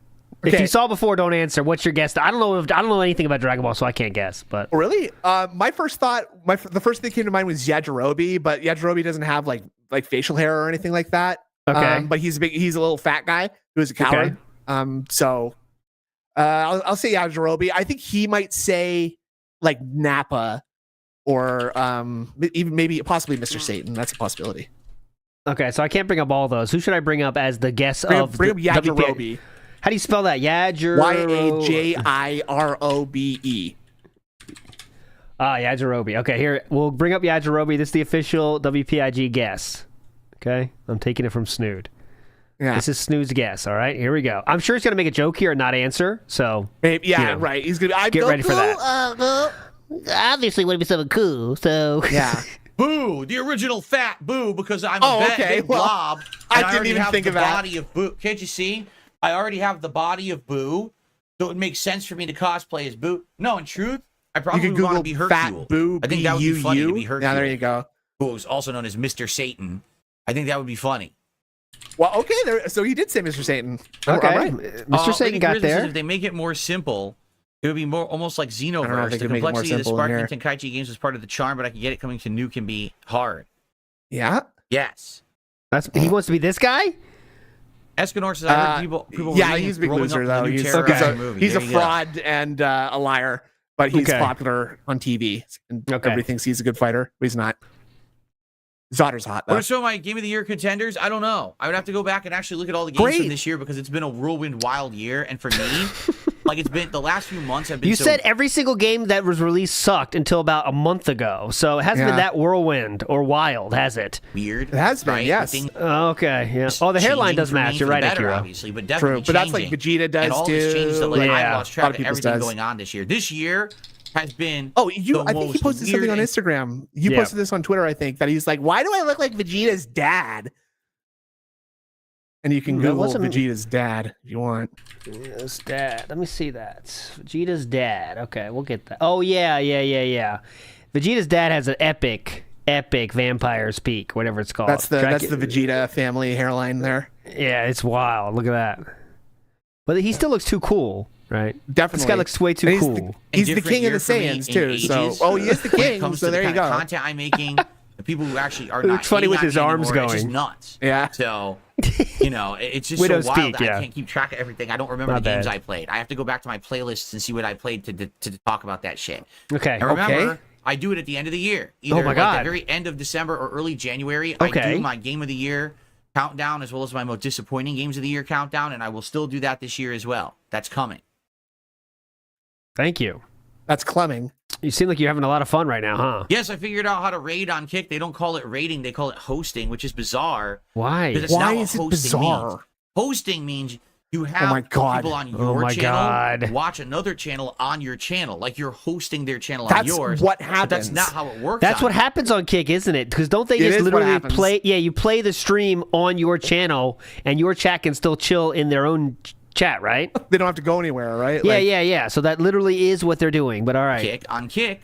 If Okay. you saw before, don't answer. What's your guess? I don't know anything about Dragon Ball, so I can't guess. But Really? My first thought, the first thing that came to mind was Yajirobe, but Yajirobe doesn't have like facial hair or anything like that. Okay. But he's a little fat guy who's a coward. So I'll say Yajirobe. I think he might say like Nappa or even maybe possibly Mr. Satan. That's a possibility. okay, so I can't bring up all those. Who should I bring up as the guess Bring of up the Yajirobe. How do you spell that? Yajirobe. Yajirobe. Yajirobe. Okay, here we'll bring up Yajirobe. This is the official WPIG guess. Okay, I'm taking it from Snood. Yeah. This is Snood's guess. All right, here we go. I'm sure he's gonna make a joke here and not answer. So Maybe, yeah, you know, right. He's gonna get ready for that. Obviously, would be something cool. So Yeah. Boo, the original fat Boo, because I'm a big blob. I didn't even have think the of that. body of Boo. Can't you see? I already have the body of Boo, so it would make sense for me to cosplay as Boo. No, in truth, I probably would want to be Hercule. Fat Boo. I think that would be funny to be Hercule. Yeah, there you go. Who is also known as Mr. Satan. I think that would be funny. Well, okay, so he did say Mr. Satan. Okay, all right. Mr. Satan got there. If they make it more simple, it would be more almost like I don't know if Xenoverse. they The could make it more complexity of the simple in Sparking here. Tenkaichi games was part of the charm, but I can get it coming to new can be hard. Yeah. Yes. He wants to be this guy? Escanor says, I heard people yeah, reading he's a it big growing loser, up though. with the new He's Terrorizer movie. a There you go. fraud and a liar, but he's popular on TV. And everybody thinks he's a good fighter, but he's not. His daughter's hot, though. What are some of my Game of the Year contenders? I don't know. I would have to go back and actually look at all the games from this year because it's been a whirlwind wild year. And for me, like it's been the last few months have been You said every single game that was released sucked until about a month ago. So it hasn't been that whirlwind or wild, has it? Weird. It has been, right? yes. Okay, yeah. Oh, the hairline does match. You're right, better, Akira. obviously, but definitely True, but that's like changing. Vegeta does and all too. these changes that like I Yeah. lost A lot track of of people's everything does. going on this year. This year has been I the think he most posted something weird on and- Instagram. You posted this on Twitter, I think, that he's like, why do I look like Vegeta's dad? And you can Google Vegeta's dad if you want. Vegeta's dad. Let me see that. Vegeta's dad. Okay, we'll get that. Oh, yeah. Vegeta's dad has an epic vampire's peak, whatever it's called. That's the Vegeta family hairline there. Yeah, it's wild. Look at that. But he still looks too cool, right? Definitely. This guy looks way too cool. He's the different king of the year for me Saiyans, in too. ages. So, he is the When it king, comes so to there the you kind of go. content I'm making, the people who actually are It not looks funny with hating his on me arms anymore, it's going. just nuts. Yeah. So, it's just Widow's so wild Peak, that yeah. I can't keep track of everything. I don't remember Not the games bad. I played. I have to go back to my playlists and see what I played to talk about that shit. Okay. And remember, I do it at the end of the year. Either my like God. the very end of December or early January. I do my Game of the Year countdown as well as my most disappointing Games of the Year countdown, and I will still do that this year as well. That's coming. Thank you. That's Clemming. You seem like you're having a lot of fun right now, huh? Yes, I figured out how to raid on Kick. They don't call it raiding, they call it hosting, which is bizarre. Why? Because it's Why not what is it hosting bizarre? means. Hosting means you have my God. people on Oh your my channel God. watch another channel on your channel. Like you're hosting their channel on That's yours. what But happens. that's not how it works. That's on what here. happens on Kick, isn't it? Because don't they It just is what literally happens. play? Yeah, you play the stream on your channel, and your chat can still chill in their own chat, right? They don't have to go anywhere, right? Yeah. So that literally is what they're doing. But all right. Kick,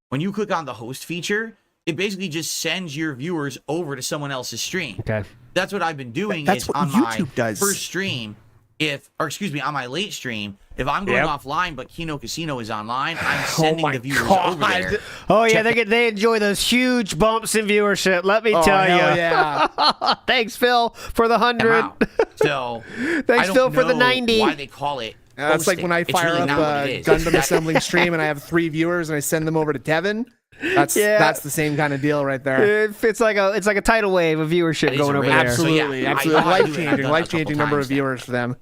when you click on the host feature, it basically just sends your viewers over to someone else's stream. Okay. That's what I've been doing. That's is what on YouTube my does. first stream, on my late stream, if I'm going offline but Kino Casino is online, I'm sending my the viewers God. over there. Oh yeah, they enjoy those huge bumps in viewership. Let me tell hell you. yeah. Thanks, Phil, for the 100. Out. So Thanks, I don't Phil, for the know 90. Why they call it? That's like when I hosting. It's fire really up not what a it is. Gundam assembling stream and I have 3 viewers and I send them over to Devin. That's the same kind of deal right there. It's like a tidal wave of viewership That is going over rare. there. Absolutely, So, yeah, absolutely. I do it. I've done it a Life-changing couple number of times now. viewers for them.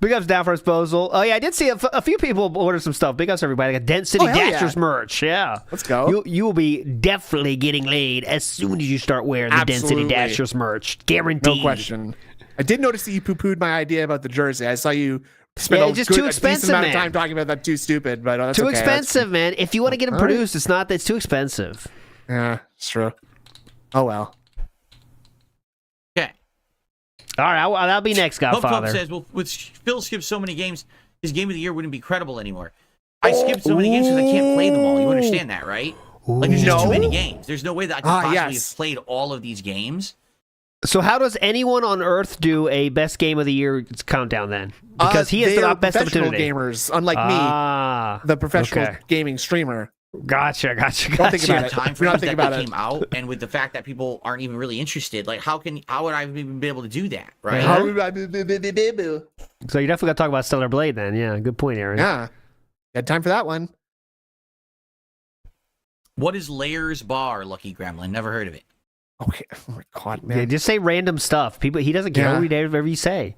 Big ups down for disposal. Oh yeah, I did see a few people order some stuff. Big ups everybody. Like a Density hell yeah. Dashers merch. Yeah, Let's go. You will be definitely getting laid as soon as you start wearing the Density Absolutely. Dashers merch. Guaranteed. No question. I did notice that you poo-pooed my idea about the jersey. I saw you spend Yeah, it's just too expensive, decent amount of man. time talking about that. Too stupid, but that's Too okay. expensive, man. If you want to get them All right. produced, it's too expensive. Yeah, it's true. Oh well. Okay. All right, that'll be next, Pub Club Godfather. says, well, with Phil skipped so many games, his Game of the Year wouldn't be credible anymore. I skipped so many games because I can't play them all. You understand that, right? Like, there's just too many games. There's no way that I could possibly have played all of these games. So how does anyone on Earth do a best game of the year countdown then? Because he is they the are best professional opportunity. gamers, unlike me, the professional gaming streamer. Gotcha. Don't think about The it. time We're frames not that thinking about they it. came out, and with the fact that people aren't even really interested, like how would I even be able to do that, right? So you definitely got to talk about Stellar Blade then. Yeah, good point, Aaron. Yeah. Had time for that one. What is Layers Bar, Lucky Gremlin? Never heard of it. Okay. Oh my God, man. Yeah, just say random stuff. He doesn't care whatever you say.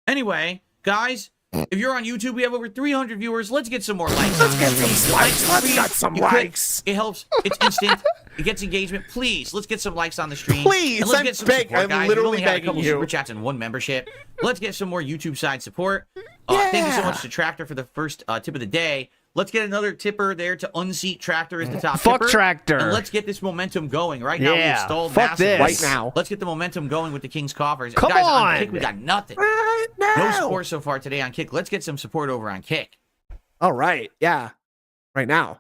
Anyway, guys, if you're on YouTube, we have over 300 viewers. Let's get some more likes. Let's get some likes. Let's get some You click, likes. It helps. It's instant. It gets engagement. Please, let's get some likes on the stream. Please, And let's I'm get some begging. support, I'm guys. literally We've only had a begging couple you. super chats and 1 membership. Let's get some more YouTube side support. Thank you so much to Tractor for the first tip of the day. let's get another tipper there to unseat Tractor as the top Fuck tipper. Tractor. And let's get this momentum going. Right now, we installed fuck this. Right now. Let's get the momentum going with the King's Coffers. Come Guys, on. Kick, we got nothing. Right now. No support so far today on Kick. Let's get some support over on Kick. All right. Yeah. Right now.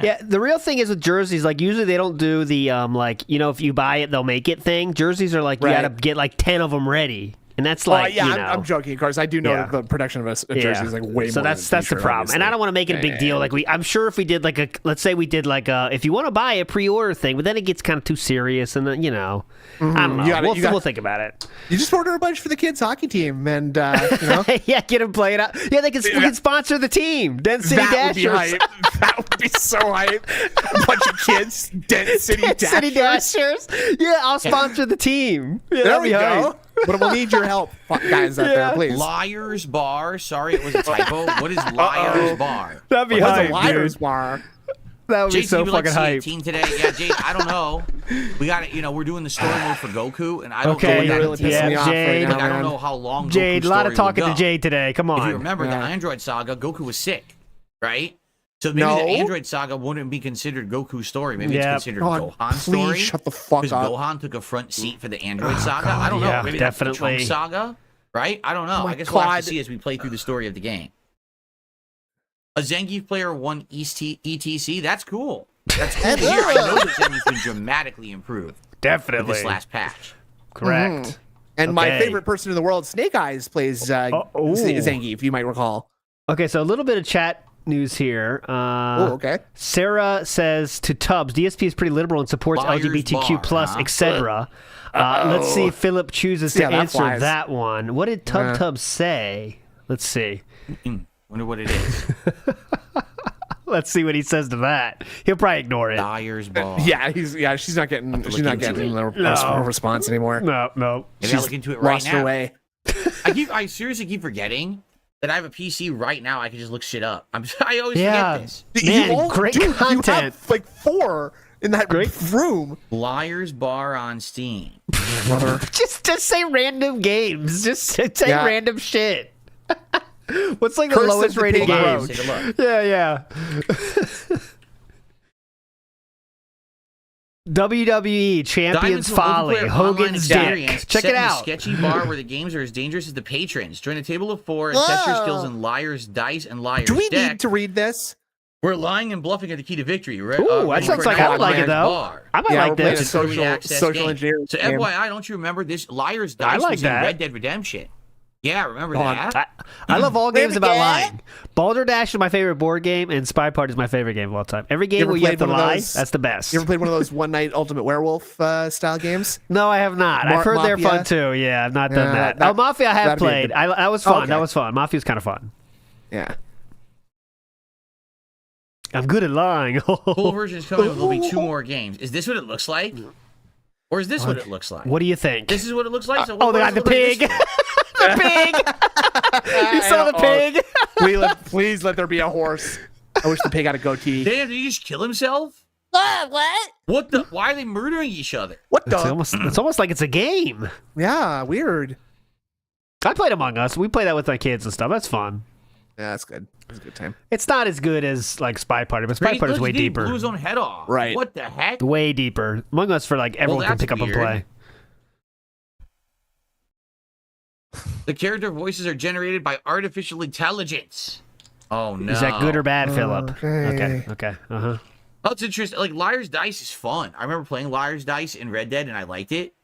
Yeah, the real thing is with jerseys, like usually they don't do the like, you know, if you buy it they'll make it thing. Jerseys are like you Right. gotta get like 10 of them ready, and that's like yeah, you know, I'm joking. Of course, I do know Yeah. that the production of a jersey is like way so more. that's than a the t-shirt, problem, obviously. and I don't want to make it a big deal. Like I'm sure if we did like a, let's say we did like a, if you want to buy a pre-order thing, but then it gets kind of too serious, and then you know, I don't know. We'll think about it. You just order a bunch for the kids' hockey team, and you know, Yeah, get them playing out. Yeah, we can sponsor the team, Den City that would be Dashers. hype. That would be so hype. A bunch of kids, Den City Dashers. City Dashers. Yeah, I'll sponsor the team. Yeah, There that'd we be hype. go. But we'll need your help, guys out there, please. Liars Bar. Sorry, it was a typo. What is Liars Bar? That'd be What's hype, a liar's dude. bar? That would be JT, so we like fucking hype. C18 today. Yeah, Jade, I don't know. We got it. You know, we're doing the story mode for Goku, and I don't Okay, know what that really entails. pissing me off right Jade. now, Like, I don't man. know how long. Jade, Goku's a lot of story will talking to go. Jade today. Come on. If you remember the Yeah. Android Saga, Goku was sick, right? So maybe No. the Android Saga wouldn't be considered Goku's story. Maybe Yeah. it's considered God, Gohan's please story. shut the fuck Because up. Gohan took a front seat for the Android Saga. I don't know. yeah, Maybe definitely. that's the Trunks Saga, right? I don't know. Oh my I guess we'll have God. to see as we play through the story of the game. A Zangief player won ETC. That's cool. That's cool to hear. I know that Zangief's been dramatically improved with Definitely. this last patch. Correct. And my Okay. favorite person in the world, Snake Eyes, plays Zangief, you might recall. Okay, so a little bit of chat news here. Oh, okay. Sarah says to Tubbs, DSP is pretty liberal and supports Liars LGBTQ bar, plus, huh? etc. Let's see if Philip chooses See to how that answer flies. that one. What did Tubbs say? Let's see. Wonder what it is. Let's see what he says to that. He'll probably ignore it. Liars Bar. Yeah, she's not getting a response anymore. No. Maybe I'll look into it right Lost her now. way. I seriously keep forgetting that I have a PC right now. I can just look shit up. I always Yeah. forget this. Man, great You content. have like 4 in that room. Liars Bar on Steam. Brother. Just say random games. Just say Yeah. random shit. What's like the Curse of lowest the rated Pig game? Roach. Take a look. Yeah. WWE Champions Diamonds from Folly, Multiplayer Hogan's Online Dick. Experience, Check set it in a out. sketchy bar where the games are as dangerous as the patrons. Join a table of 4 and test your skills in Liar's Dice and Liar's Do we Deck. need to read this? We're lying and bluffing are the key to victory. Right? Ooh, that sounds like I would like it though. I might Yeah, like we're playing this. a Early access social game. engineering So game. FYI, don't you remember this? Liar's I Dice like was that. in Red Dead Redemption. Yeah, remember Oh, that? I love all games about Yeah. lying. Balderdash is my favorite board game, and Spy Party is my favorite game of all time. Every game ever where you have to played one of lie, those- that's the best. You ever played one of those one night Ultimate Werewolf style games? No, I have not. I've heard they're Mafia? fun too. Yeah, I've not done Yeah, that. that- Mafia I have that'd be a played. good- That was fun. Okay. That was fun. Mafia's kind of fun. Yeah. I'm good at lying. Full version is coming with only 2 more games. Is this what it looks like? Or is this what it looks like? What do you think? This is what it looks like? So Oh, what they does got it the look like pig. this The pig. You saw the Oh, pig. Please let there be a horse. I wish the pig had a goatee. Damn, did he just kill himself? What? What the? Why are they murdering each other? What It's the? almost like it's a game. Yeah, weird. I played Among Us. We play that with my kids and stuff. That's fun. Yeah, that's good. That's a good time. It's not as good as like Spy Party, but Spy Party is way Look, he deeper. blew his own head off. Right. What the heck? Way deeper. Among Us for like everyone can that's pick up and weird. play. The character voices are generated by artificial intelligence. Oh no. Is that good or bad, Philip? Okay. Okay. Uh-huh. Oh, it's interesting. Like Liar's Dice is fun. I remember playing Liar's Dice in Red Dead and I liked it.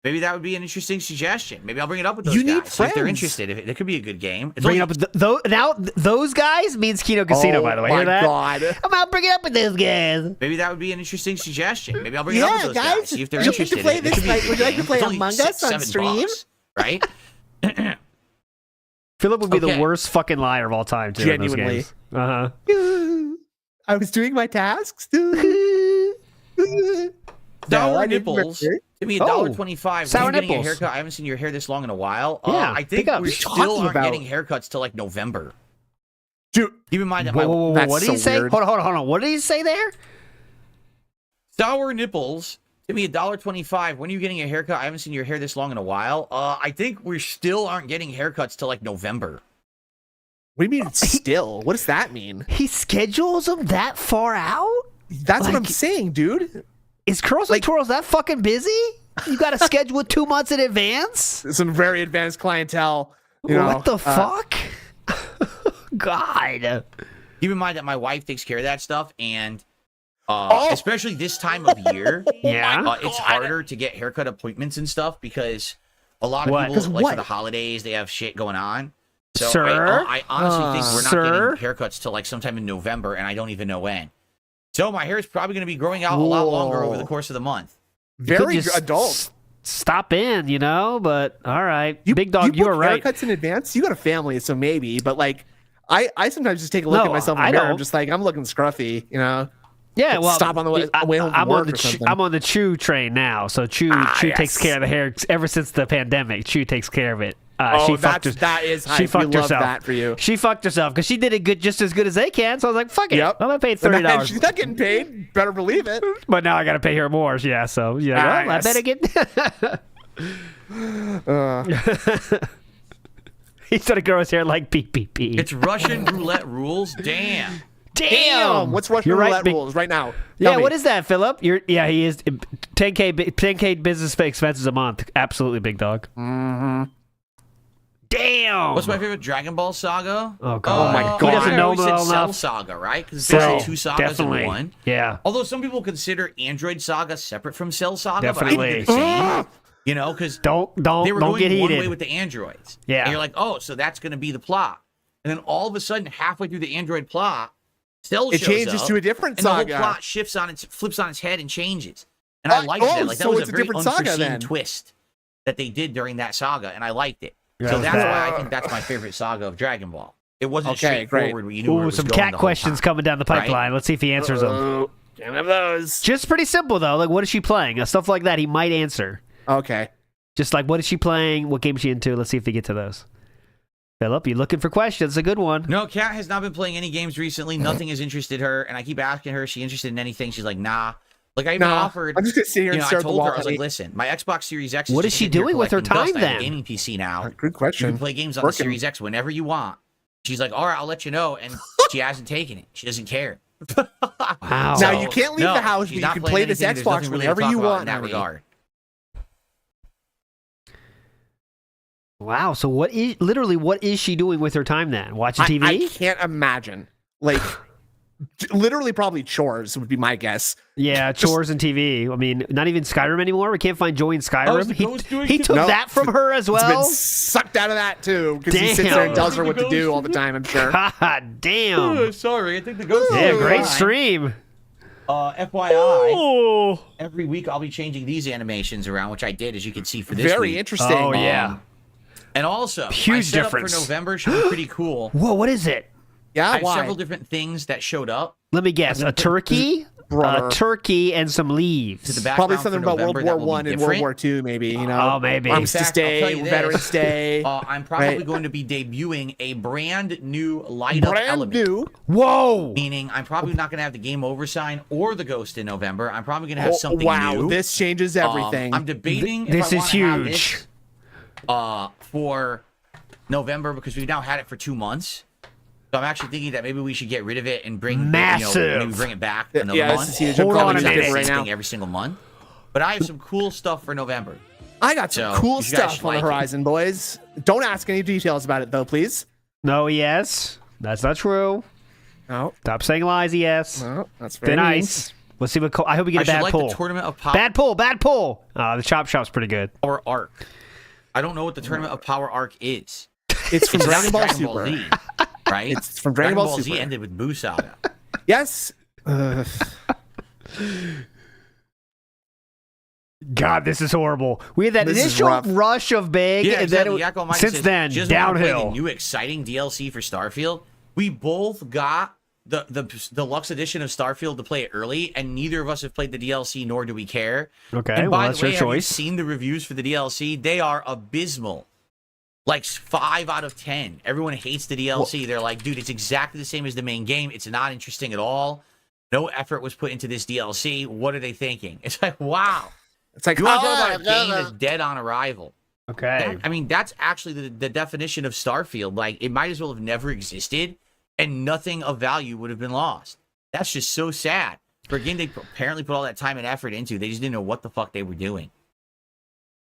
Maybe that would be an interesting suggestion. Maybe I'll bring it up with those You guys. need See if they're friends. interested. It could be a good game. It's Bring it only- up with now those guys means Kino Casino, by the way. Oh Hear my that? God. I'm out bring it up with those guys. Maybe that would be an interesting suggestion. Maybe I'll bring it up with those guys, guys. See if they're would you like to interested. play It this could be a night? good Would you like to game. play It's only Among $6, Us on $7, stream? right? Philip would be Okay. the worst fucking liar of all time, too. Genuinely. Uh-huh. I was doing my tasks. Sour nipples. Give me $1.25. sour When are you getting a nipples. haircut? I haven't seen your hair this long in a while. Yeah, I pick think up. we What are you still talking aren't about? getting haircuts till like November. Dude, Keep in mind that Whoa, my what That's did he so say? weird. Hold on. What did he say there? sour nipples. Give me $1.25. When are you getting a haircut? I haven't seen your hair this long in a while. I think we still aren't getting haircuts till like November. What do you mean still? What does that mean? He schedules them that far out? That's what I'm saying, dude. Is Curls and Twirls that fucking busy? You got to schedule it 2 months in advance? Some very advanced clientele. What the fuck? God. Keep in mind that my wife takes care of that stuff, and especially this time of year, it's harder to get haircut appointments and stuff because a lot of people, like for the holidays, they have shit going on. So I honestly think we're not getting haircuts till like sometime in November, and I don't even know when. So my hair is probably going to be growing out a lot longer over the course of the month. Very adult. Stop in, but all right. Big dog, you were right. Haircuts in advance? You got a family, so maybe. But like, I sometimes just take a look at myself in the mirror. I'm just like, I'm looking scruffy, Yeah, well, stop on the way home from work or something. I'm on the Chew train now, so Chew takes care of the hair ever since the pandemic. Chew takes care of it. She fucked herself. That for you. She fucked herself because she did it just as good as they can. So I was like, fuck it. I'm gonna pay $30. She's not getting paid. Better believe it. But now I gotta pay her more. Yeah. So I better get. He's gonna grow his hair like PPP. It's Russian roulette rules. Damn. What's Russian roulette rules right now? What is that, Philip? He is 10K business expenses a month. Absolutely, big dog. Mm-hmm. Damn. What's my favorite Dragon Ball saga? Oh god. Oh my god. He doesn't know Cell enough. Saga, right? Because it's basically two sagas in one. Yeah. Although some people consider Android Saga separate from Cell Saga, Definitely. but I think they're the same. Because don't they were going get heated. one way with the androids. Yeah. And you're like, oh, so that's going to be the plot. And then all of a sudden, halfway through the android plot, Cell shows changes up, to a different and saga. the whole plot flips on its head and changes. And I liked that. Like that so was it's a very different saga, unforeseen then. twist that they did during that saga, and I liked it. Yeah, so that's why I think that's my favorite saga of Dragon Ball. It wasn't straightforward where you knew where it was some going cat the whole questions time. coming down the pipeline. Right? Let's see if he answers them. Can't have those. Just pretty simple though. Like, what is she playing? Stuff like that. He might answer. Okay. Just like, what is she playing? What game is she into? Let's see if we get to those. Philip, you looking for questions? A good one. No, Kat has not been playing any games recently. Nothing has interested her, and I keep asking her, is she interested in anything? She's like, nah. Like I even offered. I'm just gonna sit here and I stare at the told wall. her, I was like, listen, my Xbox Series X. What is she doing with her time then? I have a gaming PC now. Good question. You can play games on the Series X whenever you want. She's like, all right, I'll let you know, and she hasn't taken it. She doesn't care. Wow. Now you can't leave the house, but she's you not can playing play this anything. There's Xbox nothing really to whenever talk you about want in that regard. Wow. So what is she doing with her time then? Watching TV? I can't imagine. Like, literally, probably chores would be my guess. Yeah, chores and TV. I mean, not even Skyrim anymore. We can't find joy in Skyrim. He took that from her as well. It's been sucked out of that too because he sits there and tells her what to do all the time. I'm sure. God damn. Sorry, I think the ghost. Yeah, great stream. FYI, every week I'll be changing these animations around, which I did, as you can see for this Very week. interesting. Oh yeah. And also, Huge my setup difference. for November should be pretty cool. Whoa, what is it? Yeah, I have why? several different things that showed up. Let me guess. A turkey? Brother. A turkey and some leaves. To the background Probably for something about November World that War will One be and World different. War Two, maybe. You know, Oh, maybe. Armistice In fact, I'll tell Day, you this. Veterans Day. I'm probably going to be debuting a brand new light-up element. New. Whoa. Meaning, I'm probably not going to have the game over sign or the ghost in November. I'm probably going to have something wow, new. this changes everything. I'm debating if This I is wanna have huge. this, for November because we've now had it for 2 months. So I'm actually thinking that maybe we should get rid of it and bring maybe bring it back another Yeah, month. this is huge. Hold I'm on probably a just minute. getting right now. Every single month. But I have some cool stuff for November. I got some So, cool you guys stuff should on the like it. horizon, boys. Don't ask any details about it, though, please. No, yes. That's not true. No, Stop saying lies, yes. no, that's very Thin mean. ice. Let's see what. I hope we get I a should bad like pull. the Tournament of Power Bad pull. The chop shop's pretty good. Arc. I don't know what the Tournament of Power Arc is. It's from It's Dragon Ball Dragon Ball Super. Z, right? It's from Dragon Ball Z Super. ended with Boo Saga. Yes. God, this is horrible. We had that This is initial rough. rush of big, Yeah, and exactly. then Yakko Mike since says then she doesn't wanna play downhill. the new exciting DLC for Starfield. We both got the deluxe edition of Starfield to play it early, and neither of us have played the DLC, nor do we care. Okay, And well by that's the way, your have you choice. seen the reviews for the DLC? They are abysmal. Like 5 out of 10. Everyone hates the DLC. They're like, dude, it's exactly the same as the main game. It's not interesting at all. No effort was put into this DLC. What are they thinking? It's like, wow. It's like, You want to talk about a game that's dead on arrival? Okay. I mean, that's actually the definition of Starfield. Like, it might as well have never existed, and nothing of value would have been lost. That's just so sad. For a game they apparently put all that time and effort into, they just didn't know what the fuck they were doing.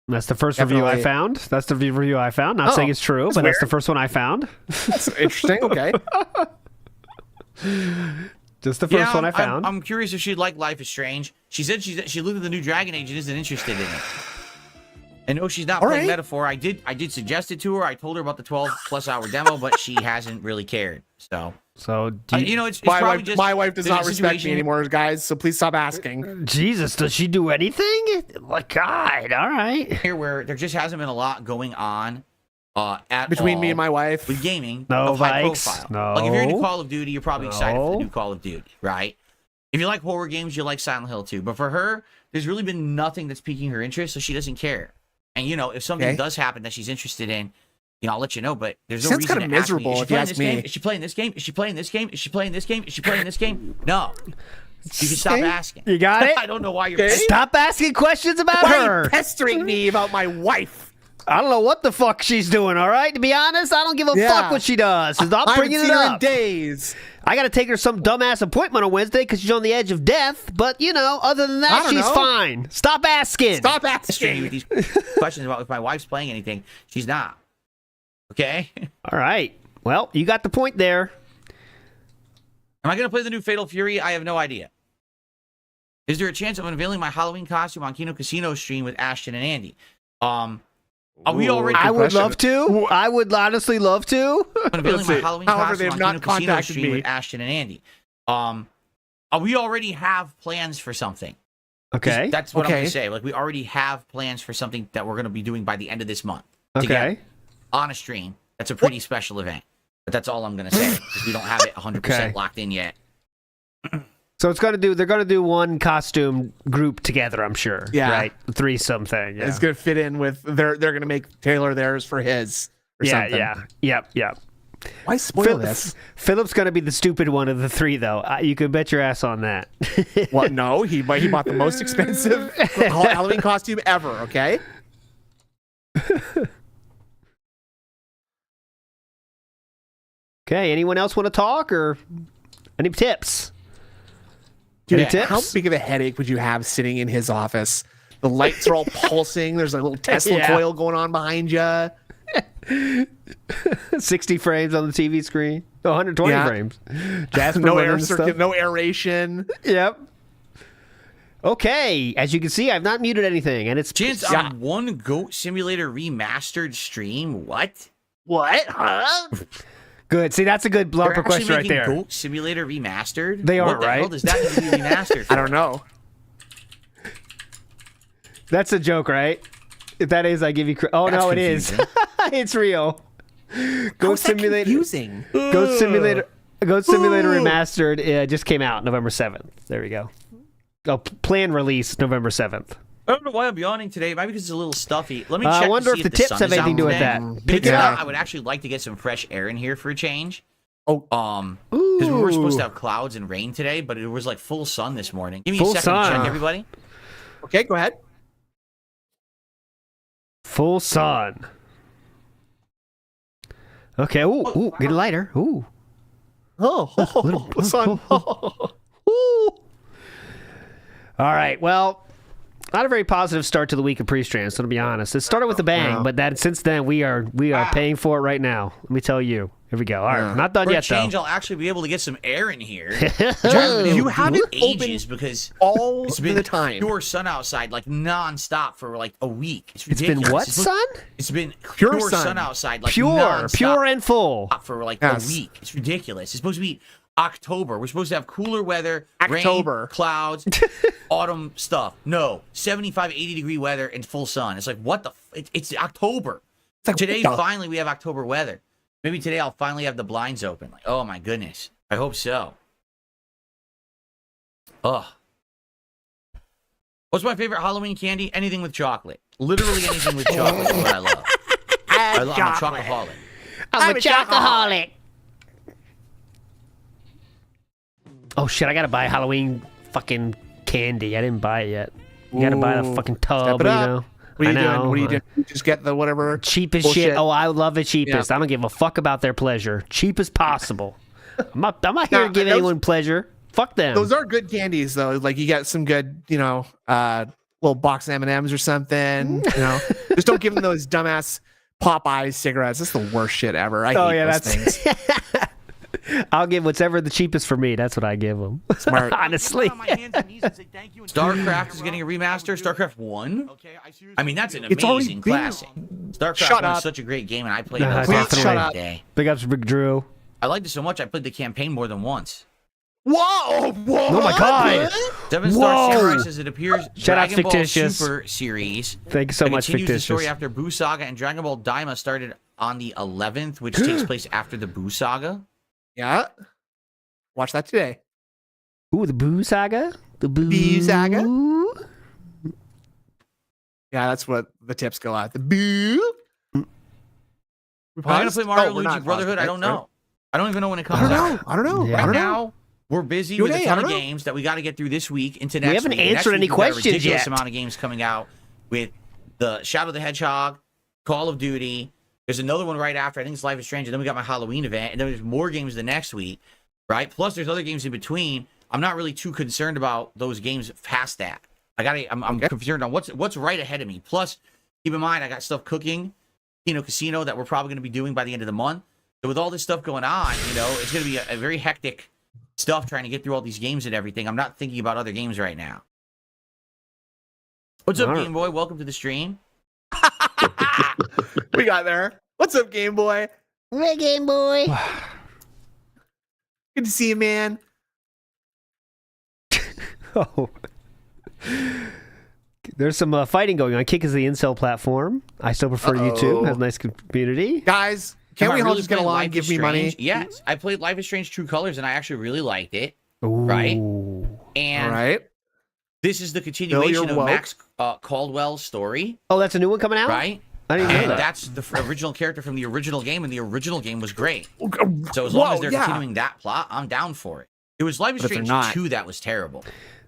That's the first review I found. That's the review I found. Not saying it's true, but that's the first one I found. That's interesting. Okay. Just the first one I found. I'm curious if she'd like Life is Strange. She said she looked at the new Dragon Age and isn't interested in it. And no, she's not playing Metaphor. I did suggest it to her. I told her about the 12+ hour demo, but she hasn't really cared. So do you, it's probably just my wife does not respect me anymore, guys. So please stop asking. Jesus, does she do anything? Like, God, all right. Here, where there just hasn't been a lot going on between me and my wife with gaming of high Vikes, profile. no. Like if you're into Call of Duty, you're probably excited for the new Call of Duty, right? If you like horror games, you like Silent Hill too. But for her, there's really been nothing that's piquing her interest, so she doesn't care. And if something does happen that she's interested in, I'll let you know. But there's no reason kind of to miserable ask me, if you ask me. Is she playing this game? Is she playing this game? Is she playing this game? Is she playing this game? No. You can stop asking. You got it? I don't know why you're Stop asking questions about Why her. are you pestering me about my wife? I don't know what the fuck she's doing, all right? To be honest, I don't give a fuck what she does. I'm bringing it up. In days. I got to take her some dumbass appointment on Wednesday because she's on the edge of death. But, other than that, she's fine. Stop asking. Stop asking. With these questions about if my wife's playing anything. She's not. Okay? All right. Well, you got the point there. Am I going to play the new Fatal Fury? I have no idea. Is there a chance of unveiling my Halloween costume on Kino Casino stream with Ashton and Andy? We already. I would love to. I would honestly love to. Unveiling my Halloween However, they costume have on not Kino Casino contacted stream me. with Ashton and Andy. We already have plans for something. Okay. That's what I'm going to say. Like, we already have plans for something that we're going to be doing by the end of this month. Okay. Together, on a stream. That's a pretty special event. But that's all I'm going to say because we don't have it 100% locked in yet. So they're gonna do one costume group together, I'm sure. Yeah. Right? Threesome thing. Yeah. It's gonna fit in with they're gonna make Taylor theirs for his or something. Yep. Why spoil this? Philip's gonna be the stupid one of the three, though. You can bet your ass on that. What? No, he bought the most expensive Halloween costume ever. Okay. Okay. Anyone else want to talk or any tips? Any tips? How big of a headache would you have sitting in his office? The lights are all pulsing. There's a little Tesla coil going on behind you. 60 frames on the TV screen. 120 frames. Jasper No running air stuff. circuit, no aeration. Yep. Okay, as you can see, I've not muted anything, and it's Chance on one Goat Simulator remastered stream. What? What? Huh? Good. See, that's a good blumper question right there. Goat Simulator remastered. They What aren't, the right? hell does that need to be remastered? I don't know. That's a joke, right? If that is, I give you. Oh That's no, it is. It's real. Goat Simulator. Confusing. Goat Simulator Remastered just came out November 7th. There we go. Oh, planned release November 7th. I don't know why I'm yawning today. Maybe because it's a little stuffy. Let me check. I wonder to see if the tips sun have is anything to do out with today. that. If Pick it's it not, up. I would actually like to get some fresh air in here for a change. Oh, Because we were supposed to have clouds and rain today, but it was like full sun this morning. Give me Full a second to sun. check, everybody. okay. Go ahead. Full sun. Okay. Ooh, get a lighter. Ooh. Son. Ooh. All right. Well, not a very positive start to the week of Preestream, so to be honest. It started with a bang, but that since then we are paying for it right now. Let me tell you. Here we go. All right, not done For a yet change, though. I'll actually be able to get some air in here. Which I haven't been able You to have do it in ages open because all it's been the time. pure sun outside, like nonstop for like a week. It's It's ridiculous. been what, son? It's been Pure pure sun sun. outside, like Pure nonstop and full. for like Yes. a week. It's ridiculous. It's supposed to be October. We're supposed to have cooler weather, October. rain, clouds, autumn stuff. No, 75, 80 degree weather and full sun. It's like, what the? It's October. It's like, Today, what the- finally, we have October weather. Maybe today I'll finally have the blinds open. Like, oh my goodness. I hope so. Ugh. What's my favorite Halloween candy? Anything with chocolate. Literally anything with chocolate is what I love. I'm a chocoholic. I'm a chocoholic. Oh shit! I gotta buy Halloween fucking candy. I didn't buy it yet. You gotta buy the fucking tub, Step it up. know. What are you I know. doing? What are you doing? You just get the whatever Cheapest bullshit. shit. Oh, I love the cheapest. Yeah. I don't give a fuck about their pleasure. Cheap as possible. I'm not here Now, to give those- anyone pleasure. Fuck them. Those are good candies, though. Like you get some good, little box of M&Ms or something. Just don't give them those dumbass Popeyes cigarettes. That's the worst shit ever. I hate those things. I'll give whatever the cheapest for me. That's what I give them. Smart. Honestly. StarCraft is getting a remaster. StarCraft 1? I mean, that's an It's already amazing been- classic. StarCraft Shut 1 up. is such a great game, and I played Nah, it please every shut up. day. Big ups, Big Drew. I liked it so much, I played the campaign more than once. Whoa! Oh my god! 7-Star Whoa. Samurai says it appears Shout out Dragon Ball Fictitious. Super series Thank you so that much, continues the Fictitious. story after Buu Saga, and Dragon Ball Daima started on the 11th, which takes place after the Buu Saga. Yeah. Watch that today. Ooh, the Boo Saga? The Boo Boo Saga? Yeah, that's what the tips go at. The boo. Am I going to play Mario Luigi Brotherhood? I don't know. I don't even know when it comes out. I don't know. Yeah. I Right don't know. now, we're busy Q&A, with a I ton don't of know. games that we got to get through this week into next haven't week. answered Next week, any we've got a questions ridiculous yet. amount of games coming out with the Shadow the Hedgehog, Call of Duty. There's another one right after. I think it's Life is Strange. And then we got my Halloween event. And then there's more games the next week, right? Plus, there's other games in between. I'm not really too concerned about those games past that. I'm concerned on what's right ahead of me. Plus, keep in mind, I got stuff cooking, Kino Casino that we're probably going to be doing by the end of the month. So with all this stuff going on, it's going to be a very hectic stuff trying to get through all these games and everything. I'm not thinking about other games right now. What's up, All right. Game Boy? Welcome to the stream. We got there. What's up, Game Boy? Hey, Game Boy. Good to see you, man. Oh. There's some fighting going on. Kick is the incel platform. I still prefer YouTube. Has a nice community. Guys, can't Am I we all really just get playing along Life and give is me Strange? money? Yes, I played Life is Strange True Colors, and I actually really liked it. Ooh. Right. All And right. this is the continuation of woke. Max Caldwell's story, Oh, that's a new one coming out? right? I didn't know And that. that's the original character from the original game, and the original game was great. So as long as they're continuing that plot, I'm down for it. It was Life is But if they're Strange not- 2 that was terrible.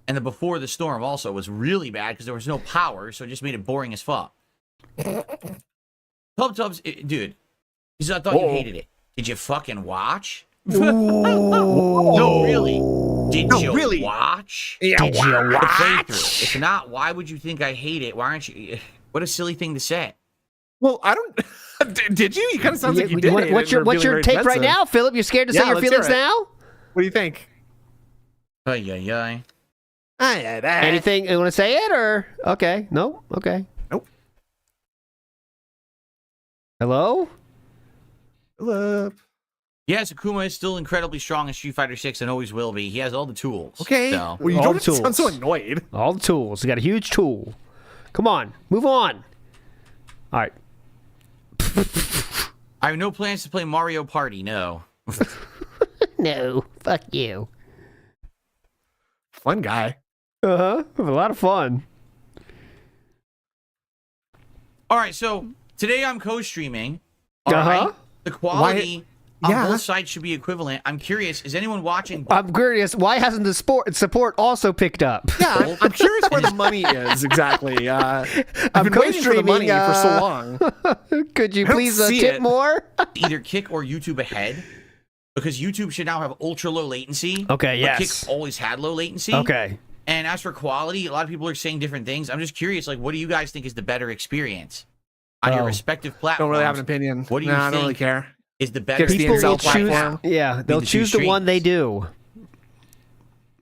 And the Before the Storm also was really bad because there was no power, so it just made it boring as fuck. Tubs, dude, because I thought you hated it. Did you fucking watch? No, really. Did No, you really. watch? Yeah, Did you The watch? playthrough. If not, why would you think I hate it? Why aren't you? What a silly thing to say. Well, I don't. Did you? You kind of sounds like you did. What's your take right now, Philip? You're scared to say Yeah, your let's feelings hear it. now? What do you think? Ay. Anything you want to say it or okay? No. Okay. Nope. Hello. Hello. Yes, Akuma is still incredibly strong in Street Fighter 6 and always will be. He has all the tools. Okay. So. Well, you All don't the sound so tools. annoyed. All the tools. You got a huge tool. Come on, move on. All right. I have no plans to play Mario Party, no. No. Fuck you. Fun guy. A lot of fun. All right, so today I'm co-streaming. All right. The quality on Yeah. both sides should be equivalent. I'm curious, is anyone watching? I'm curious. Why hasn't the support also picked up? Yeah, I'm curious where the money is exactly. I've I'm been waiting for the money co-streaming, for so long. Could you I don't please see tip it. more? Either Kick or YouTube ahead? Because YouTube should now have ultra low latency. Okay, but yes. Kick always had low latency. Okay. And as for quality, a lot of people are saying different things. I'm just curious, like, what do you guys think is the better experience on your Oh. respective platforms? Don't really have an opinion. What do you I don't think? really care. Is the better Kick's the People will Incel choose. platform. Yeah, they'll the two choose the one streams. they do.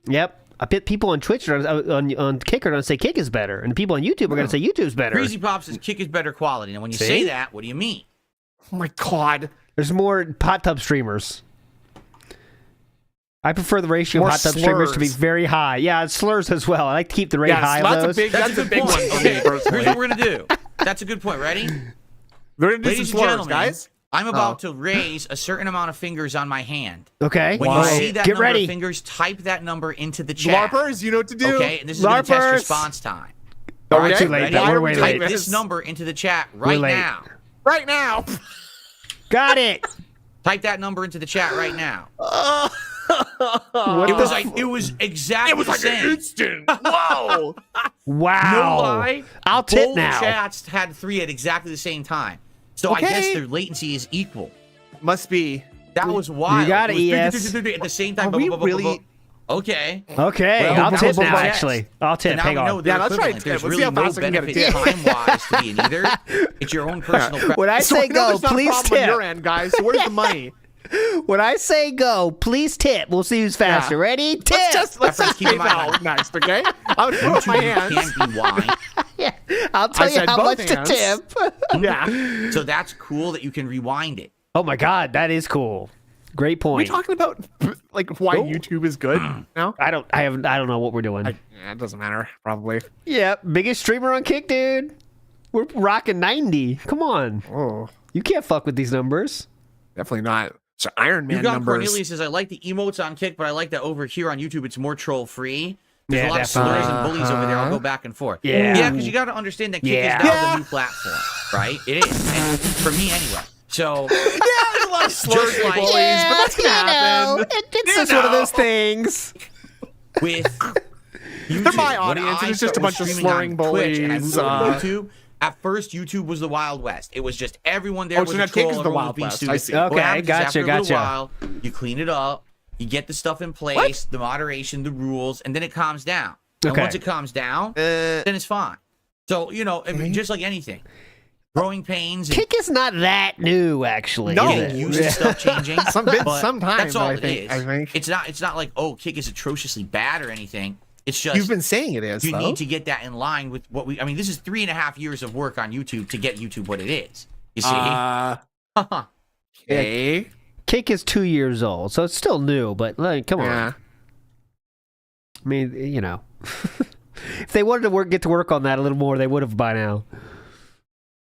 Yep. I bet people on Twitch or on Kick are going to say Kick is better, and people on YouTube are going to say YouTube's better. Crazy Pop says Kick is better quality. And when you See? say that, what do you mean? Oh my god. There's more hot tub streamers. I prefer the ratio More of hot tub streamers to be slurs. very high. Yeah, it's slurs as well. I like to keep the rate Yes, high that's of a those. big- That's a big good one point. for me, Okay, personally. here's what we're going to do. That's a good point. Ready? We're gonna do Ladies some and slurs, gentlemen, guys. I'm about to raise a certain amount of fingers on my hand. Okay. When you see that Get number ready. of fingers, type that number into the chat. LARPers, you know what to do. Okay, and this is going to test LARPers. response time. Oh, All we're right, too late. ready? Now. We're way Type late. this number into the chat right late. now. Right now. Got it. Type that number into the chat right now. It was exactly the same. instant. Whoa. Wow. No lie. I'll tip Both now. chats had 3 at exactly the same time. So I guess their latency is equal. Must be. That was wild. You got it, was ES. at the same time. Are we really? Okay. Okay, Well, I'll that tip was now, both actually. I'll tip. And now Hang we know on. they're Yeah, let's try equivalent. it. There's Let's see really how no fast we can get a benefit tip. time-wise to be in either. It's your own personal When I So say we know go, there's not a please problem on your tip. end, guys. So where's the money? When I say go, please tip. We'll see who's faster. Yeah. Ready? Tip. Let's just keep in mind- PayPal next, okay? I'm gonna put up my hands. Can be why. Yeah. I'll tell you said how both much hands. to tip. Yeah. So that's cool that you can rewind it. Oh my God, that is cool. Great Are we point. talking about like why YouTube is good now? I don't know what we're doing. Yeah, it doesn't matter. Probably. Yeah, biggest streamer on Kick, dude. We're rocking 90. Come on. Oh, You can't fuck with these numbers. definitely not. So Iron Man You got numbers. Cornelius says, I like the emotes on Kick, but I like that over here on YouTube it's more troll-free. There's Yeah, a lot of definitely. slurs and bullies over there. I'll go back and forth. Yeah. Yeah, because you got to understand that Kick Yeah. is now the new platform, right? It is. And for me, anyway. So, There's a lot of slurs Just and like- bullies, but that's gonna happen. It's just one of those things. with YouTube, They're my when audience, I and it's just a started bunch of streaming on slurring Twitch and I bullies, moved over to YouTube. At first, YouTube was the Wild West. It was just everyone there Oh, was so a now Kick troll. is the everyone was Wild being West. stupid. I see. What Okay, happens is gotcha, after a little gotcha. while, you clean it up, you get the stuff in place, the moderation, the rules, and then it calms down. And Okay. once it calms down, then it's fine. So, I mean, just like anything. Growing pains and Kick is not that new, actually. No. is getting it? used to stuff changing. but sometimes, that's all I it think- is. I think. It's not like, oh, Kick is atrociously bad or anything. It's just You've been saying it is. you though. need to get that in line with what I mean, this is 3.5 years of work on YouTube to get YouTube what it is. You see? Okay. Kick is 2 years old, so it's still new, but like, come on. Yeah. I mean, if they wanted to get to work on that a little more, they would have by now.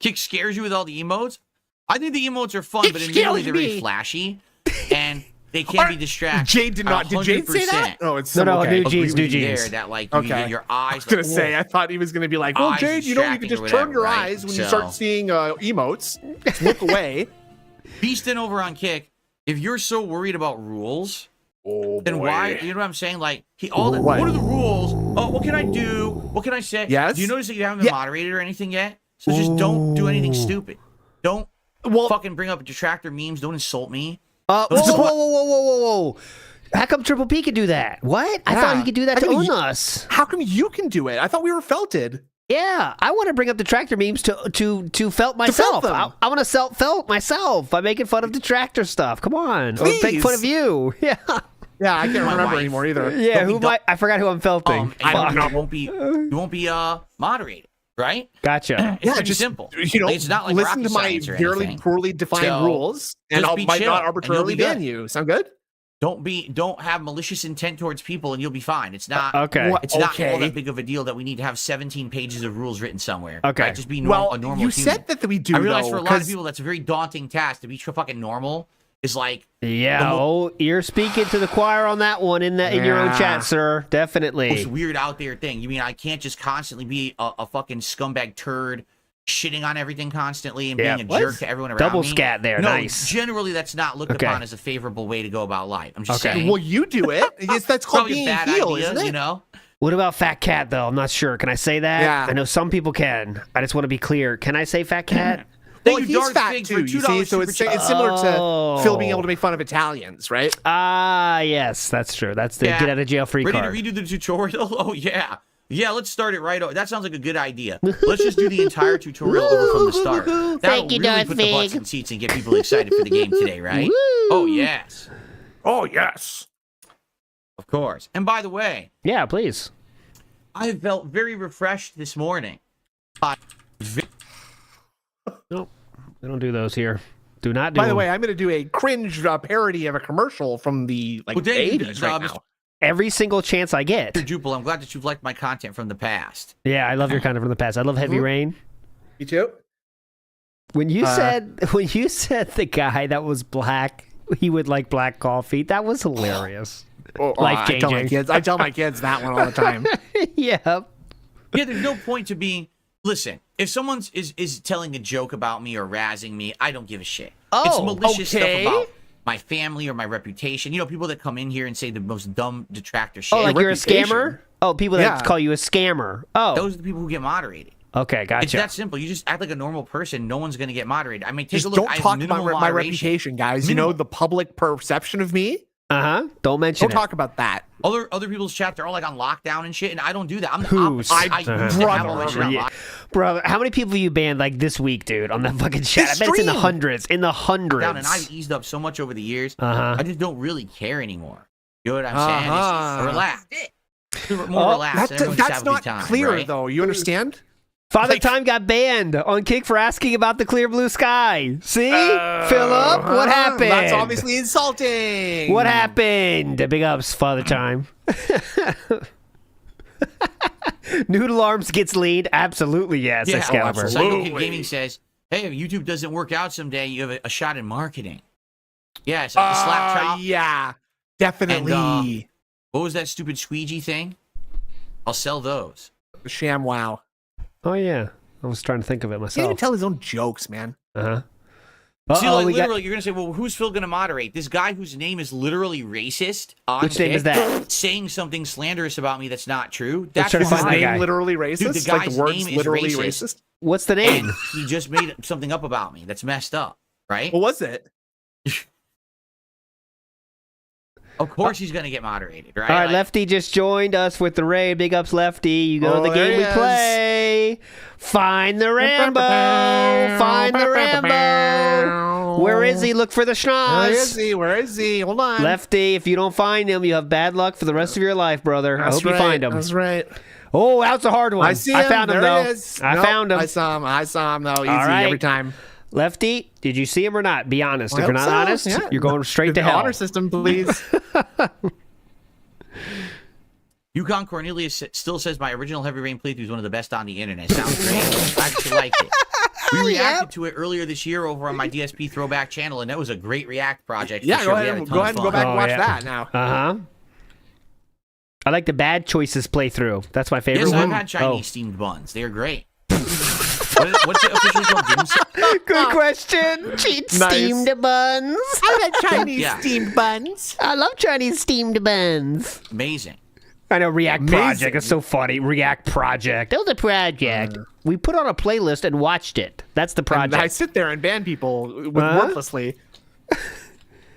Kick scares you with all the emotes. I think the emotes are fun, Kick but admittedly scares they're very me. flashy, and they can be distracting. Jade did not. Did Jade say that? 100%. Oh, it's No, okay. New Jeans, Agree New with you Jeans. there that like Okay. you get your eyes. I was gonna like, say, whoa. I thought he was gonna be like, well, Eyes Jade, you can distracting just or turn whatever, your right? eyes when you So- start seeing emotes. Just look away. Beastin' over on Kick. If you're so worried about rules, Oh, then why? You know what I'm saying? Like what What? are the rules? Oh, what can I do? What can I say? Yes? Do you notice that you haven't been Yeah. moderated or anything yet? So just don't do anything stupid. Don't Well, fucking bring up detractor memes. Don't insult me. Whoa, Those whoa, are- whoa, whoa, whoa, whoa, whoa. How come Triple P could do that? What? I thought Yeah. he could do that I to think own he- us. how come you can do it? I thought we were felted. Yeah, I want to bring up detractor memes to felt myself. them. I want to felt myself by making fun of detractor stuff. Come on, or make Please. fun of you. Yeah, Yeah, I can't remember wife. anymore either. yeah. Don't be Who dumb. I forgot who I'm felting. And don't know. you won't be moderated, right? Gotcha. It's pretty simple. Like, it's not like listen rocket to my science or very anything. poorly defined So, rules, and just I be might chill, not and arbitrarily you'll be ban good. you. Sound good? Don't have malicious intent towards people, and you'll be fine. It's not. Okay. What? It's not all Okay. that big of a deal that we need to have 17 pages of rules written somewhere. Okay. Right? Just be Well, a normal you human. said that we do. I realize though, for a lot of 'cause- people that's a very daunting task to be fucking normal. Is like Yeah. Oh, you're speaking to the choir on that one in your own Yeah. chat, sir. most Definitely. weird out there thing. You mean I can't just constantly be a fucking scumbag turd, shitting on everything constantly and Yeah. being a What? jerk to everyone around Double me? scat there. No, Nice. generally that's not looked Okay. upon as a favorable way to go about life. I'm just Okay. saying. Well, you do it. That's called Probably being a bad heel, idea, isn't it? you know? What about Fat Cat though? I'm not sure. Can I say that? Yeah. I know some people can. I just want to be clear. Can I say Fat Cat? Well, Thank you, he's Darth fat Figs, too. for You $2 see, so super it's chat. similar Oh. to Phil being able to make fun of Italians, right? Ah, yes, that's true. That's the Yeah. get out of jail free Ready card. to redo the tutorial? Oh yeah. Yeah, let's start it right over. That sounds like a good idea. Let's just do the entire tutorial over from the start. That'll Thank you, really Darth put the butts Fig. in seats and get people excited for the game today, right? Woo. Oh yes. Oh yes. Of course. And by the way, Yeah, please. I felt very refreshed this morning. Nope, they don't do those here. Do not do. By the them. way, I'm going to do a cringe parody of a commercial from the Well, thank you, 80s right Mr. now. every single chance I get. Jupil, I'm glad that you've liked my content from the past. Yeah, I love your kind from the past. I love Heavy Rain. You too? When you said the guy that was black, he would like black coffee. That was hilarious. Life-changing. I tell my kids that one all the time. Yeah. Yeah, there's no point to being. Listen, if someone is telling a joke about me or razzing me, I don't give a shit. Oh, it's malicious okay. stuff about my family or my reputation. You know, people that come in here and say the most dumb detractor shit. Oh, like you're a scammer? Oh, people that call you a scammer. Oh. Those are the people who get moderated. Okay, gotcha. It's that simple. You just act like a normal person. No one's going to get moderated. I mean, take Just a look. don't talk about my reputation, guys. You know, the public perception of me? Don't mention Don't talk about that. Other people's chat, they're all like on lockdown and shit, and I don't do that. I'm the Who's? opposite. Brother, how many people you banned like this week, dude, on that fucking chat? I bet it's in the hundreds. In the hundreds. And I've eased up so much over the years. I just don't really care anymore. You know what I'm saying? It's relaxed. More relaxed. That's not clear, though. You understand? Father Time got banned on Kick for asking about the clear blue sky. See? Philip, what happened? That's obviously insulting. What happened? Big ups, Father Time. Noodle Arms gets lead? Absolutely, yes. Yeah, Excalibur. Psycho Kid Gaming says, hey, if YouTube doesn't work out someday, you have a shot in marketing. Yeah, so the slap chop. Yeah, definitely. And, what was that stupid squeegee thing? I'll sell those. Sham wow. Oh, yeah. I was trying to think of it myself. He didn't even tell his own jokes, man. See, like, literally, you're going to say, well, who's Phil going to moderate? This guy whose name is literally racist. Which name is that? Saying something slanderous about me that's not true. That's his name literally racist? Dude, the guy's like the words name literally is racist? What's the name? And he just made something up about me that's messed up, right? What was it? Of course he's going to get moderated, right? All right, Lefty just joined us with the raid. Big ups, Lefty. You go to the game we play. Find the Rambo. Find the Rambo. Where is he? Look for the schnoz. Where is he? Where is he? Hold on. Lefty, if you don't find him, you have bad luck for the rest of your life, brother. I hope you find him. That's right. Oh, that's a hard one. I see him. I found him, though. He is. I found him. I saw him, though. Easy every time. Lefty, did you see him or not? Be honest. If you're not honest, you're going straight to hell. Honor system, please. Yukon Cornelius still says my original Heavy Rain playthrough is one of the best on the internet. Sounds great. I actually like it. We reacted to it earlier this year over on my DSP Throwback channel, and that was a great React project. Yeah, go ahead and go back and watch that now. I like the Bad Choices playthrough. That's my favorite one. Yes, I've had Chinese steamed buns. They're great. What's it officially called? Good question. Steamed buns. I like Chinese steamed buns. I love Chinese steamed buns. Amazing. I know, React Project. It's so funny. React Project. That was a project. We put on a playlist and watched it. That's the project. And I sit there and ban people worthlessly. Am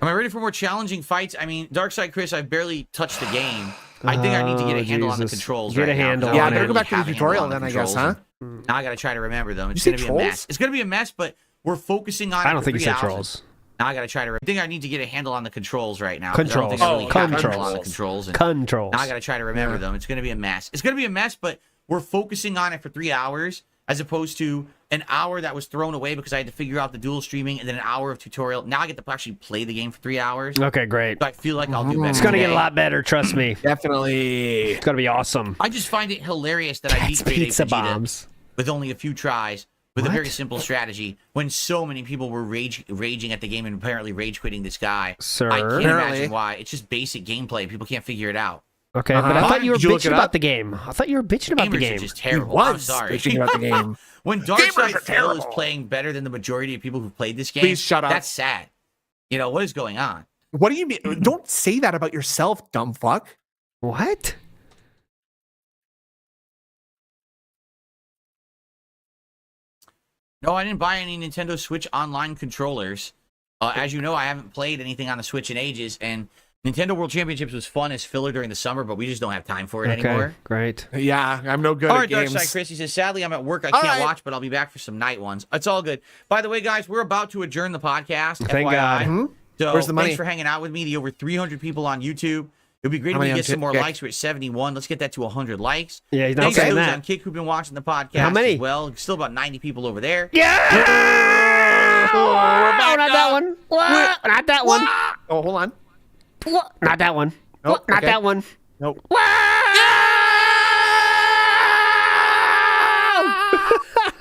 I ready for more challenging fights? I mean, Darkside Chris, I've barely touched the game. I think I need to get a handle on the controls. Get a handle. Yeah, I better go back to the tutorial then, I guess, huh? Now I got to try to remember them. It's going to be a mess. It's going to be a mess, but we're focusing on. I don't think you said trolls. Now I got to try to. I think I need to get a handle on the controls right now. Controls. Controls. Now I got to try to remember them. It's going to be a mess. It's going to be a mess, but we're focusing on it for 3 hours as opposed to an hour that was thrown away because I had to figure out the dual streaming and then an hour of tutorial. Now I get to actually play the game for 3 hours. Okay, great. So I feel like I'll do better. It's going to get a lot better, trust me. Definitely. It's going to be awesome. I just find it hilarious that I beat pizza bombs with only a few tries with a very simple strategy when so many people were raging at the game and apparently rage quitting this guy. Sir, I can't imagine why. It's just basic gameplay. People can't figure it out. Okay, but I thought you were bitching about the game. I thought you were bitching about the game. Gamers are just terrible. I'm sorry. Bitching about the game. When Darkside Phil is playing better than the majority of people who played this game, please shut up. That's sad. You know, what is going on? What do you mean? Don't say that about yourself, dumb fuck. What? No, I didn't buy any Nintendo Switch Online controllers. As you know, I haven't played anything on the Switch in ages, and Nintendo World Championships was fun as filler during the summer, but we just don't have time for it anymore. Great. Yeah, I'm no good at games. Darkside Chris, he says, sadly, I'm at work. I can't watch, but I'll be back for some night ones. It's all good. By the way, guys, we're about to adjourn the podcast. Thank God. So where's the money? Thanks for hanging out with me. The over 300 people on YouTube. It would be great if we get some more likes. We're at 71. Let's get that to 100 likes. Yeah, he's not thanks saying to those that. on Kick who've been watching the podcast. How many? As well, still about 90 people over there. Yeah! Not that one. What? Not that one. Oh, hold on. Not that one. Nope, Not that one. Nope.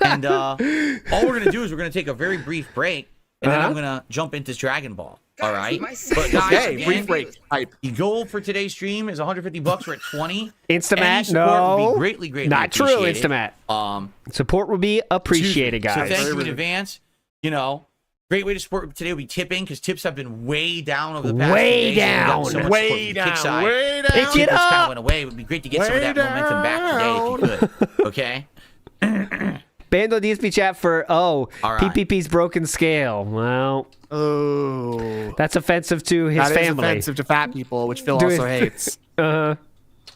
And all we're going to do is we're going to take a very brief break, and then I'm going to jump into Dragon Ball. All right? But guys, again, brief break. The goal for today's stream is $150. We're at 20. Instamat, Any support would be greatly not true, appreciated. Instamat. Support will be appreciated, guys. So thank you in advance. You know, Great way to support today would be tipping, because tips have been way down over the past Way few days. down. So much Way support from the kick down. side. Way The down. tippers kind of went away. It would be great to get some of that momentum back today if you could. Okay? Bando DSP chat for, All right. PPP's broken scale. Well, Oh, that's offensive to his that is family. offensive to fat people, which Phil Do also it. hates.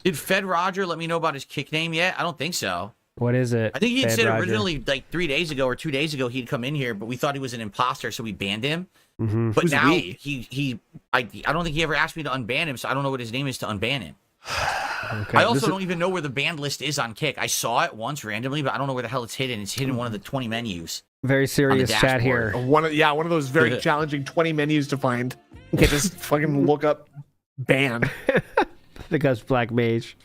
Did Fed Roger let me know about his kick name yet? I don't think so. What is it? I think he had Fed said Roger? originally, like 3 days ago or 2 days ago, he'd come in here, but we thought he was an imposter, so we banned him. Mm-hmm. But Who's now we? I don't think he ever asked me to unban him, so I don't know what his name is to unban him. Okay. I also don't even know where the banned list is on Kick. I saw it once randomly, but I don't know where the hell it's hidden. It's hidden in one of the 20 menus. Very serious chat here. One of those very challenging 20 menus to find. You can't just fucking look up ban. The Gus Black Mage.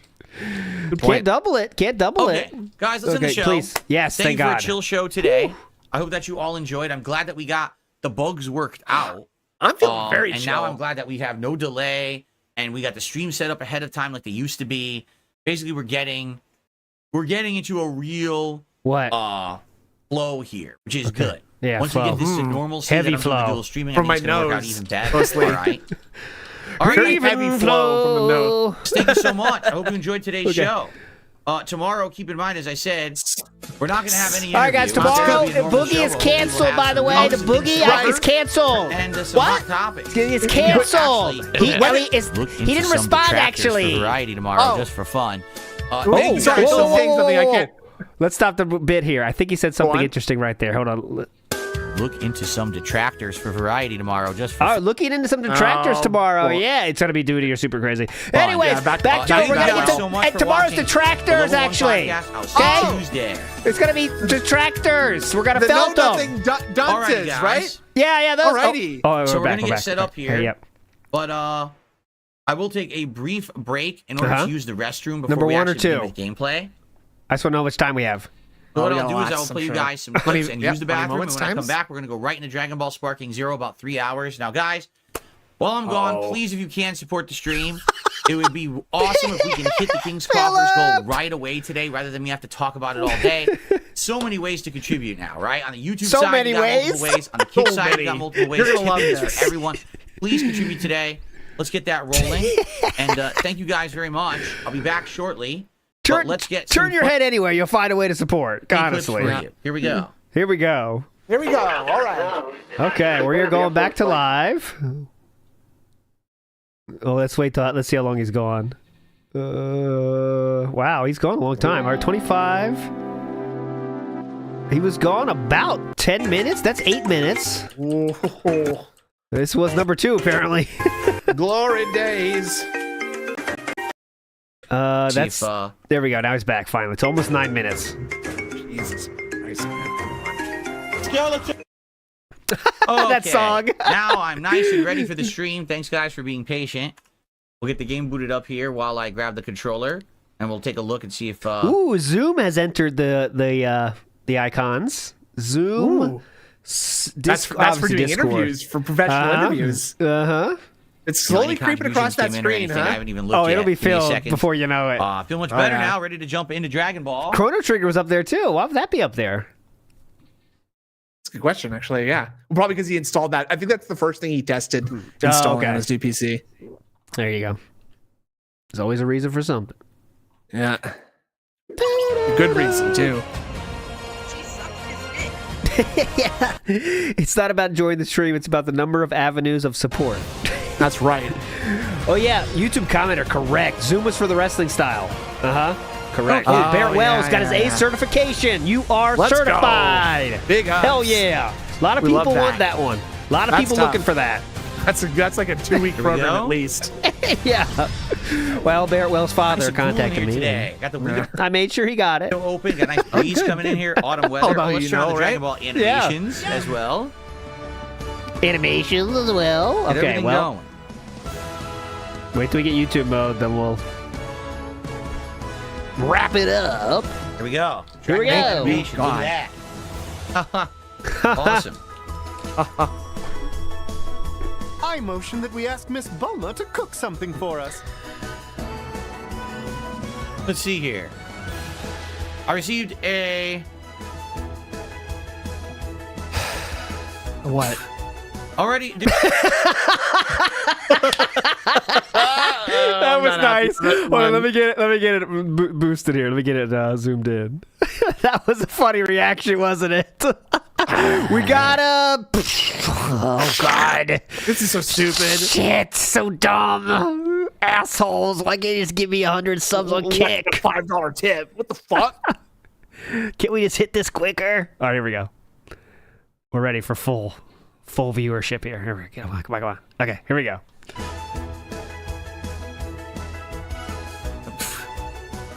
Good Can't point. double it. Can't double Okay, it. guys, let's end the Okay, show. please. Yes, thank thank you for God. a chill show today. I hope that you all enjoyed. I'm glad that we got the bugs worked out. I'm feeling very and chill. now I'm glad that we have no delay and we got the stream set up ahead of time like they used to be. Basically, we're getting into a real What? flow here, which is good. Yeah, Once flow. we get this to normalcy, Heavy then I'm doing flow. the dual streaming. From I think my it's gonna work out nose, even better. mostly. All right. All right. Very heavy flow from the nose. Thank you so much. I hope you enjoyed today's show. Tomorrow, keep in mind, as I said, we're not going to have any interview. All right, guys. It's gonna Tomorrow, be a normal Boogie show, is but hopefully we'll canceled. have By the some way, the news, Boogie some is canceled. and some hot topics. It's canceled. Actually, He didn't respond. Actually, for variety tomorrow, just for fun. Thank you Sorry, guys so so much. saying something I can't. Let's stop the bit here. I think he said something on. interesting right there. Hold on. Look into some detractors for variety tomorrow, just for Oh, looking into some detractors Oh, tomorrow. boy. Yeah, it's gonna be Duty or Super Crazy. Anyways, yeah, back back to to it. We're that. gonna Thank get you to so much and for tomorrow's watching detractors. the Level 1 Actually, podcast. I'll see okay, you Tuesday. it's gonna be detractors. We're gonna The know filter them. nothing dunces, Alrighty, guys. right? Yeah, those. Alrighty. Oh, we're So we're back, gonna get back. set up here. Hey, yep. But I will take a brief break in order to use the restroom before Number we one or actually two? begin with gameplay. I just want to know how much time we have. So what we I'll got do is lots, I'll play I'm you sure. guys some clips and use the 20 bathroom. And moments when I come times? back, we're gonna go right into Dragon Ball Sparking Zero about 3 hours. Now, guys, while I'm gone, please, if you can, support the stream. It would be awesome if we can hit the King's Coffers goal right away today, rather than me have to talk about it all day. So many ways to contribute now, right? On the YouTube So side, many you got ways? multiple ways. On the Kick So side, many. you got multiple ways. You're gonna love Tipping is this. for everyone. Please contribute today. Let's get that rolling. And thank you guys very much. I'll be back shortly. But let's get turn some your fun head anywhere. You'll find a way to support. clips Honestly, for you. Here we go. here we go. Here we go. All right. Okay, we're going back to live. Oh, let's wait. Let's see how long he's gone. Wow, he's gone a long time. All right, 25. He was gone about 10 minutes. That's 8 minutes. Whoa. This was number 2, apparently. Glory days. That's See if, there we go. Now he's back. Finally, it's almost 9 minutes. Jesus Christ. That Okay. song. Now I'm nice and ready for the stream. Thanks, guys, for being patient. We'll get the game booted up here while I grab the controller, and we'll take a look and see if. Ooh, Zoom has entered the icons. Zoom. Ooh. That's for doing interviews, for professional interviews. It's slowly any creeping across that contributions came in or screen, anything, I huh? haven't even looked Oh, yet. it'll be Give me a filled second. before you know it. Feel much better yeah. now. Ready to jump into Dragon Ball. Chrono Trigger was up there too. Why would that be up there? That's a good question, actually. Yeah, probably because he installed that. I think that's the first thing he tested installing okay. on his new PC. There you go. There's always a reason for something. Yeah, good reason too. Yeah. It's not about enjoying the stream. It's about the number of avenues of support. That's right. Oh, yeah. YouTube commenter, correct. Zoom was for the wrestling style. Correct. Okay. Oh, Barrett Oh, Wells yeah, got his yeah, A yeah. certification. You are Let's go. certified. Big ups. Hell yeah. A lot of We love people that. want that one. A lot of That's people tough. looking for that. That's like a 2-week we program go. at least. Yeah. Well, Barrett Wells' father Nice and cool in contacted here me. today. Got the window I made sure he got it. open. Got a nice breeze coming in here. Autumn weather. Although Let's you turn on know, the Dragon right? Ball animations as well. Animations as well. Get Okay, everything well, going. wait till we get YouTube mode, then we'll wrap it up. Here we go. Here we Dragon Ball go. animations. Look at that. Awesome. I motion that we ask Miss Bulma to cook something for us. Let's see here. I received a What? Already. That was nice. Hold on, let me get it boosted here. Let me get it zoomed in. That was a funny reaction, wasn't it? We gotta. Oh God, This is so stupid. shit, so dumb. Assholes! Why can't you just give me 100 subs on Kick? $5 tip. What the fuck? Can't we just hit this quicker? All right, here we go. We're ready for full viewership here. Here we go. Come on. Okay, here we go.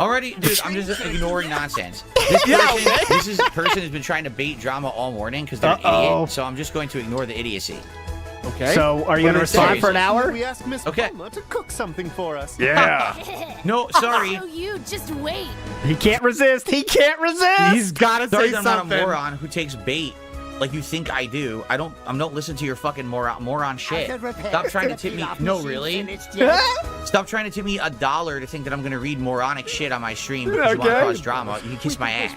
Already, dude, I'm just ignoring nonsense. This person has been trying to bait drama all morning because they're an idiot. So I'm just going to ignore the idiocy. Okay. So, are you going to respond for an hour? We asked Miss Okay. Bulma to cook something for us. Yeah. No, sorry. So you just wait. He can't resist. He's got to Sorry say that I'm not a something. moron who takes bait like you think I do. I don't listen to your fucking moron shit. Stop trying to tip me. No, really? Stop trying to tip me $1 to think that I'm going to read moronic shit on my stream because you want to cause drama. You can kiss my ass.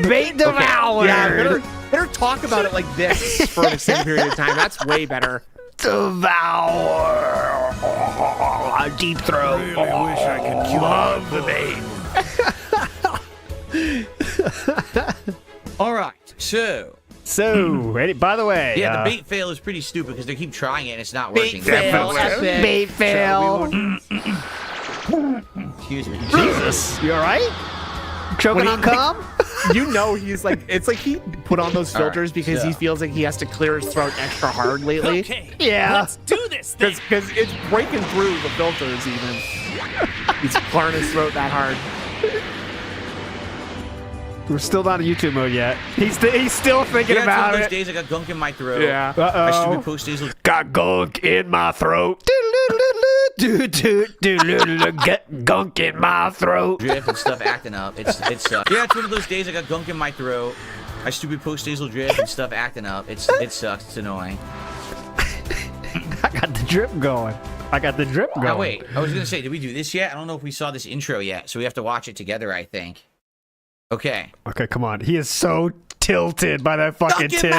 Bait devoured. Yeah, better talk about it like this for an extended period of time. That's way better. Devour. Deep throat. Wish I could Love the bait. All right, so By the way, yeah, the bait fail is pretty stupid because they keep trying it and it's not Bait working. fail. bait fail. Excuse me. Jesus, you all right? Choking on cum? You know he's like, it's like he put on those filters because he feels like he has to clear his throat extra hard lately. Yeah. Do this. Because it's breaking through the filters even. He's clearing his throat that hard. We're still not in YouTube mode yet. He's still thinking Yeah, it's one about of those it. days I got gunk in my throat. Yeah. My stupid post days. Got gunk in my throat. Get gunk in my throat. Drip and stuff acting up. It's yeah, it's one of those days I got gunk in my throat. My stupid post-nasal drip and stuff acting up. It sucks. It's annoying. I got the drip going. Now wait, I was gonna say, did we do this yet? I don't know if we saw this intro yet, so we have to watch it together, I think. Okay. Okay, come on. He is so tilted by that fucking tip.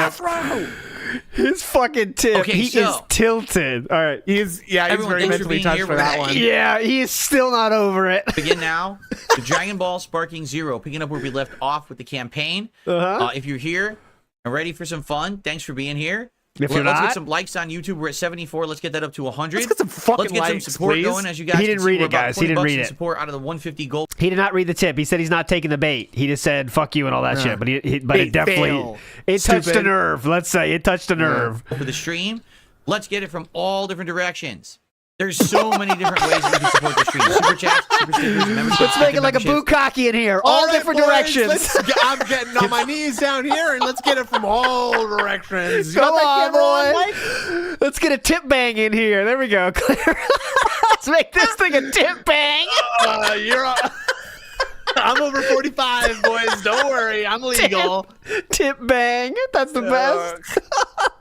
His fucking tip. Okay, he is tilted. All right. He's Everyone, very thanks for mentally being touched here. for We're that gonna- one. Yeah, he is still not over it. Begin now. The Dragon Ball Sparking Zero, picking up where we left off with the campaign. If you're here and ready for some fun, thanks for being here. If Let's you're not, get some likes on YouTube. We're at 74. Let's get that up to 100. Let's get some fucking Let's get likes, some support please. going as you guys. He didn't can see, read we're it, about guys. He 20 didn't bucks read in it. Support out of the 150 gold. he did not read the tip. He said he's not taking the bait. He just said "fuck you" and all that shit. But it Bait definitely fail. it touched a Stupid. nerve. Let's say it touched a nerve. For the stream. Let's get it from all different directions. There's so many different ways that you can support the stream. Super chats, super stickers, memberships. Let's make it like a memberships. bukkake in here. All right, different boys, directions. I'm getting on my knees down here, and let's get it from all directions. You Come got that on, camera on, boy. Mike? Let's get a tip bang in here. There we go. Let's make this thing a tip bang. I'm over 45, boys. Don't worry, I'm legal. Tip bang. That's the best.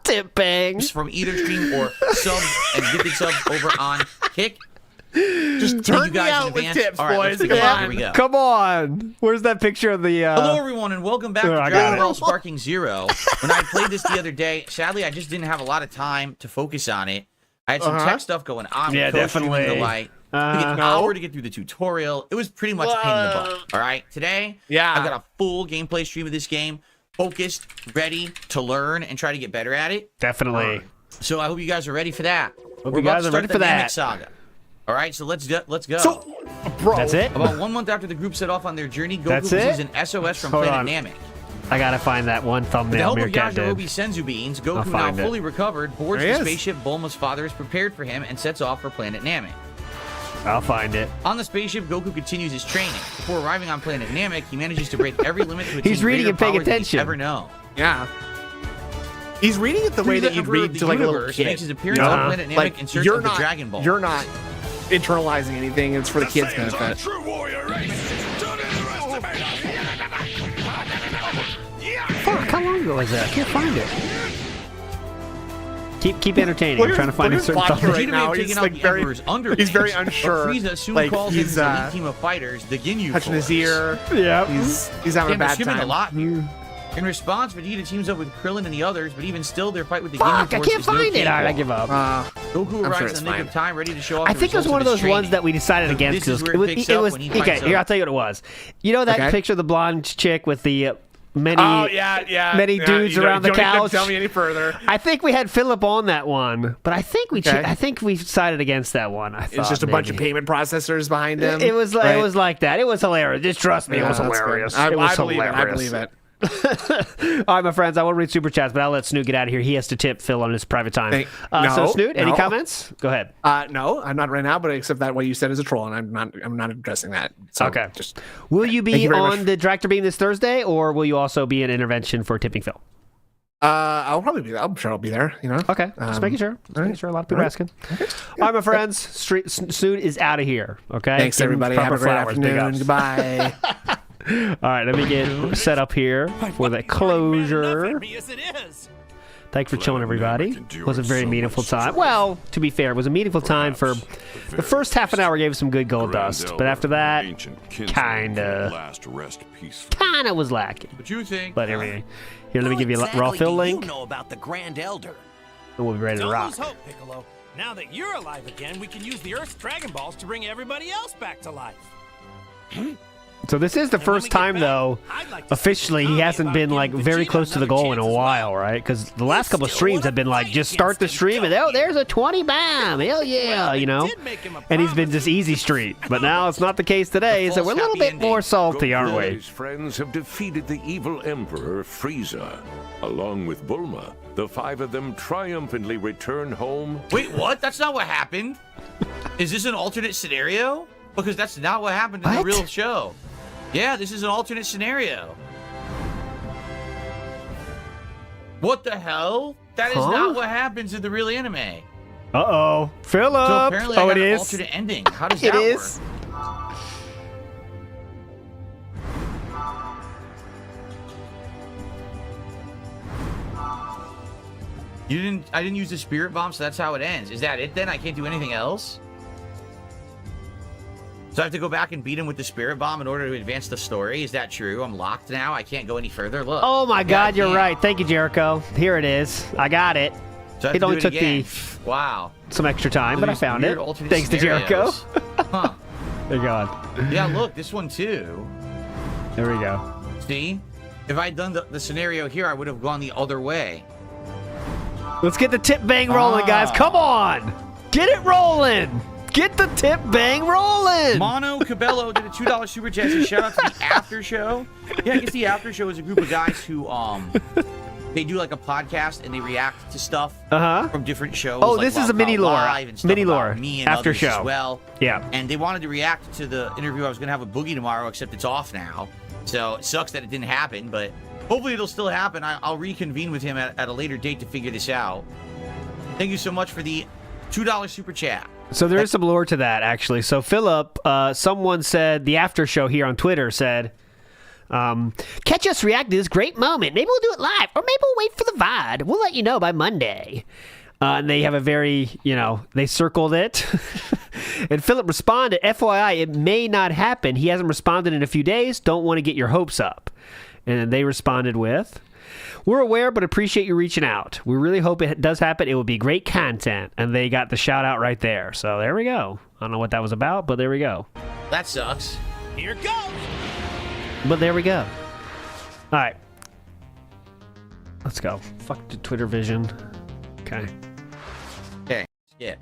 Tip bang. From either stream or subs and gifted subs over on Kick. Just Thank you turn me guys in out with advance. tips, All right, boys. let's begin. Come Here on. we go. Come on. Where's that picture of the? Hello, everyone, and welcome back I to got Dragon it. Ball Sparking Zero. When I played this the other day, sadly, I just didn't have a lot of time to focus on it. I had some tech stuff going on. Yeah, with co-streaming definitely. The light. Took an hour to get through the tutorial. It was pretty much a pain in the butt. All right, today, Yeah. I've got a full gameplay stream of this game, focused, ready to learn and try to get better at it. Definitely. So I hope you guys are ready for that. Hope We're you guys about to are start ready the for Dynamic that. Saga. All right, so let's go. So, bro, That's it. About 1 month after the group set off on their journey, Goku That's receives it? an SOS from Hold Planet on. Namek. I gotta find that one With the thumbnail help of Meerkat Yajirobe did. Senzu beans, I'll Goku, now find it. fully recovered, boards There the he is. spaceship Bulma's father is prepared for him and sets off for Planet Namek. I'll find it. On the spaceship, Goku continues his training. Before arriving on Planet Namek, he manages to break every limit to attain He's reading greater and paying powers than attention. he's ever known. yeah. He's reading it the way that you'd Emperor of read the to like a little universe kid. makes his appearance Uh-huh. on Planet Namek Like in search you're of the not, Dragon Ball. you're not internalizing anything. It's for the kids' benefit. Fuck, how long ago was that? I can't find it. Keep entertaining. I'm trying to find a certain Vodka thumbnail. right Vegeta may now, have he's taken out like the very- Emperor's underlings, he's very but unsure. Frieza soon Like, calls he's, in his elite team of fighters, the Ginyu touching his Force. ear. Yeah. He's having Damn, a they're bad skipping time. a lot. In response, Vegeta teams up with Krillin and the others, but even still, their fight with the Fuck, Ginyu I Force can't is no find it. All right, I cakewalk. give up. Goku I'm arrives sure in it's the nick fine. of time, ready to show off I the think it was results one of his those ones training. that we decided against This is because where it picks up when he okay. fights Here, up. I'll tell you what it was. You know that Okay. picture of the blonde chick with the many many dudes around the couch? Tell me any further. I think we had Philip on that one, but I think we Okay. I think we decided against that one. I thought It's just a bunch of maybe. payment processors behind him. It was like right? it was like that. It was hilarious. Just trust me, it was Yeah, that's good. hilarious. I It was believe it. I hilarious. believe it. All right, my friends, I won't read super chats, but I'll let Snood get out of here. He has to tip Phil on his private time. So Snood, any comments? Go ahead. No, I'm not right now, but except that what you said is a troll, and I'm not addressing that. So Okay. Just Will you Thank be you very on much. the Director Beam this Thursday, or will you also be an intervention for tipping Phil? I'll probably be there. I'm sure I'll be there. You know. Okay, just making sure. Just making sure. A lot of people are asking. Okay. All right, my friends, Snood is out of here. Okay. Thanks Give him everybody. proper Have a great flowers, big afternoon. ups. Goodbye. All right, let me get set up here for the closure. Yes, it is. Thanks for chilling, everybody. It was a very meaningful time. Well, to be fair, it was a meaningful time for the first half an hour gave us some good gold dust, but after that, kinda was lacking. What you think? But here, let me give you a raw fill link, You know about the Grand Elder. and we'll be ready to Don't rock. lose hope, Piccolo. Now that you're alive again, we can use the Earth's Dragon Balls to bring everybody else back to life. So this is the And when we first get time, back, though, I'd like to officially see he Tommy hasn't about been giving like very Vegeta close to the another goal in a chance as while, well. right? Because the last couple of still streams wanna have been like, fight just start the against stream and him, oh, there's a 20 bam, hell yeah, you know. did make him a And he's been promise. just easy street, but now it's not the case today, so false we're a little happy bit more ending. salty, aren't we? His friends have defeated the evil Emperor Frieza. Along with Bulma, the five of them triumphantly return home. Wait, what? That's not what happened. Is this an alternate scenario? Because that's not what happened in the What? real show. Yeah, this is an alternate scenario. What the hell? That is Huh? not what happens in the real anime. Uh-oh, Philip. So apparently I Oh, got it an is. alternate ending. How does It that is. work? I didn't use the spirit bomb, so that's how it ends. Is that it then? I can't do anything else? So I have to go back and beat him with the spirit bomb in order to advance the story? Is that true? I'm locked now? I can't go any further? Look. Oh my Yeah, I God, you're can't. right. Thank you, Jericho. Here it is. I got it. So I have It to only do took again. Wow. some extra time, but I These found it. weird alternate Thanks to Jericho. scenarios. Huh. There you go. Yeah, look, this one too. There we go. See? If I'd done the scenario here, I would have gone the other way. Let's get the tip bang rolling, guys. Come on. Get it rolling. Get the tip bang rolling. Mono Cabello did a $2 super chat. So shout out to the after show. Yeah, I guess the after show is a group of guys who they do like a podcast and they react to stuff from different shows. Oh, like this is Love a mini About lore. Live and stuff Mini about lore. Me and After others show. as well. Yeah. And they wanted to react to the interview I was gonna have with Boogie tomorrow, except it's off now. So it sucks that it didn't happen, but hopefully it'll still happen. I'll reconvene with him at a later date to figure this out. Thank you so much for the $2 super chat. So there is some lore to that, actually. So Philip, someone said, the after show here on Twitter said, catch us react to this great moment. Maybe we'll do it live, or maybe we'll wait for the VOD. We'll let you know by Monday. And they have a very, they circled it. And Philip responded, FYI, it may not happen. He hasn't responded in a few days. Don't want to get your hopes up. And they responded with, we're aware, but appreciate you reaching out. We really hope it does happen. It will be great content. And they got the shout out right there. So there we go. I don't know what that was about, but there we go. That sucks. Here goes. But there we go. All right. Let's go. Fuck the Twitter vision. Okay. Okay. Yeah.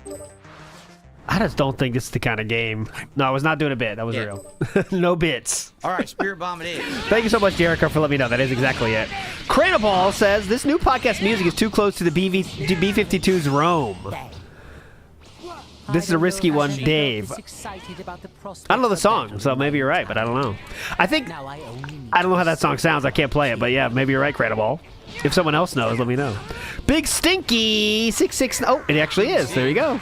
I just don't think this is the kind of game. No, I was not doing a bit. That was real. No bits. All right, Spirit Bomb it is. Thank you so much, Jericho, for letting me know. That is exactly it. Cranaball says, this new podcast music is too close to the B-52's Rome. This is a risky one, Dave. I don't know the song, so maybe you're right, but I don't know. I don't know how that song sounds. I can't play it, but yeah, maybe you're right, Cranaball. If someone else knows, let me know. Big Stinky 669. Oh, it actually is. There you go.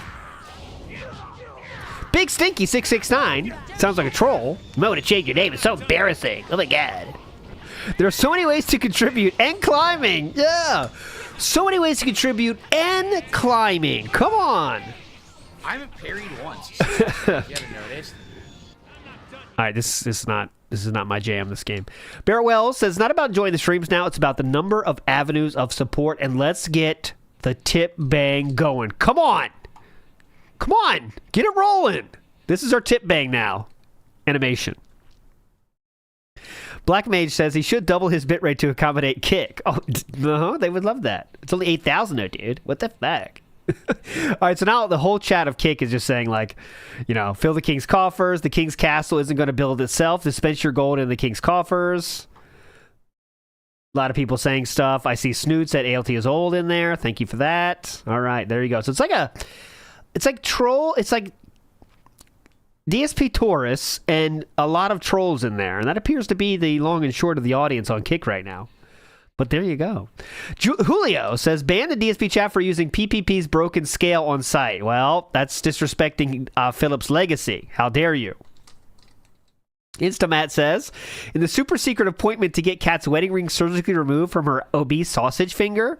Big Stinky 669. Sounds like a troll. You might want to change your name. It's so embarrassing. Oh my God. There are so many ways to contribute and climbing. Yeah. So many ways to contribute and climbing. Come on. I haven't parried once. You haven't noticed? All right, this is not This is not my jam, this game. Bear Wells says, not about enjoying the streams now. It's about the number of avenues of support. And let's get the tip bang going. Come on. Come on. Get it rolling. This is our tip bang now. Animation. Black Mage says he should double his bitrate to accommodate Kick. Oh, no, they would love that. It's only 8,000 though, dude. What the fuck? All right, so now the whole chat of Kick is just saying, like, you know, fill the king's coffers. The king's castle isn't going to build itself. Dispense your gold in the king's coffers. A lot of people saying stuff. I see Snood said ALT is old in there. Thank you for that. All right, there you go. So it's like troll. It's like DSP Taurus and a lot of trolls in there. And that appears to be the long and short of the audience on Kick right now. But there you go. Julio says, ban the DSP chat for using PPP's broken scale on site. Well, that's disrespecting Philip's legacy. How dare you? Instamat says, in the super secret appointment to get Kat's wedding ring surgically removed from her obese sausage finger.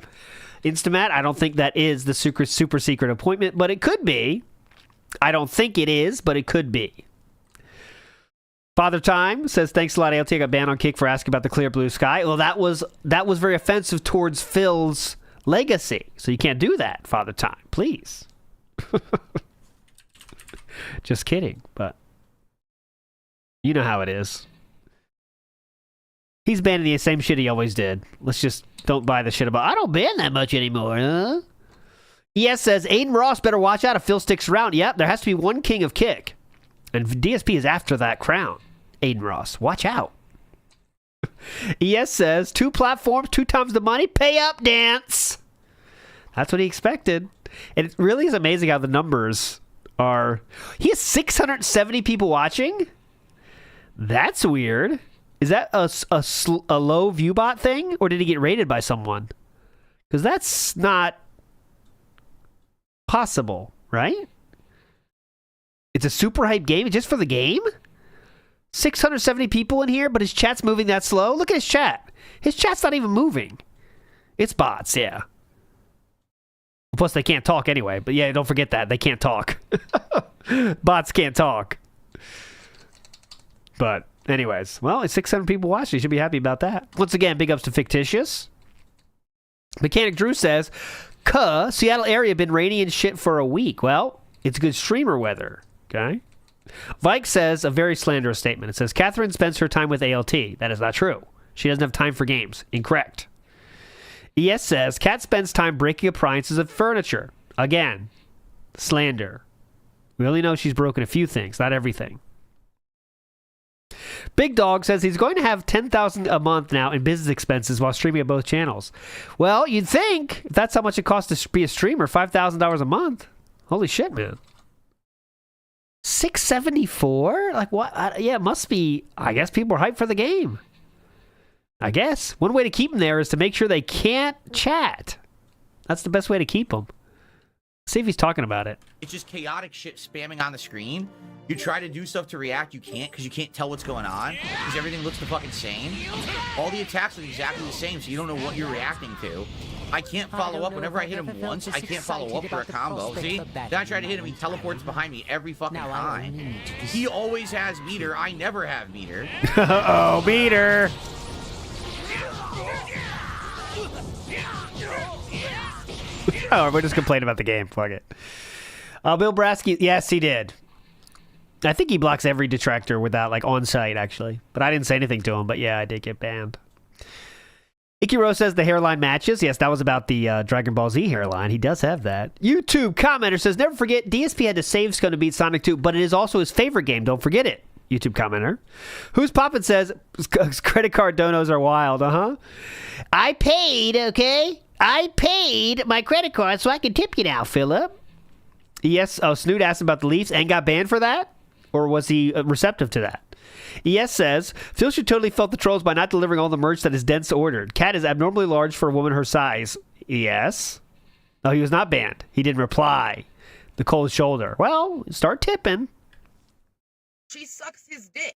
Instamat, I don't think that is the super secret appointment, but it could be. I don't think it is, but it could be. Father Time says, thanks a lot, ALT. I got banned on Kick for asking about the clear blue sky. Well, that was very offensive towards Phil's legacy. So you can't do that, Father Time. Please. Just kidding, but you know how it is. He's banning the same shit he always did. Let's just don't buy the shit about, I don't ban that much anymore, huh? ES says, Aiden Ross better watch out if Phil sticks around. Yep, there has to be one king of Kick. And DSP is after that crown. Aiden Ross, watch out. ES says, 2 platforms, 2 times the money, pay up, dance. That's what he expected. And it really is amazing how the numbers are. He has 670 people watching? That's weird. Is that a low viewbot thing? Or did he get rated by someone? Because that's not possible, right? It's a super hype game just for the game? 670 people in here, but his chat's moving that slow? Look at his chat. His chat's not even moving. It's bots, yeah. Plus, they can't talk anyway. But yeah, don't forget that. They can't talk. Bots can't talk. But anyways, well, it's 600 people watching. You should be happy about that. Once again, big ups to Fictitious. Mechanic Drew says, Seattle area been rainy and shit for a week. Well, it's good streamer weather. Okay. Vike says a very slanderous statement. It says, Catherine spends her time with ALT. That is not true. She doesn't have time for games. Incorrect. ES says, Cat spends time breaking appliances and furniture. Again, slander. We only know she's broken a few things, not everything. Big Dog says he's going to have $10,000 a month now in business expenses while streaming at both channels. Well, you'd think, if that's how much it costs to be a streamer, $5,000 a month. Holy shit, man. 674? Like what? Yeah, it must be. I guess people are hyped for the game. I guess. One way to keep them there is to make sure they can't chat. That's the best way to keep them. See if he's talking about it. It's just chaotic shit spamming on the screen. You try to do stuff to react, you can't because you can't tell what's going on because everything looks the fucking same. All the attacks are exactly the same, so you don't know what you're reacting to. I can't follow up. Whenever I hit him once, I can't follow up for a combo. See? Then I try to hit him, he teleports behind me every fucking time. He always has meter. I never have meter. Uh-oh, meter. Oh, we're just complaining about the game. Fuck it. Bill Brasky, yes, he did. I think he blocks every detractor without, like, on site, actually. But I didn't say anything to him, but yeah, I did get banned. Ikiro says the hairline matches. Yes, that was about the Dragon Ball Z hairline. He does have that. YouTube commenter says, never forget, DSP had to save Scone to beat Sonic 2, but it is also his favorite game. Don't forget it. YouTube commenter. Who's Poppin' says, credit card donos are wild, I paid, okay? I paid my credit card so I can tip you now, Philip. Yes, Snood asked about the Leafs and got banned for that? Or was he receptive to that? ES says, Phil should totally felt the trolls by not delivering all the merch that his Dents ordered. Cat is abnormally large for a woman her size. ES? No, he was not banned. He didn't reply. The cold shoulder. Well, start tipping. She sucks his dick.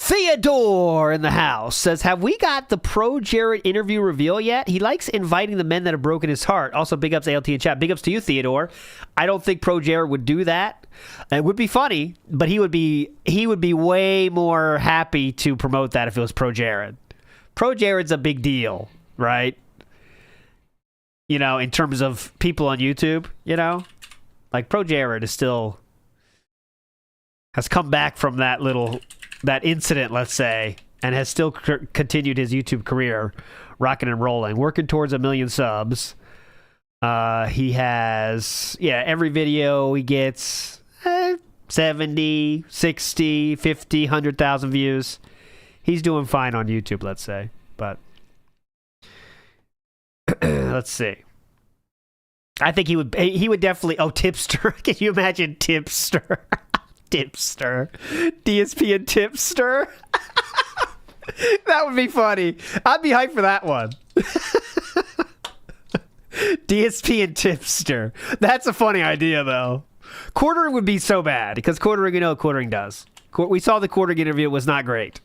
Theodore in the house says, have we got the Pro Jared interview reveal yet? He likes inviting the men that have broken his heart. Also, big ups ALT in chat. Big ups to you, Theodore. I don't think Pro Jared would do that. It would be funny, but he would be way more happy to promote that if it was Pro Jared. Pro Jared's a big deal, right? You know, in terms of people on YouTube, you know? Like, Pro Jared is still... has come back from that incident, let's say, and has still continued his YouTube career, rocking and rolling, working towards 1 million subs. He has, every video he gets 70, 60, 50, 100,000 views. He's doing fine on YouTube, let's say. But let's see. I think he would definitely. Oh, Tipster! Can you imagine Tipster? Tipster, DSP and Tipster. That would be funny. I'd be hyped for that one. DSP and Tipster. That's a funny idea, though. Quartering would be so bad because quartering, you know, what quartering does. We saw the quartering interview; it was not great.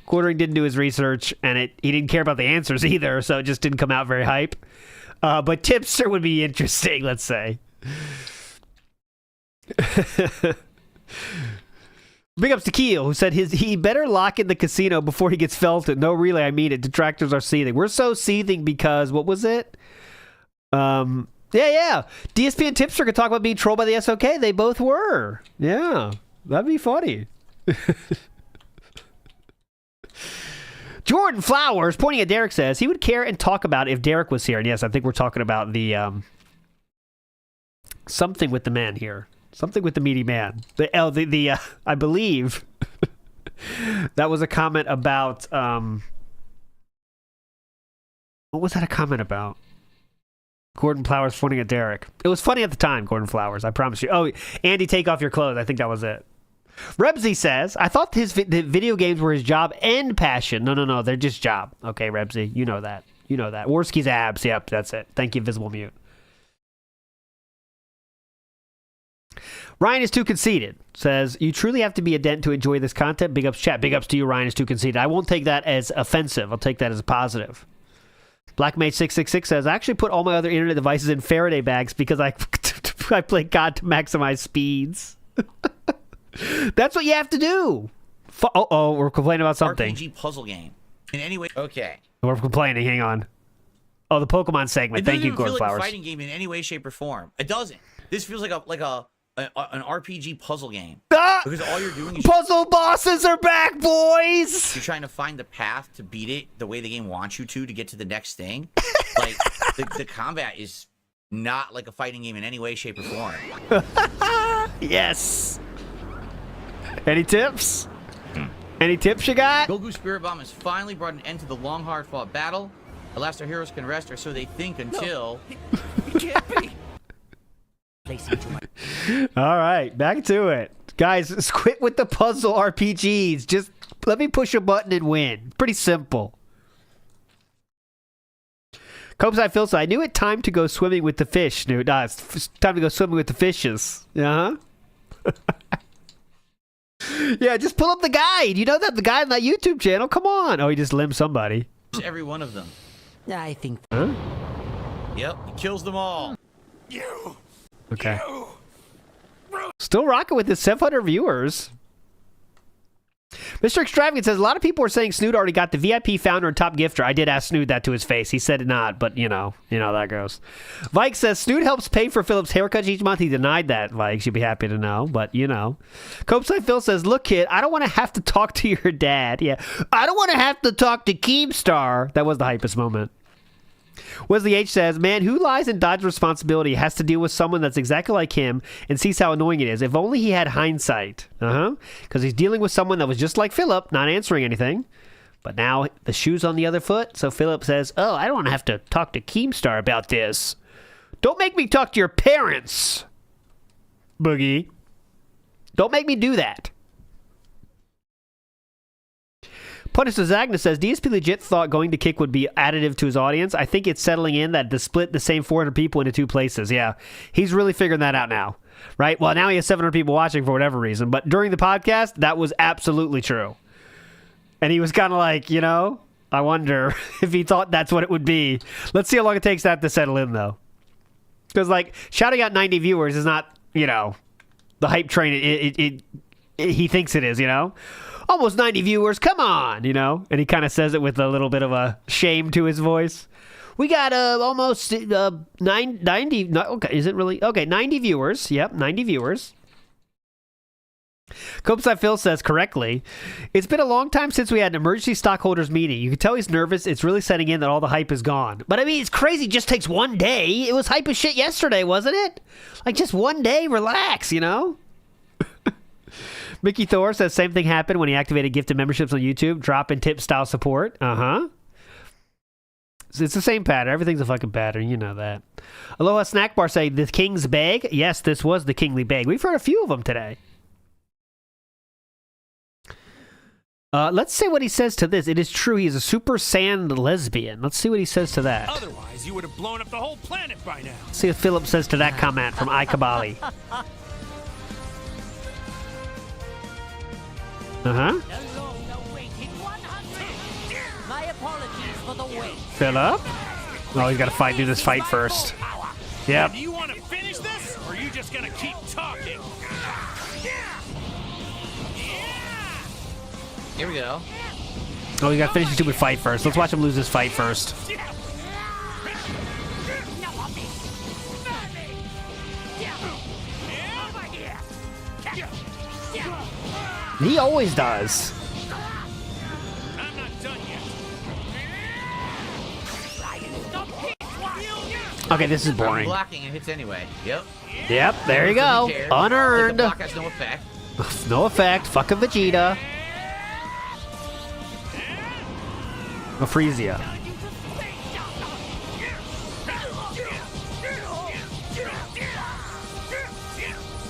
Quartering didn't do his research, and he didn't care about the answers either, so it just didn't come out very hype. But Tipster would be interesting, let's say. Big ups to Keel, who said he better lock in the casino before he gets felted. No, really, I mean it. Detractors are seething. We're so seething because, what was it? DSP and Tipster could talk about being trolled by the SOK. They both were. Yeah, that'd be funny. Jordan Flowers, pointing at Derek, says he would care and talk about it if Derek was here. And yes, I think we're talking about the something with the man here. Something with the meaty man. I believe that was a comment about what was that a comment about? Gordon Flowers pointing at Derek. It was funny at the time, Gordon Flowers, I promise you. Oh, Andy, take off your clothes. I think that was it. Rebsy says, I thought the video games were his job and passion. No, they're just job. Okay, Rebsy, you know that. Worski's abs. Yep, that's it. Thank you, Visible Mute. Ryan is too conceited. Says, you truly have to be a dent to enjoy this content. Big ups, chat. Big ups to you, Ryan is too conceited. I won't take that as offensive. I'll take that as a positive. Blackmate666 says, I actually put all my other internet devices in Faraday bags because I play COD to maximize speeds. That's what you have to do. We're complaining about something. RPG puzzle game. In any way. Okay. We're complaining. Hang on. Oh, the Pokemon segment. Thank you, Gordon Flowers. It doesn't feel like a fighting game in any way, shape, or form. It doesn't. This feels like an RPG puzzle game. Because all you're doing is puzzle bosses are back, boys. You're trying to find the path to beat it the way the game wants you to get to the next thing. Like the combat is not like a fighting game in any way, shape, or form. Yes. Any tips? Any tips you got? Goku Spirit Bomb has finally brought an end to the long, hard-fought battle. At last, our heroes can rest, or so they think until. No, he can't be. All right, back to it. Guys, quit with the puzzle RPGs. Just let me push a button and win. Pretty simple. Copeside Phil said, I knew it time to go swimming with the fish, Snood. It's time to go swimming with the fishes. Uh-huh. Yeah, just pull up the guide. You know that the guide on that YouTube channel? Come on. Oh, he just limbed somebody. Every one of them. I think. Huh? Yep, he kills them all. You. Okay. Still rocking with his 700 viewers. Mr. Extravagant says, a lot of people are saying Snood already got the VIP founder and top gifter. I did ask Snood that to his face. He said not, but you know how that goes. Vike says, Snood helps pay for Philip's haircuts each month. He denied that, Vike. You'd be happy to know, but you know. Copeside Phil says, look, kid, I don't want to have to talk to your dad. Yeah. I don't want to have to talk to Keemstar. That was the hypest moment. Wesley H says, man, who lies and dodges responsibility has to deal with someone that's exactly like him and sees how annoying it is. If only he had hindsight. Because he's dealing with someone that was just like Philip, not answering anything. But now the shoe's on the other foot. So Philip says, oh, I don't have to talk to Keemstar about this. Don't make me talk to your parents, Boogie. Don't make me do that. Punisher Zagna says, DSP legit thought going to kick would be additive to his audience. I think it's settling in that to split the same 400 people into two places. Yeah, he's really figuring that out now, right? Well, now he has 700 people watching for whatever reason, but during the podcast, that was absolutely true. And he was kind of like, you know, I wonder if he thought that's what it would be. Let's see how long it takes that to settle in, though. Because, like, shouting out 90 viewers is not, you know, the hype train he thinks it is, you know? Almost 90 viewers, come on, you know? And he kind of says it with a little bit of a shame to his voice. We got almost 90, no, okay, is it really? Okay, 90 viewers. Yep, 90 viewers. Copeside Phil says correctly, it's been a long time since we had an emergency stockholders meeting. You can tell he's nervous. It's really setting in that all the hype is gone. But I mean, it's crazy. It just takes one day. It was hype as shit yesterday, wasn't it? Like just one day, relax, you know? Mickey Thor says same thing happened when he activated gifted memberships on YouTube. Drop and tip style support. Uh-huh. It's the same pattern. Everything's a fucking pattern. You know that. Aloha Snack Bar say the King's Bag. Yes, this was the Kingly Bag. We've heard a few of them today. Let's see what he says to this. It is true he is a super sand lesbian. Let's see what he says to that. Otherwise, you would have blown up the whole planet by now. Let's see what Philip says to that comment from iKabali. Uh-huh. My apologies for the wait. Philip? Oh, he's got to do this fight first. Yep. Do you want to finish this, or are you just going to keep talking? Here we go. Oh, we got to finish the stupid fight first. Let's watch him lose this fight first. He always does. I'm not done yet. Okay, this is boring. Blocking and hits anyway. Yep. Yep, there you go. Unearned. The block has no effect. No effect. Fucking Vegeta. Mafreesia.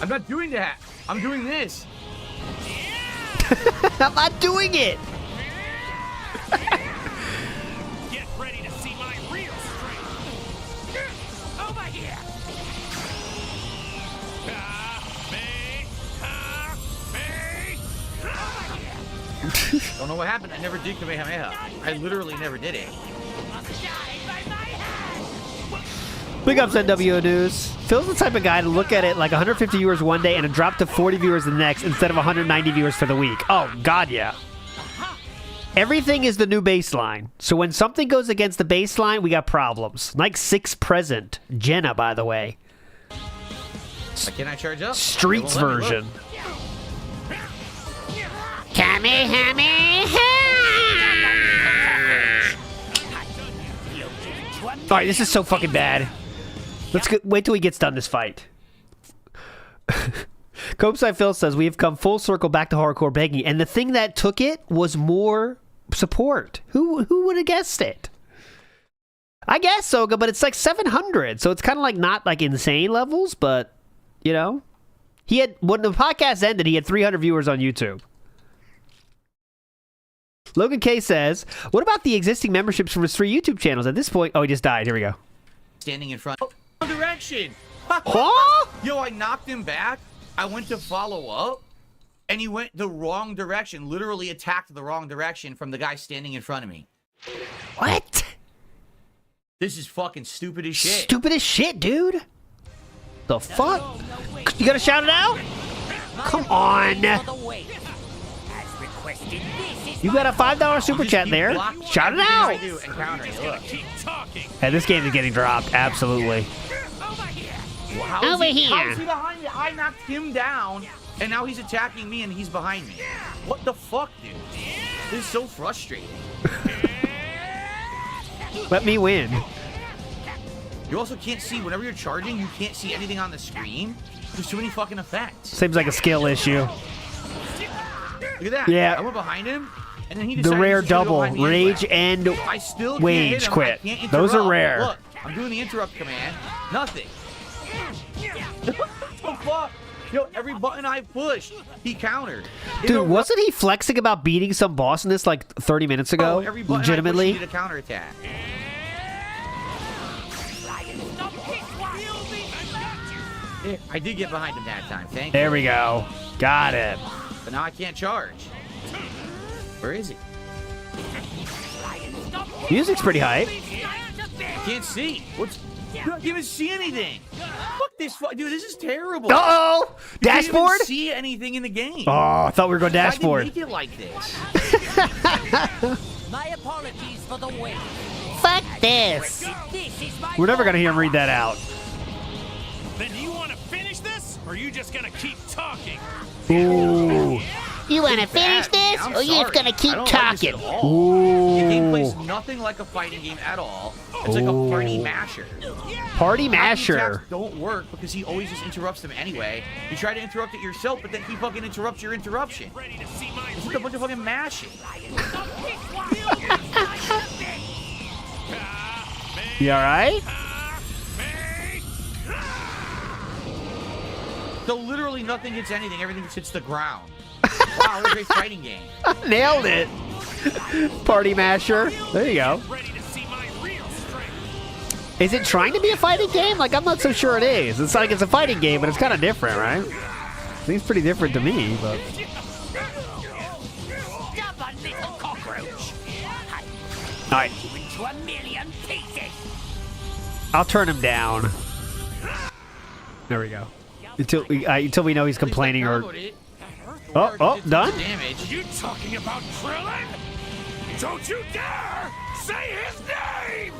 I'm not doing that. I'm doing this. I'm not doing it. Get ready to see my real strength. Over here. Don't know what happened. I never did Kamehameha. I literally never did it. Big ups NWO News. Phil's the type of guy to look at it like 150 viewers one day and a drop to 40 viewers the next instead of 190 viewers for the week. Oh, God, yeah. Everything is the new baseline. So when something goes against the baseline, we got problems. Like 6 present. Jenna, by the way. Can I charge up? Streets version. Alright, this is so fucking bad. Wait till he gets done this fight. Copeside Phil says, we have come full circle back to hardcore begging, and the thing that took it was more support. Who would have guessed it? I guess Soga, but it's like 700, so it's kind of like not like insane levels, but, you know. When the podcast ended, he had 300 viewers on YouTube. Logan K says, what about the existing memberships from his 3 YouTube channels? At this point, oh, he just died. Here we go. Standing in front. Oh, direction. Huh? Yo, I knocked him back. I went to follow up, and he went the wrong direction. Literally attacked the wrong direction from the guy standing in front of me. What? This is fucking stupid as shit. Stupid as shit, dude. The fuck? You gotta shout it out? Come on. You got a $5 super chat there. Shout it out. Hey, this game is getting dropped. Absolutely. Over here. How is he behind me? I knocked him down, and now he's attacking me, and he's behind me. What the fuck, dude? This is so frustrating. Let me win. You also can't see, whenever you're charging, you can't see anything on the screen. There's too many fucking effects. Seems like a skill issue. Look at that. Yeah. I went behind him, and then he decided the rare to go double, behind me rage anyway. and I still can't wage hit him. quit. I can't Those are interrupt. rare. Look, I'm doing the interrupt command. Nothing. What the fuck? Yo, every button I pushed, he countered. Dude, wasn't he flexing about beating some boss in this like 30 minutes ago? Every button Legitimately? I pushed, he did a counterattack. Yeah, I did get behind him that time. Thank you. There we go. Got it. But now I can't charge. Where is he? Music's pretty hype. Can't see. What's? You don't even see anything. Fuck this, dude. This is terrible. Uh-oh! Dashboard? You can't even see anything in the game. Oh, I thought we were going dashboard. Why did they make it like this? My apologies for the wait. Fuck this. This is my We're never going to hear him read that out. Then do you want to finish this, or are you just gonna keep talking? Ooh. You want to finish this, I'm or you just sorry. gonna keep I don't talking? Like this at all. The game Ooh. plays nothing like a fighting game at all. It's like a party masher. Party Happy masher. taps don't work because he always just interrupts them anyway. You try to interrupt it yourself, but then he fucking interrupts your interruption. Ready to see my It's just a bunch of fucking mashing. You alright? So literally nothing hits anything. Everything just hits the ground. Wow, what a great fighting game. Nailed it. Party masher. There you go. ready to see my real strength. Is it trying to be a fighting game? Like, I'm not so sure it is. It's like it's a fighting game, but it's kind of different, right? Seems pretty different to me, but... stubborn little cockroach. All right, Into a million pieces. I'll turn him down. There we go. Until we know he's complaining or... Oh, done? Damage. You talking about Krillin? Don't you dare say his name!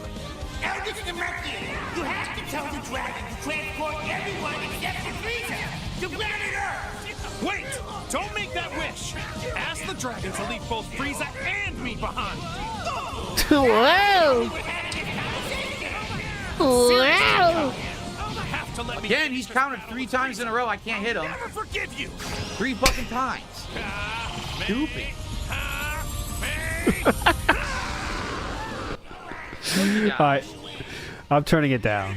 Elder Mercury, you have to tell the dragon to transport everyone except for Frieza to planet Earth. Wait! Don't make that wish! Ask the dragon to leave both Frieza and me behind! Whoa! Wow! Have to let me Again, he's counted 3 times in a row. I can't hit him. never forgive you! 3 fucking times. Stupid. All right, I'm turning it down.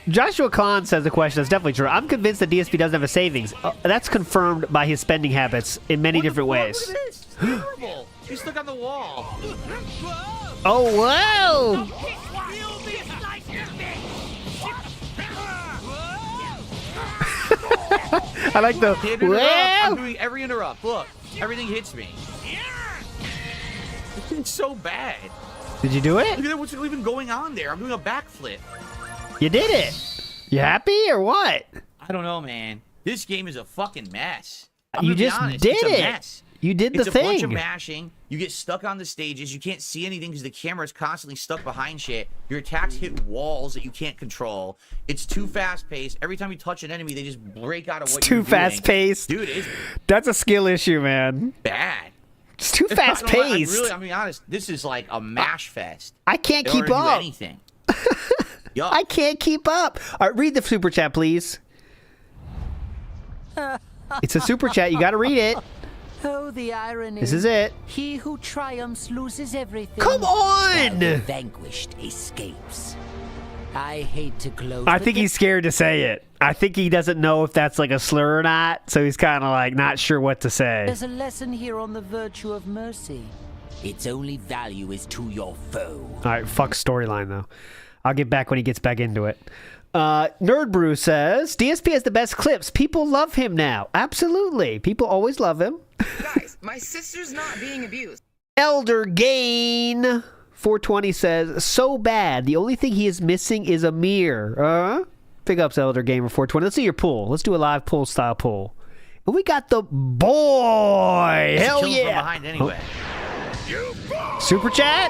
Joshua Khan says the question is definitely true. I'm convinced that DSP doesn't have a savings. That's confirmed by his spending habits in many different ways. Look at this. It's terrible. He's stuck on the wall. Oh, whoa! I like the... Can't interrupt. I'm Whoa! doing every interrupt. Look, everything hits me. It's so bad. Did you do Look it? at that. What's even going on there? I'm doing a backflip. You did it. You happy or what? I don't know, man. This game is a fucking mess. You just did it's a it. Mess. You did It's the a bunch of thing. mashing. You get stuck on the stages. You can't see anything because the camera is constantly stuck behind shit. Your attacks hit walls that you can't control. It's too fast-paced. Every time you touch an enemy, they just break out of what It's you're too doing. fast-paced. Dude, it's That's a skill issue, man. bad. It's too I don't know, fast-paced. I'm being honest. This is like a mash fest. I can't They keep don't wanna up. do anything. Yup. I can't keep up. All right, read the super chat, please. It's a super chat. You got to read it. Oh, the irony. This is it. He who triumphs loses everything. Come while the on! vanquished escapes. I hate to close. I but think the- he's scared to say it. I think he doesn't know if that's like a slur or not, so he's kind of like not sure what to say. There's a lesson here on the virtue of mercy. Its only value is to your foe. All right, fuck storyline though. I'll get back when he gets back into it. Nerd Brew says DSP has the best clips. People love him now. Absolutely, people always love him. Guys, my sister's not being abused. Elder Gain 420 says so bad. The only thing he is missing is a mirror. Big ups, Elder Gamer 420. Let's see your pool. Let's do a live pool style pool. And we got the boy. Hell Kill him yeah! from behind anyway. Super chat.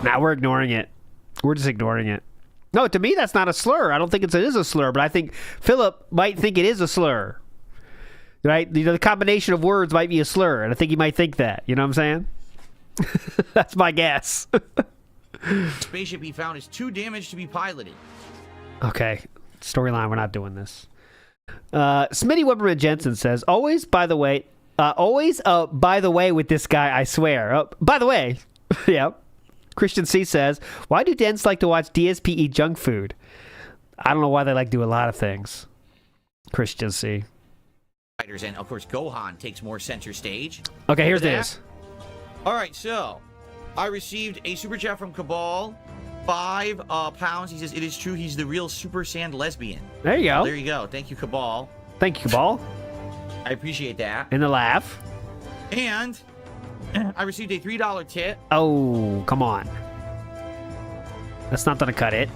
Nah, we're ignoring it. We're just ignoring it. No, to me, that's not a slur. I don't think it is a slur, but I think Philip might think it is a slur. Right? You know, the combination of words might be a slur, and I think he might think that. You know what I'm saying? That's my guess. Spaceship he found is too damaged to be piloted. Okay. Storyline, we're not doing this. Smitty Weberman Jensen says, always by the way with this guy, I swear. By the way. Yeah. Christian C says, why do Dents like to watch DSP eat junk food? I don't know why they like to do a lot of things. Christian C. And of course, Gohan takes more center stage. Okay, here's Remember this. that? All right, so I received a super chat from Cabal. 5 pounds. He says, it is true. He's the real Super Saiyan lesbian. There you go. There you go. Thank you, Cabal. Thank you, Cabal. I appreciate that. And the laugh. And I received a $3 tip. Oh, come on. That's not gonna cut it.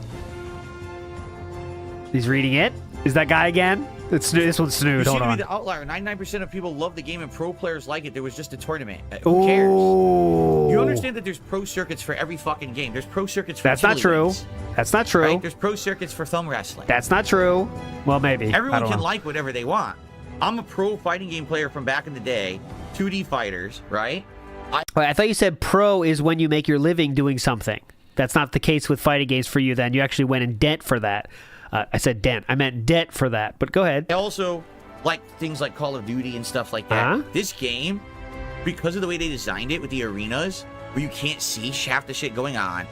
He's reading it. Is that guy again? It's this one's Snood. You Hold seem to on. be the outlier. 99% of people love the game and pro players like it. There was just a tournament. Who cares? You understand that there's pro circuits for every fucking game. There's pro circuits for That's not true. leagues, That's not true. right? There's pro circuits for thumb wrestling. That's not true. Well, maybe. I Everyone don't can know. like whatever they want. I'm a pro fighting game player from back in the day. 2D fighters, right? Wait, I thought you said pro is when you make your living doing something. That's not the case with fighting games for you then. You actually went in debt for that. I said dent. I meant debt for that. But go ahead. I also like things like Call of Duty and stuff like that. This game, because of the way they designed it with the arenas, where you can't see half the shit going on,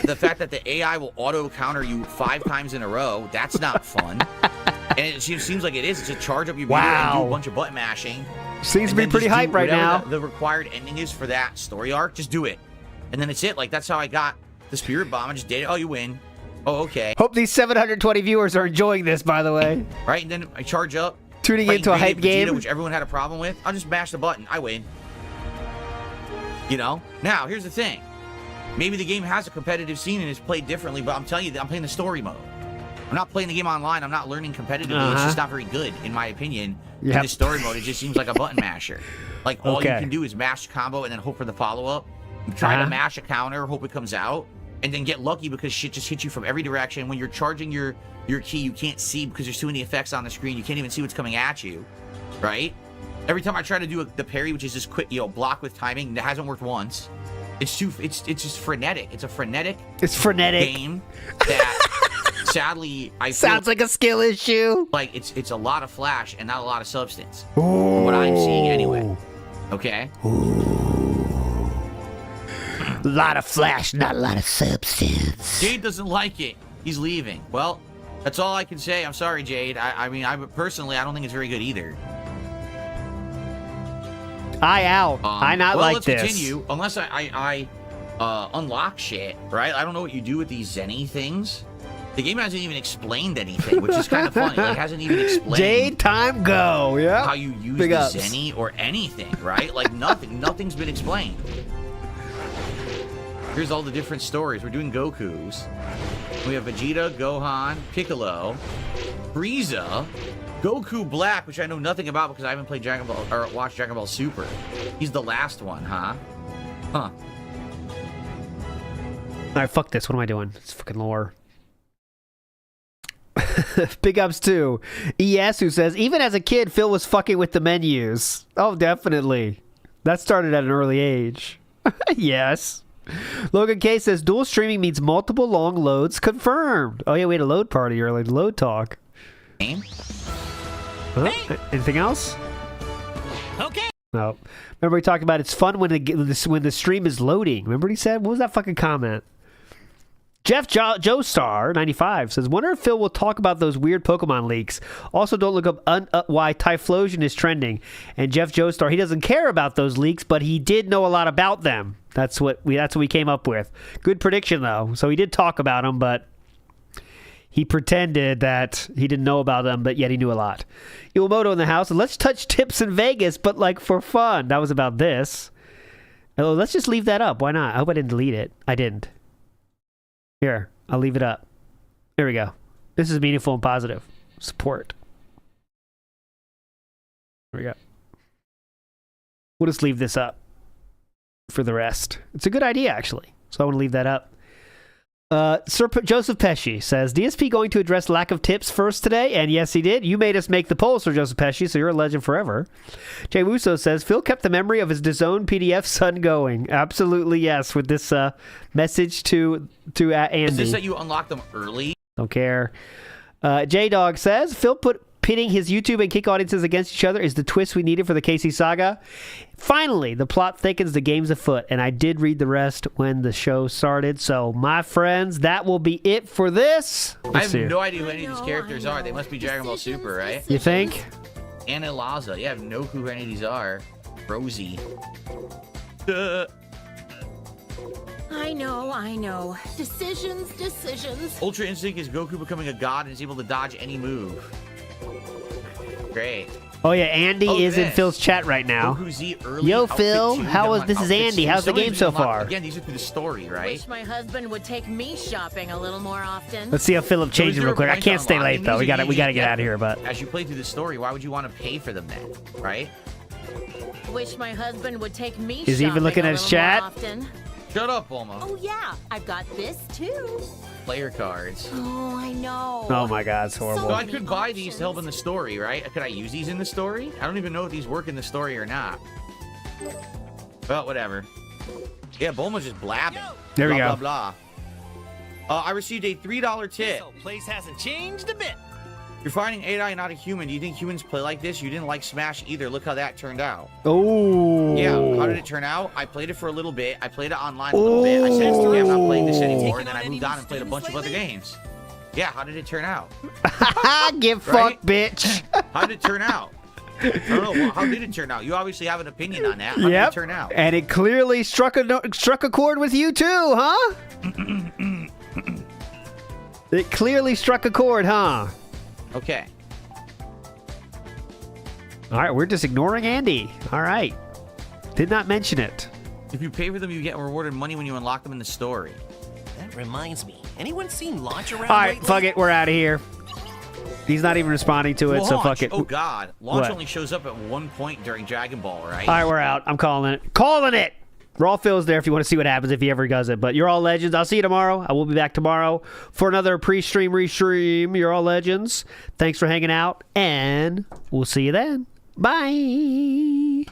the fact that the AI will auto-counter you 5 times in a row, that's not fun. And it seems like it is. It's a charge up your meter and do a bunch of button mashing. Seems to be pretty hype right now. The required ending is for that story arc, just do it. And then it's it. Like, that's how I got the Spirit Bomb. I just did it. Oh, you win. Oh, okay. Hope these 720 viewers are enjoying this, by the way. Right, and then I charge up. Tuning into a hype game. Which everyone had a problem with. I'll just mash the button. I win. You know? Now, here's the thing. Maybe the game has a competitive scene and is played differently, but I'm telling you, I'm playing the story mode. I'm not playing the game online. I'm not learning competitively. It's just not very good, in my opinion. In the story mode, it just seems like a button masher. Like, all you can do is mash combo and then hope for the follow-up. Try to mash a counter, hope it comes out, and then get lucky because shit just hits you from every direction. When you're charging your key, you can't see because there's too many effects on the screen. You can't even see what's coming at you, right? Every time I try to do the parry, which is just quick, block with timing, that hasn't worked once. It's just frenetic. It's a frenetic. It's frenetic game that sadly I feel sounds like a skill issue. Like it's a lot of flash and not a lot of substance. From what I'm seeing anyway. Okay. A lot of flash, not a lot of substance. Jade doesn't like it. He's leaving. Well, that's all I can say. I'm sorry, Jade. I mean, personally, I don't think it's very good either. I like this. Let's continue. Unless I unlock shit, right? I don't know what you do with these Zenny things. The game hasn't even explained anything, which is kind of funny. Like, hasn't even explained. Jade, time go. Yeah. How you use the Zenny or anything, right? Like nothing. Nothing's been explained. Here's all the different stories. We're doing Gokus. We have Vegeta, Gohan, Piccolo, Frieza, Goku Black, which I know nothing about because I haven't played Dragon Ball or watched Dragon Ball Super. He's the last one, huh? Huh. Alright, fuck this. What am I doing? It's fucking lore. Big ups to ES, who says, even as a kid, Phil was fucking with the menus. Oh, definitely. That started at an early age. Yes. Logan K says, dual streaming means multiple long loads confirmed. Oh, yeah, we had a load party earlier. Load talk. Huh? Anything else? Okay. No. Remember we talked about it's fun when the stream is loading. Remember what he said? What was that fucking comment? Jeff Joestar 95 says, wonder if Phil will talk about those weird Pokemon leaks. Also, don't look up why Typhlosion is trending. And Jeff Joestar, he doesn't care about those leaks, but he did know a lot about them. That's what we came up with. Good prediction though. So he did talk about them, but he pretended that he didn't know about them, but yet he knew a lot. Iwamoto in the house. Let's touch tips in Vegas, but like for fun. That was about this. Oh, let's just leave that up. Why not? I hope I didn't delete it. I didn't. Here, I'll leave it up. There we go. This is meaningful and positive. Support. There we go. We'll just leave this up for the rest. It's a good idea, actually. So I want to leave that up. Sir Joseph Pesci says, DSP going to address lack of tips first today? And yes, he did. You made us make the poll, Sir Joseph Pesci, so you're a legend forever. Jay Wusso says, Phil kept the memory of his DAZN PDF son going. Absolutely yes, with this message to Andy. Is this that you unlocked them early? Don't care. J-Dog says, Phil pitting his YouTube and Kick audiences against each other is the twist we needed for the KC saga. Finally, the plot thickens, the game's afoot, and I did read the rest when the show started. So, my friends, that will be it for this. I have no idea who any of these characters are. They must be Dragon Ball Super, right? You think? Anna Laza. Yeah, I have no clue who any of these are. Rosie. I know. Decisions. Ultra Instinct is Goku becoming a god and is able to dodge any move. Great. Oh yeah, Andy is in Phil's chat right now. Yo, Phil, this is Andy. How's the game so far? Again, these are through the story, right? Wish my husband would take me shopping a little more often. Let's see how Philip changes real quick. I can't stay late though. We gotta get out of here. But as you play through the story, why would you want to pay for them then, right? Wish my husband would take me. Is he even looking at his chat? Shut up, Bulma. Oh yeah, I've got this too. Player cards. Oh, I know. Oh my God, it's horrible. So I could buy these to help in the story, right? Could I use these in the story? I don't even know if these work in the story or not. Well, whatever. Yeah, Bulma's just blabbing. There we blah, go. Blah, blah. I received a $3 tip. So place hasn't changed a bit. You're finding AI not a human. Do you think humans play like this? You didn't like Smash either. Look how that turned out. Oh. Yeah, how did it turn out? I played it for a little bit. I played it online a little bit. I said, okay, I'm not playing this anymore. And then I moved on and played a bunch of other games. Yeah, how did it turn out? Get fucked, bitch. How did it turn out? I don't know. Well, how did it turn out? You obviously have an opinion on that. How did it turn out? And it clearly struck a chord with you too, huh? It clearly struck a chord, huh? Okay. All right, we're just ignoring Andy. All right. Did not mention it. If you pay for them, you get rewarded money when you unlock them in the story. That reminds me. Anyone seen Launch around? All right, lately? fuck it. We're out of here. He's not even responding to it, so fuck it. Oh, God. Launch What? only shows up at one point during Dragon Ball, right? All right, we're out. I'm calling it. Calling it! Raw Phil's there if you want to see what happens if he ever does it. But you're all legends. I'll see you tomorrow. I will be back tomorrow for another pre-stream, restream. You're all legends. Thanks for hanging out, and we'll see you then. Bye!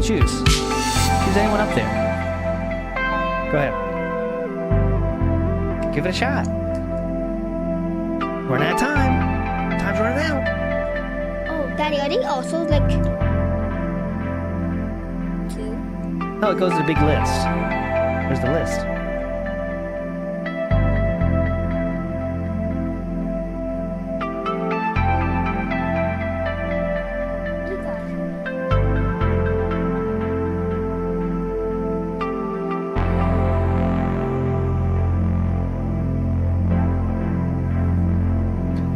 Choose. Choose anyone up there. Go ahead. Give it a shot. Running out of time. Time's running out. Oh, Daddy, are they also like 2? No, it goes to the big list. Where's the list?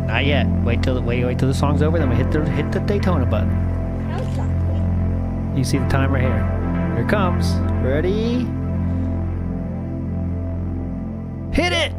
Not yet. Wait till the song's over, then we hit the Daytona button. You see the timer here. Here it comes. Ready? Hit it!